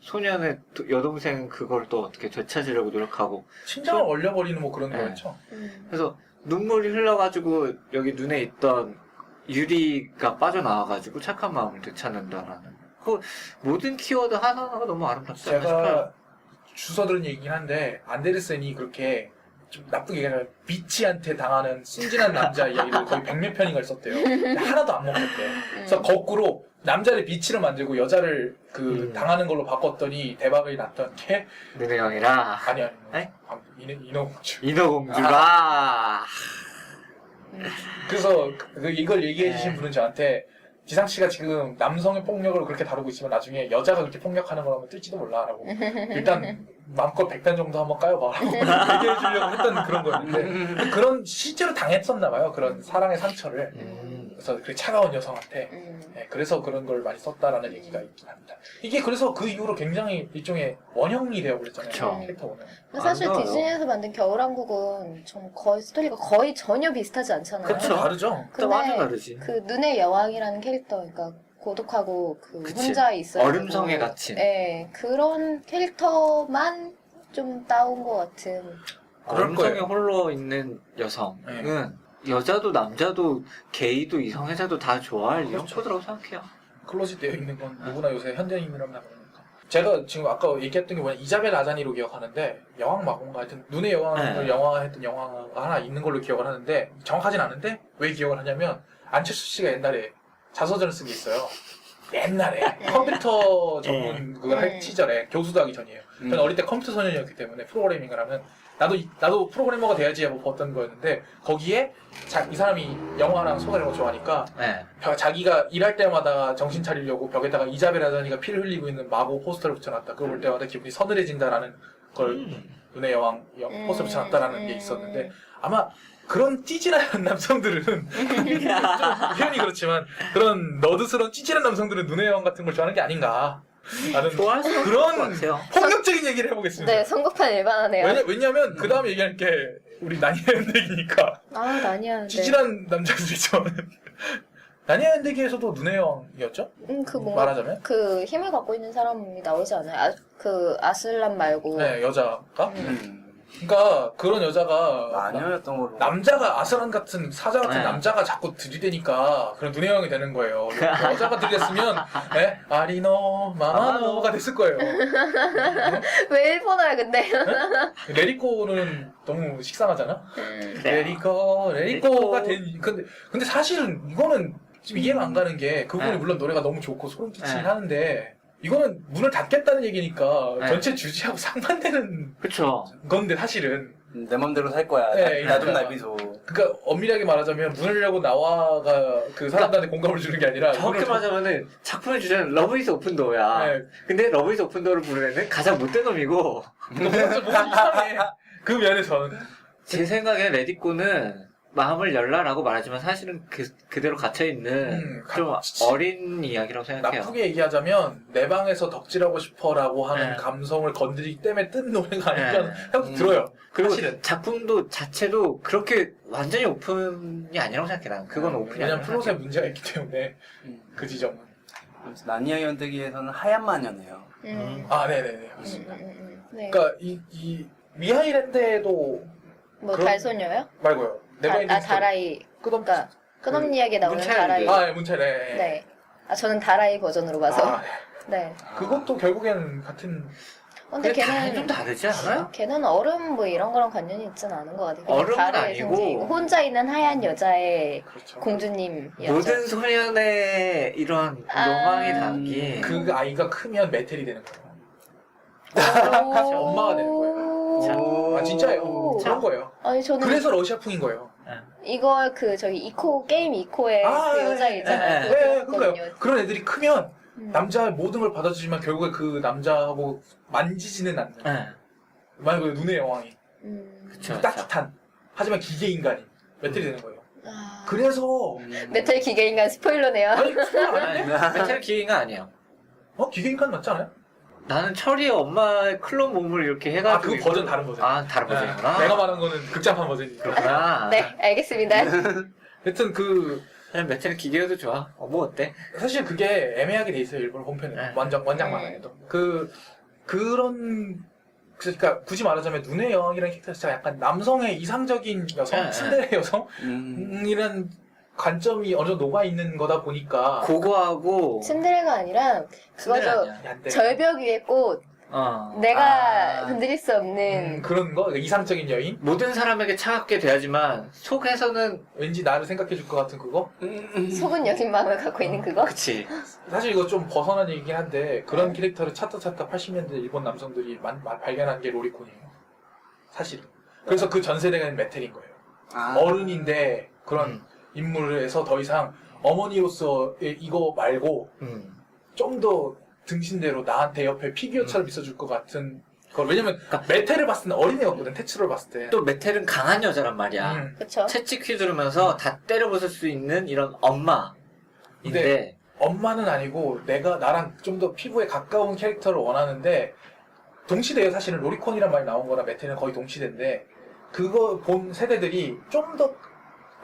소년의 여동생 그걸 또 어떻게 되찾으려고 노력하고 심장을 얼려버리는 뭐 그런 네. 거였죠. 그래서 눈물이 흘러가지고 여기 눈에 있던 유리가 빠져나와가지고 착한 마음을 되찾는다라는 그 모든 키워드 하나하나가 너무 아름답지 않나 싶어요. 제가 주워 들은 얘기긴 한데 안데르센이 그렇게 좀 나쁘게 얘기하면 비치한테 당하는 순진한 남자 이야기를 거의 100몇 편인가를 썼대요. 근데 하나도 안 먹혔대. 그래서 거꾸로 남자를 비치를 만들고 여자를 당하는 걸로 바꿨더니 대박이 났던 게 눈의 여왕이라 아니 에? 인어공주. 인어공주가 그래서 이걸 얘기해 주신 분은 저한테 지상 씨가 지금 남성의 폭력을 그렇게 다루고 있으면 나중에 여자가 그렇게 폭력하는 거라면 뜰지도 몰라라고. 일단 마음껏 100단 정도 한번 까여봐라고 얘기해 주려고 했던 그런 거였는데 그런 실제로 당했었나 봐요. 그런 사랑의 상처를. 그래서 그 차가운 여성한테. 네, 그래서 그런 걸 많이 썼다라는 얘기가 있긴 합니다. 이게 그래서 그 이후로 굉장히 일종의 원형이 되어버렸잖아요. 그쵸. 캐릭터 원형. 근데 사실 아름다워요. 디즈니에서 만든 겨울왕국은 좀 거의 스토리가 거의 전혀 비슷하지 않잖아요. 그쵸. 다르죠. 또 완전 다르지. 그 눈의 여왕이라는 캐릭터, 그러니까 고독하고 그 그치. 혼자 있어요. 얼음성에 갇힌. 네, 그런 캐릭터만 좀 따온 것 같은. 그럴 얼음성에 거예요. 홀로 있는 여성은 여자도 남자도 게이도 이성애자도 다 좋아할 이런 그렇죠. 코드라고 생각해요. 클로짓 되어 있는 건 누구나 요새 현대인이라면 나오니까. 제가 지금 아까 얘기했던 게 뭐냐 이자벨 아자니로 기억하는데 여왕 마공가 하여튼 눈의 여왕을 네. 영화했던 영화가 하나 있는 걸로 기억을 하는데 정확하진 않은데 왜 기억을 하냐면 안철수 씨가 옛날에 자서전을 쓴 게 있어요. 옛날에 컴퓨터 전문 그걸 할 시절에 교수도 하기 전이에요. 저는 어릴 때 컴퓨터 소년이었기 때문에 프로그래밍을 하면 나도 프로그래머가 돼야지 하고 봤던 거였는데 거기에 이 사람이 영화랑 소설 이런 거 좋아하니까 네. 자기가 일할 때마다 정신 차리려고 벽에다가 이자벨 아자니가 피를 흘리고 있는 마고 포스터를 붙여놨다. 그걸 볼 때마다 기분이 서늘해진다라는 걸 눈의 여왕 포스터 붙여놨다라는 게 있었는데 아마 그런 찌질한 남성들은 좀 표현이 그렇지만 그런 너드스러운 찌질한 남성들은 눈의 여왕 같은 걸 좋아하는 게 아닌가 라는 좋아할 수 있을 것 그런 같아요. 폭력적인 얘기를 해보겠습니다. 네, 선거판 일반하네요. 왜냐면 그 다음에 얘기할 게 우리 나니아 연대기니까 나니아. 찌질한 남자들이죠. 나니아 연대기에서도 눈의 여왕이었죠? 그 뭔가 말하자면? 그 힘을 갖고 있는 사람이 나오지 않아요? 그 아슬란 말고. 네, 여자가? 그러니까 그런 여자가 마녀였던 걸로. 남자가 아스란 같은 사자 같은 네. 남자가 자꾸 들이대니까 그런 눈의 여왕이 되는 거예요. 여자가 들이댔으면 네? 아리노 마마노가 됐을 거예요. 왜 일본어야 근데? 레리코는 너무 식상하잖아. 네. 레리코가 된 근데 사실은 이거는 지금 이해가 안 가는 게 그분이 네. 물론 노래가 너무 좋고 소름 끼치긴 네. 하는데 이거는 문을 닫겠다는 얘기니까 네. 전체 주제하고 상반되는 그쵸. 건데 사실은 내 맘대로 살 거야. 네, 나 좀 그러니까. 날비소. 그러니까 엄밀하게 말하자면 문을 열고 나와가 그 사람들한테 공감을 주는 게 아니라 정확히 말하자면은 작품의 주제는 러브 이즈 오픈 도어야. 네. 근데 러브 이즈 오픈 도어를 부르는 애는 가장 못된 놈이고 뭔가 이상해 그 면에선 제 생각에 레디꼬는 마음을 열라라고 말하지만 사실은 그대로 갇혀있는 좀 어린 이야기라고 생각해요. 나쁘게 얘기하자면 내 방에서 덕질하고 싶어라고 하는 네. 감성을 건드리기 때문에 뜬 노래가 아닐까 네. 생각도 들어요. 그리고 사실은. 작품도 자체도 그렇게 완전히 오픈이 아니라고 생각해. 난 그건 오픈이 왜냐면 아니라고 플롯에 생각해. 문제가 있기 때문에 그 지점은 나니아 연대기에서는 하얀 마녀네요. 아, 네네네. 맞습니다. 네. 그러니까 이 미하이랜드에도 뭐 그런- 달소녀요? 말고요. 네버엔딩 스토리. 다라이. 끝없. 그러니까 끝없이야기에 나오는 문차일드. 다라이. 아, 네, 문차일. 네. 네. 아 저는 다라이 버전으로 봐서. 아, 네. 그것도 결국에는 같은. 근데 걔는 걔는 좀 다르지 않아요? 걔는 얼음 뭐 이런 거랑 관련이 있진 않은 것 같아요. 그냥 얼음은 달의 아니고. 상징. 혼자 있는 하얀 여자의 그렇죠. 공주님이었죠. 모든 소년의 이런 아. 로망이 담긴 그 아이가 크면 메텔이 되는 거예요. 오. 엄마가 되는 거예요. 아, 진짜예요. 그런 거예요. 아니 저는 그래서 러시아풍인 거예요. 이거 그 저기 이코 게임 이코의 아, 그 예, 여자 예, 있잖아요. 예, 그거 네, 들었거든요. 그러니까요. 그런 애들이 크면 음. 남자의 모든 걸 받아주지만 결국에 그 남자하고 만지지는 않는. 네. 말 그대로 눈의 여왕이. 그쵸, 그쵸. 따뜻한. 하지만 기계 인간이 메텔이 되는 거예요. 아. 그래서 메탈 기계 인간 스포일러네요. 아니 그건 아니, 아닌데? 메탈 기계가 아니에요. 기계 인간 맞지 않아요? 나는 철이의 엄마의 클론 몸을 이렇게 해가지고. 아, 그 버전 다른 버전. 아, 다른 버전이구나. 내가 말한 거는 극장판 버전이니까. 그렇구나. 네, 알겠습니다. 하여튼 그냥 메탈 기계여도 좋아. 뭐 어때? 사실 그게 애매하게 돼 있어요. 일본 본편은. 네. 원작 만화에도. 그런 그러니까 굳이 말하자면 눈의 여왕이라는 캐릭터 자체가 약간 남성의 이상적인 여성, 네. 츤데레 여성이라는 관점이 어느 정도 녹아 있는 거다 보니까 고고하고. 신데렐라가 아니라 신데렐라 그거죠. 아니야. 얀데. 절벽 위의 꽃. 어. 내가 아. 건드릴 수 없는. 그런 거 이상적인 여인 모든 사람에게 차갑게 대하지만 속에서는 왠지 나를 생각해 줄 것 같은 그거 속은 여린 마음을 갖고 있는 그거? 그치. 사실 이거 좀 벗어난 얘기긴 한데 그런 캐릭터를 찾다 80년대 일본 남성들이 발견한 게 로리콘이에요 사실은 그래서 그 전 세대가 메텔인 거예요 아. 어른인데 그런 인물을 해서 더 이상 어머니로서 이거 말고 좀 더 등신대로 나한테 옆에 피규어처럼 있어줄 것 같은 걸 왜냐면 메텔을 봤을 때는 어린애였거든 테츠로를 봤을 때 또 메텔은 강한 여자란 말이야. 그쵸? 채찍 휘두르면서 다 때려 부술 수 있는 이런 엄마인데. 근데 엄마는 아니고 내가 나랑 좀 더 피부에 가까운 캐릭터를 원하는데 동시대에 사실은 로리콘이란 말이 나온 거랑 메텔은 거의 동시대인데 그거 본 세대들이 좀 더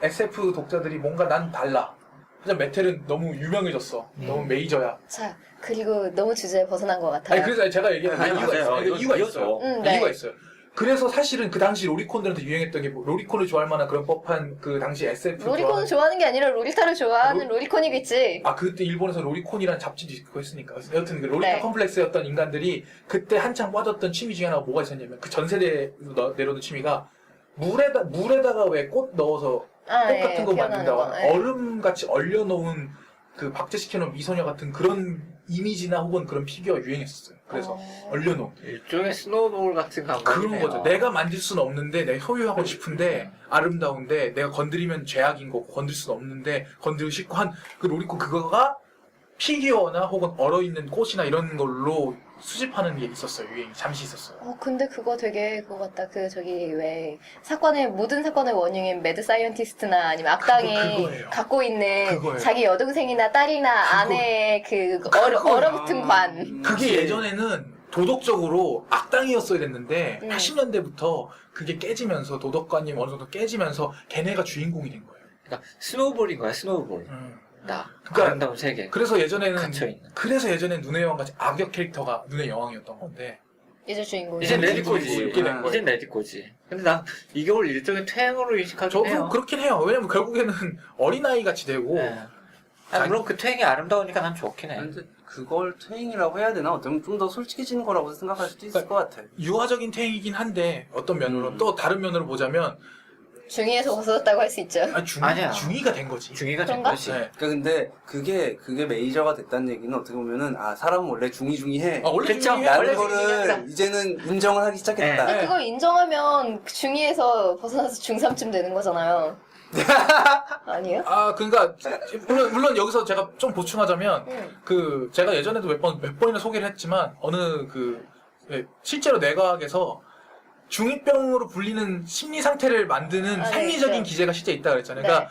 SF 독자들이 뭔가 난 달라 하지만 메텔은 너무 유명해졌어 너무 메이저야 자, 그리고 너무 주제에 벗어난 것 같아요. 아니 그래서 제가 얘기하는 아니, 이유가 맞아요. 있어요 이거 이유가 이어져. 있어요 네. 이유가 있어요 그래서 사실은 그 당시 로리콘들한테 유행했던 게 뭐 로리콘을 좋아할 만한 그런 법한 그 당시 SF 로리콘을 좋아하는 게 아니라 로리타를 좋아하는 로리콘이겠지. 그때 일본에서 로리콘이라는 잡지도 있고 했으니까. 여튼 그 로리타 네. 컴플렉스였던 인간들이 그때 한창 빠졌던 취미 중에 하나가 뭐가 있었냐면 그 전 세대로 내려오는 취미가 물에다가 왜 꽃 넣어서 꽃 같은 거 만든다고 하는 얼음같이 얼려놓은 그 박제시켜놓은 미소녀 같은 그런 이미지나 혹은 그런 피규어가 유행했었어요. 그래서 얼려놓은. 일종의 스노우볼 같은 감각이네요. 그런 거죠. 내가 만질 수는 없는데 내가 소유하고 싶은데 아름다운데 내가 건드리면 죄악인 거고 건들 수는 없는데 건드리고 싶고 한 그 로리콘 그거가 피규어나 혹은 얼어있는 꽃이나 이런 걸로 수집하는 게 있었어요. 유행이 잠시 있었어요. 근데 그거 되게 그거 같다. 그 저기 왜 모든 사건의 원흉인 매드 사이언티스트나 아니면 악당이 그거예요. 갖고 있는 그거예요. 자기 여동생이나 딸이나 아내의 그 얼어붙은 관. 그게 예전에는 도덕적으로 악당이었어야 됐는데 80년대부터 그게 깨지면서 도덕관념이 어느 정도 깨지면서 걔네가 주인공이 된 거예요. 그러니까 스노우볼인 거야, 스노우볼. 나. 그러니까 아름다운 세계. 그래서 예전에는 갇혀있는. 눈의 여왕 같이 악역 캐릭터가 눈의 여왕이었던 건데 이제 주인공이. 이젠 이제 레디코지. 이렇게 된 거예요. 이젠 레디코지. 근데 난 이걸 일종의 퇴행으로 인식하긴 저도 해요. 그렇긴 해요. 왜냐면 결국에는 어린아이 같이 되고 네. 물론 그 퇴행이 아름다우니까 난 좋긴 해. 근데 그걸 퇴행이라고 해야 되나? 어쩌면 좀 더 솔직해지는 거라고 생각할 수도 있을 것 같아. 유아적인 퇴행이긴 한데 어떤 면으로 또 다른 면으로 보자면 중위에서 벗어났다고 할 수 있죠. 아니야. 중이가 된 거지. 중이가 된 그런가? 거지. 네. 그러니까 근데 그게 메이저가 됐다는 얘기는 어떻게 보면은 사람은 원래 중이해. 원래 그쵸? 중이야. 원래 라는 거를 이제는 인정을 하기 시작했다. 근데 그걸 인정하면 중위에서 벗어나서 중3쯤 되는 거잖아요. 아니에요? 그러니까 물론 여기서 제가 좀 보충하자면 그 제가 예전에도 몇 번이나 소개를 했지만 실제로 내과학에서 중2병으로 불리는 심리 상태를 만드는 네, 생리적인 있죠. 기제가 실제 있다 그랬잖아요. 그러니까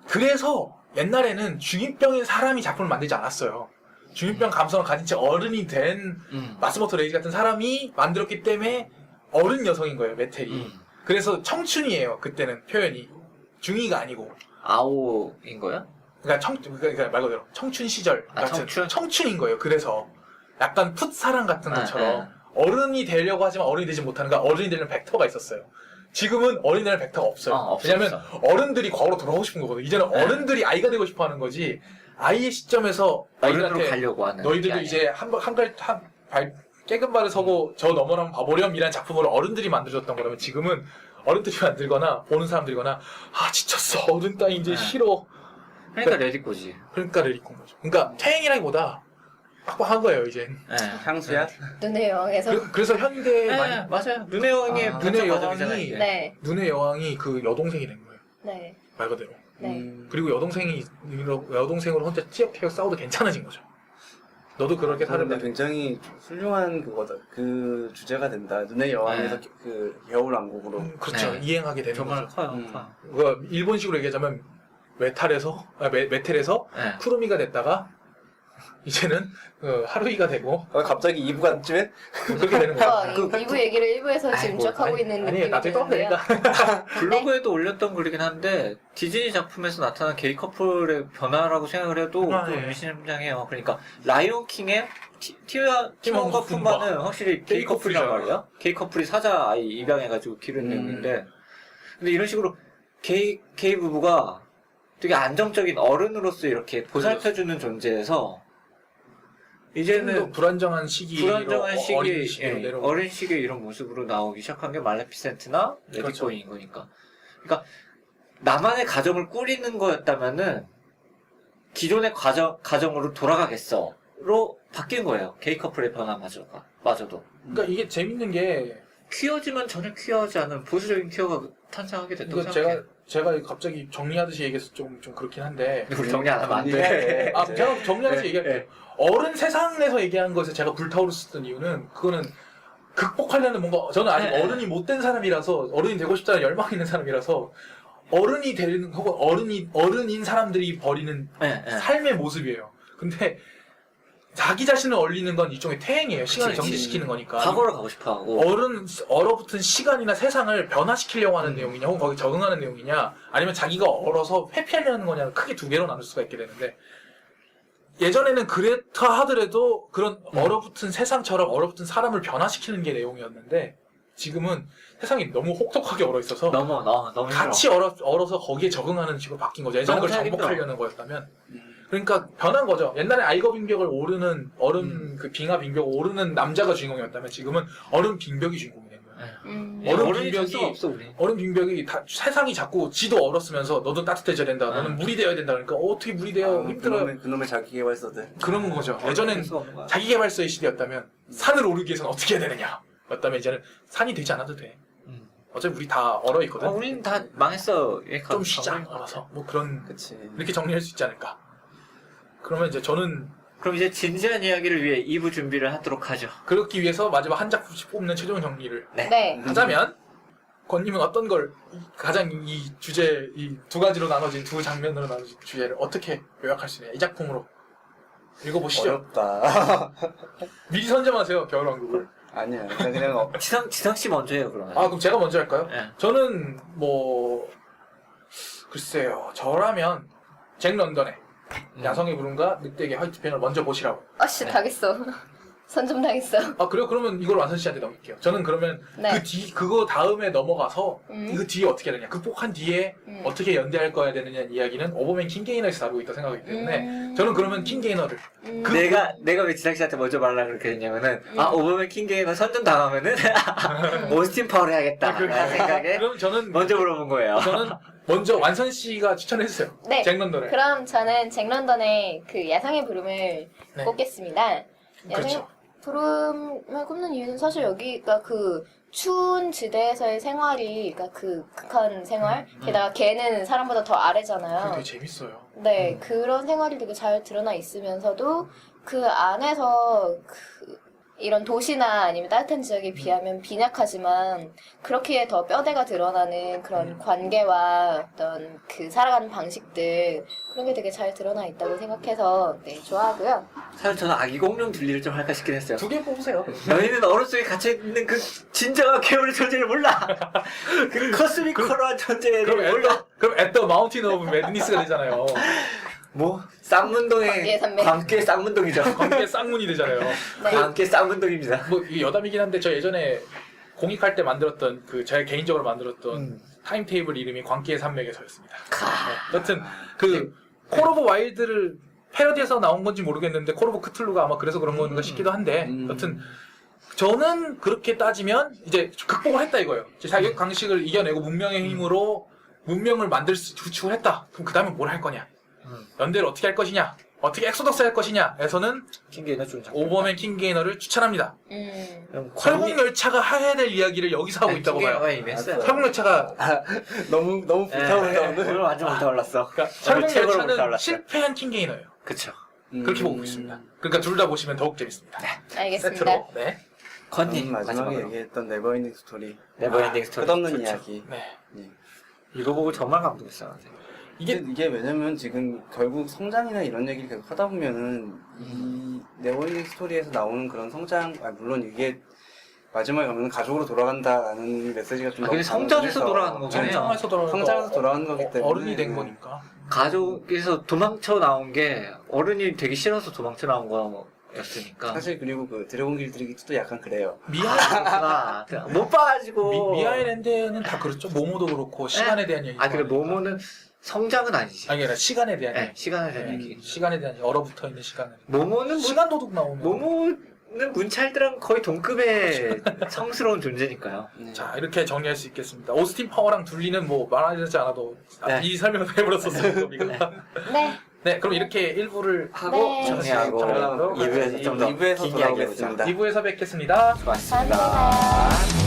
그래서 옛날에는 중2병인 사람이 작품을 만들지 않았어요. 중2병 감성을 가진 채 어른이 된 마스모토 레이지 같은 사람이 만들었기 때문에 어른 여성인 거예요, 메텔이. 그래서 청춘이에요, 그때는 표현이. 중2가 아니고. 아오인 거야? 그러니까 말 그대로 청춘 시절 아, 같은 청춘? 청춘인 거예요. 그래서 약간 풋사랑 같은 네, 것처럼 어른이 되려고 하지만 어른이 되지 못하는 거 어른이 되는 벡터가 있었어요. 지금은 어른이 되는 벡터가 없어요. 없어, 왜냐면 없어. 어른들이 과거로 돌아가고 싶은 거거든. 이제는 네. 어른들이 아이가 되고 싶어 하는 거지. 아이의 시점에서 어른으로 아이들한테 가려고 하는. 너희들도 게 아니야. 이제 깨끗 발을 서고 저 너머를 한번 봐보렴이라는 작품으로 어른들이 만들어졌던 거라면 지금은 어른들이 만들거나 보는 사람들이거나 아 지쳤어 어른 따위 이제 네. 싫어 그러니까 레디꼬지. 그러니까 레디콘 거죠. 그러니까 퇴행이라기보다 빡빡한 거예요 이제. 네. 향수야? 눈의 여왕에서. 그래서 현대 네, 맞아요. 눈의 여왕의 아, 눈의 반짝반짝이잖아요, 여왕이 이제. 네, 눈의 여왕이 그 여동생이 된 거예요. 네, 말 그대로. 네. 그리고 여동생으로 혼자 티격태격 싸워도 괜찮아진 거죠. 너도 그렇게 근데 살면 굉장히 훌륭한 그거다. 그 주제가 된다. 눈의 여왕에서 네. 그 겨울왕국으로. 그렇죠. 네. 이행하게 되는 정말 거죠. 커요. 음. 커요. 그거 일본식으로 얘기하자면 메텔에서 네. 쿠루미가 됐다가 이제는 하루이가 되고 갑자기 2부가 쯤에 그렇게 되는 거예요. 그 2부 얘기를 1부에서 지금 아이고, 쭉 하고 있는 아니에요. 느낌이 나중에 떠도 드는데요. 되니까. 블로그에도 올렸던 글이긴 한데 디즈니 작품에서 나타난 게이 커플의 변화라고 생각을 해도 아, 좀 예. 의미심장해요. 그러니까 라이온 킹의 팀원과 티몬과 푼바는 푼바는 확실히 게이 게이 커플이란 커플이잖아. 말이에요. 게이 커플이 사자 아이 입양해가지고 기른 내용인데 근데 이런 식으로 게이 부부가 되게 안정적인 어른으로서 이렇게 보살펴주는 존재에서 좀 이제는 더 불안정한 시기로 불안정한 어린 시기에 시기로 내려오고 어린 시기에 이런 모습으로 나오기 시작한 게 말레피센트나 그렇죠. 레디코인 거니까. 그러니까 나만의 가정을 꾸리는 거였다면은 기존의 가정으로 돌아가겠어로 바뀐 거예요. 게이 커플의 변화마저도. 그러니까 이게 재밌는 게 퀴어지만 전혀 퀴어하지 않은 보수적인 퀴어가 탄생하게 됐다고 이거 생각해요. 제가 갑자기 정리하듯이 얘기해서 좀 그렇긴 한데 우리 정리 안 하면 안 돼. 아 제가 정리하듯이 네, 얘기할게요. 네. 어른 세상에서 얘기한 것에 제가 불타오르었던 이유는 그거는 극복하려는 뭔가 저는 아직 네, 네. 어른이 못 된 사람이라서 어른이 되고 싶다는 열망이 있는 사람이라서 어른이 되는 혹은 어른인 사람들이 벌이는 네, 네. 삶의 모습이에요. 근데 자기 자신을 얼리는 건 일종의 퇴행이에요. 시간을 그치. 정지시키는 거니까. 과거로 가고 싶어하고. 얼어붙은 시간이나 세상을 변화시키려고 하는 내용이냐, 혹은 거기 적응하는 내용이냐, 아니면 자기가 얼어서 회피하려는 거냐, 크게 두 개로 나눌 수가 있게 되는데, 예전에는 그렇다 하더라도 그런 얼어붙은 세상처럼 얼어붙은 사람을 변화시키는 게 내용이었는데, 지금은 세상이 너무 혹독하게 얼어 있어서, 너무 힘들어. 같이 얼어서 거기에 적응하는 식으로 바뀐 거죠. 예전에 너무 그걸 살기 정복하려는 거였다면. 그러니까 변한 거죠. 옛날에 아이거 빙벽을 오르는 그 빙하 빙벽 오르는 남자가 주인공이었다면 지금은 어른 빙벽이 주인공이 된 거예요. 어른 어른이 될 빙벽이 수가 없어 우리. 어른 빙벽이 세상이 자꾸 지도 얼었으면서 너도 따뜻해져야 된다. 너는 물이 되어야 된다. 그러니까 어떻게 물이 되어 힘들어요. 그놈의 자기개발서들. 그런 거죠. 될 예전엔 수가 없는 거야. 자기개발서의 시대였다면 산을 오르기 위해서는 어떻게 해야 되느냐. 였다면 이제는 산이 되지 않아도 돼. 어차피 우리 다 얼어 있거든. 우리는 다 망했어. 좀 쉬자. 얼어서 뭐 그런 그치. 이렇게 정리할 수 있지 않을까. 그러면 이제 저는 그럼 이제 진지한 이야기를 위해 2부 준비를 하도록 하죠. 그렇기 위해서 마지막 한 작품씩 뽑는 최종 정리를 네. 하자면 권님은 어떤 걸 가장 이 주제 이 두 가지로 나눠진 두 장면으로 나눠진 주제를 어떻게 요약할 수 있냐 이 작품으로 읽어보시죠. 어렵다. 미리 선점하세요 겨울왕국을. 아니야. 그냥 지성 씨 먼저 해요 그러면. 아 그럼 제가 먼저 할까요? 네. 저는 뭐 글쎄요 저라면 잭 런던의 야성의 부름과 늑대의 화이트펜을 먼저 보시라고. 아씨 당했어. 선점 당했어. 아 그래요? 그러면 이걸 완선 씨한테 넘길게요. 저는 그러면 네. 그거 다음에 넘어가서 그 뒤에 어떻게 해야 되냐, 극복한 뒤에 어떻게 연대할 거야 되느냐 이야기는 오버맨 킹게이너에서 다루고 있다고 생각하기 때문에 저는 그러면 킹게이너를 내가 왜 지상 씨한테 먼저 말하려고 그렇게 했냐면은 오버맨 킹게이너 선전 당하면은 오스틴 파워를 해야겠다 라는 생각에 그럼 저는 먼저 물어본 거예요. 저는 먼저 완선 씨가 추천해주세요. 네. 잭 런던을. 그럼 저는 잭 런던의 그 야성의 부름을 네. 꼽겠습니다. 그렇죠. 부름을 꼽는 이유는 사실 여기가 그 추운 지대에서의 생활이, 그러니까 그 극한 생활, 게다가 걔는 사람보다 더 그게 아래잖아요. 되게 재밌어요. 네, 그런 생활이 되게 잘 드러나 있으면서도 그 안에서 이런 도시나 아니면 따뜻한 지역에 비하면 빈약하지만 그렇기에 더 뼈대가 드러나는 그런 관계와 어떤 그 살아가는 방식들 그런 게 되게 잘 드러나 있다고 생각해서 네, 좋아하고요. 사실 저는 아기 공룡 둘리를 좀 할까 싶긴 했어요. 두 개 뽑으세요. 너희는 얼음 속에 갇혀있는 그 진정한 괴물의 존재를 몰라. 그 코스미컬한 존재를 몰라. 그럼 at the mountain of madness가 되잖아요. 뭐 쌍문동의 광기의 산맥. 광기의 쌍문동이죠. 관계 쌍문이 되잖아요. 네. 광기의 쌍문동입니다. 뭐 이게 여담이긴 한데 저 예전에 공익할 때 만들었던 그 제가 개인적으로 만들었던 타임테이블 이름이 광기의 산맥에서였습니다. 네. 여튼 그 콜 오브 와일드를 패러디에서 나온 건지 모르겠는데 콜 오브 크툴루가 아마 그래서 그런 건가 싶기도 한데 여튼 저는 그렇게 따지면 이제 극복을 했다 이거예요. 제 자격 강식을 이겨내고 문명의 힘으로 문명을 만들 수 구축을 했다. 그럼 그 다음에 뭘 할 거냐? 연대를 어떻게 할 것이냐? 어떻게 엑소덕스 할 것이냐?에서는 킹게이너 준 작품. 오버맨 킹게이너를 추천합니다. 그럼 설국열차가 해야 될 이야기를 여기서 하고 있다고 봐요. 킹게이너가 이미 했어요. 설국열차가 너무 불타오른다 네, 오늘. 오늘 완전 불타올랐어. 그러니까 오늘 최고로 설국열차는 불타올랐어요. 실패한 킹게이너예요. 그쵸. 그렇게 보고 있습니다. 그러니까 둘 다 보시면 더욱 재밌습니다. 알겠습니다. 세트로. 네. 컨디 마지막에 마지막으로. 얘기했던 네버엔딩 스토리. 네버엔딩 스토리. 끝없는 좋죠. 이야기. 네. 예. 이거 보고 정말 감동했어요. 이게 왜냐면 지금 결국 성장이나 이런 얘기를 계속 하다 보면은 이 네버엔딩 스토리에서 나오는 그런 성장, 물론 이게 마지막에 가면 가족으로 돌아간다라는 메시지가 좀 근데 너무 성장해서 강해서 돌아가는 거긴 해요. 성장해서 돌아가는 성장해서 돌아가는 거기 때문에 어른이 된 거니까. 가족에서 도망쳐 나온 게 어른이 되기 싫어서 도망쳐 나온 거였으니까. 사실 그리고 그 드래곤 길들이기 2도 약간 그래요. 미아 못 봐가지고. 미아일랜드는 다 그렇죠. 모모도 그렇고 시간에 대한 얘기. 그래 모모는 성장은 아니지. 아니 아니라 시간에 대한 네, 얘기. 시간에 대한 얘기. 시간에 대한 얘기. 얼어붙어 있는 시간에. 모모는 뭐, 시간 도둑 나오면. 모모는 문찰들랑 거의 동급의 성스러운 존재니까요. 자 이렇게 정리할 수 있겠습니다. 오스틴 파워랑 둘리는 뭐 말하지 않아도 네. 이 설명을 해버렸었어요. 우리가. 네. 네, 그럼 이렇게 1부를 하고 네. 정리하고 정리하고 2부에서 좀 더 2부에서 긴 이야기 해보자. 돌아오겠습니다. 2부에서 뵙겠습니다. 고맙습니다. 감사합니다.